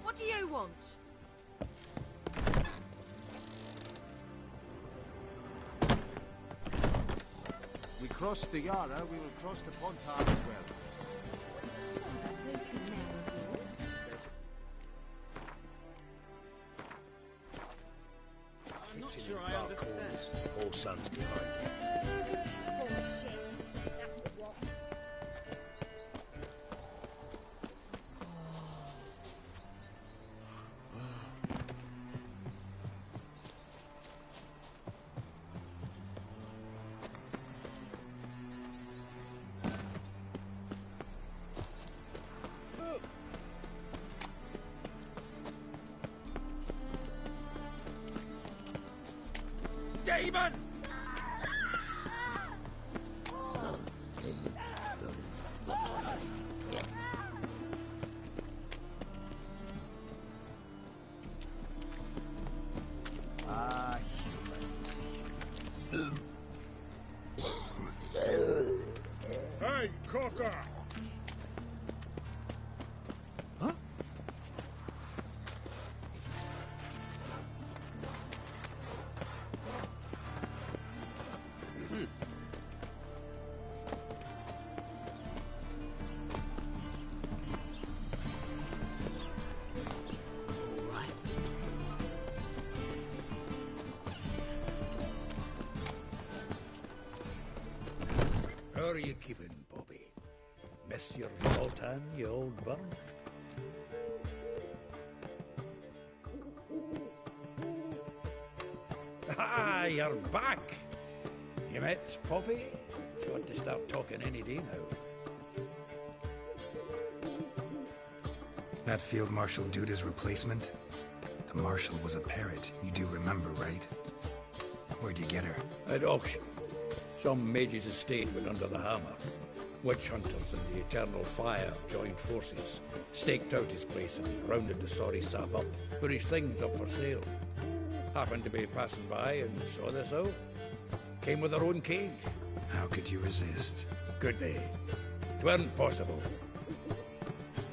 What do you want? We crossed the Yara, we will cross the Pontar as well. What do you say that racing mare of yours? I'm not sure I understand. All sons behind it. Bullshit. That's what. Demon! Hey, Cocker! Huh? are you keeping, Bobby? Miss your Zoltan, you old burn? Ah, you're back! You met Poppy? She ought to start talking any day now. That Field Marshal Duda's replacement? The Marshal was a parrot, you do remember, right? Where'd you get her? At auction. Some mage's estate went under the hammer. Witch hunters and the Eternal Fire joined forces, staked out his place and rounded the sorry sap up, put his things up for sale. Happened to be passing by and saw this out. Came with her own cage. How could you resist? Could they? 'Tweren't possible.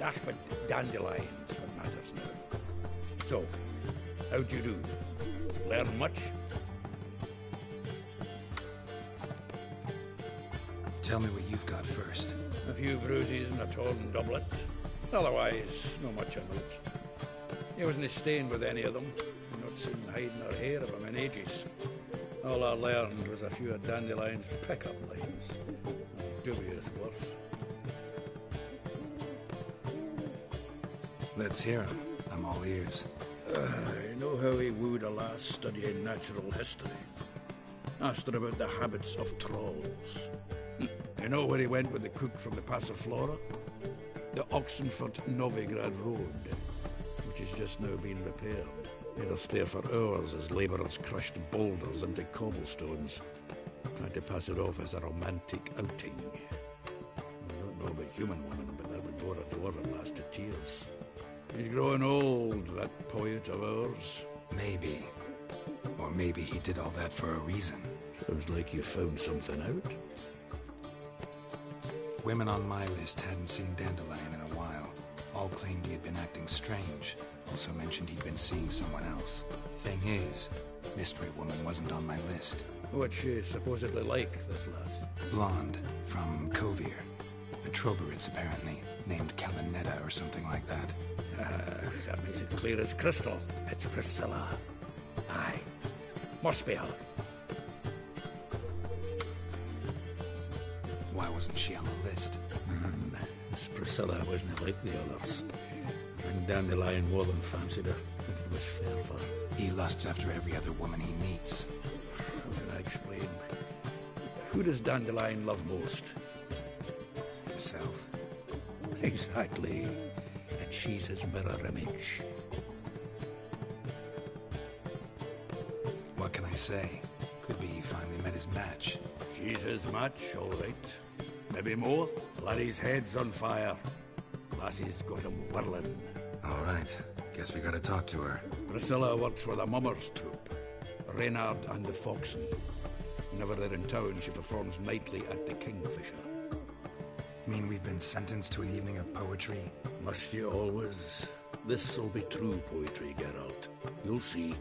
Ah, but Dandelions what matters now. So, how'd you do? Learn much? Tell me what you've got first. A few bruises and a torn doublet. Otherwise, no much of note. He wasn't staying with any of them. Not seen hiding or hair of him in ages. All I learned was a few of Dandelion's pick-up lines. Dubious worth. Let's hear him. I'm all ears. I know how he wooed a lass studying natural history. Asked her about the habits of trolls. You know where he went with the cook from the Passiflora? The Oxenford-Novigrad Road, which has just now been repaired. Made us stare for hours as labourers crushed boulders into cobblestones. Tried to pass it off as a romantic outing. I don't know about human women, but that would bore a dwarven lass to tears. He's growing old, that poet of ours. Maybe. Or maybe he did all that for a reason. Sounds like you found something out. Women on my list hadn't seen Dandelion in a while. All claimed he had been acting strange. Also mentioned he'd been seeing someone else. Thing is, Mystery Woman wasn't on my list. What's she supposedly like, this lass? Blonde, from Kovir. A Troberits, apparently, named Kalinetta or something like that. That makes it clear as crystal. It's Priscilla. Aye. Must be her. Why wasn't she on the list? This Priscilla wasn't like the others. I think Dandelion more than fancied her. I think it was fair for her. He lusts after every other woman he meets. How can I explain? Who does Dandelion love most? Himself. Exactly. And she's his mirror image. What can I say? Could be he finally met his match. She's his match, all right. Maybe more. Laddie's head's on fire. Lassie's got him whirling. All right. Guess we gotta talk to her. Priscilla works with a mummers troupe. Reynard and the Foxen. Whenever they're in town, she performs nightly at the Kingfisher. Mean we've been sentenced to an evening of poetry? Must you always? This'll be true poetry, Geralt. You'll see.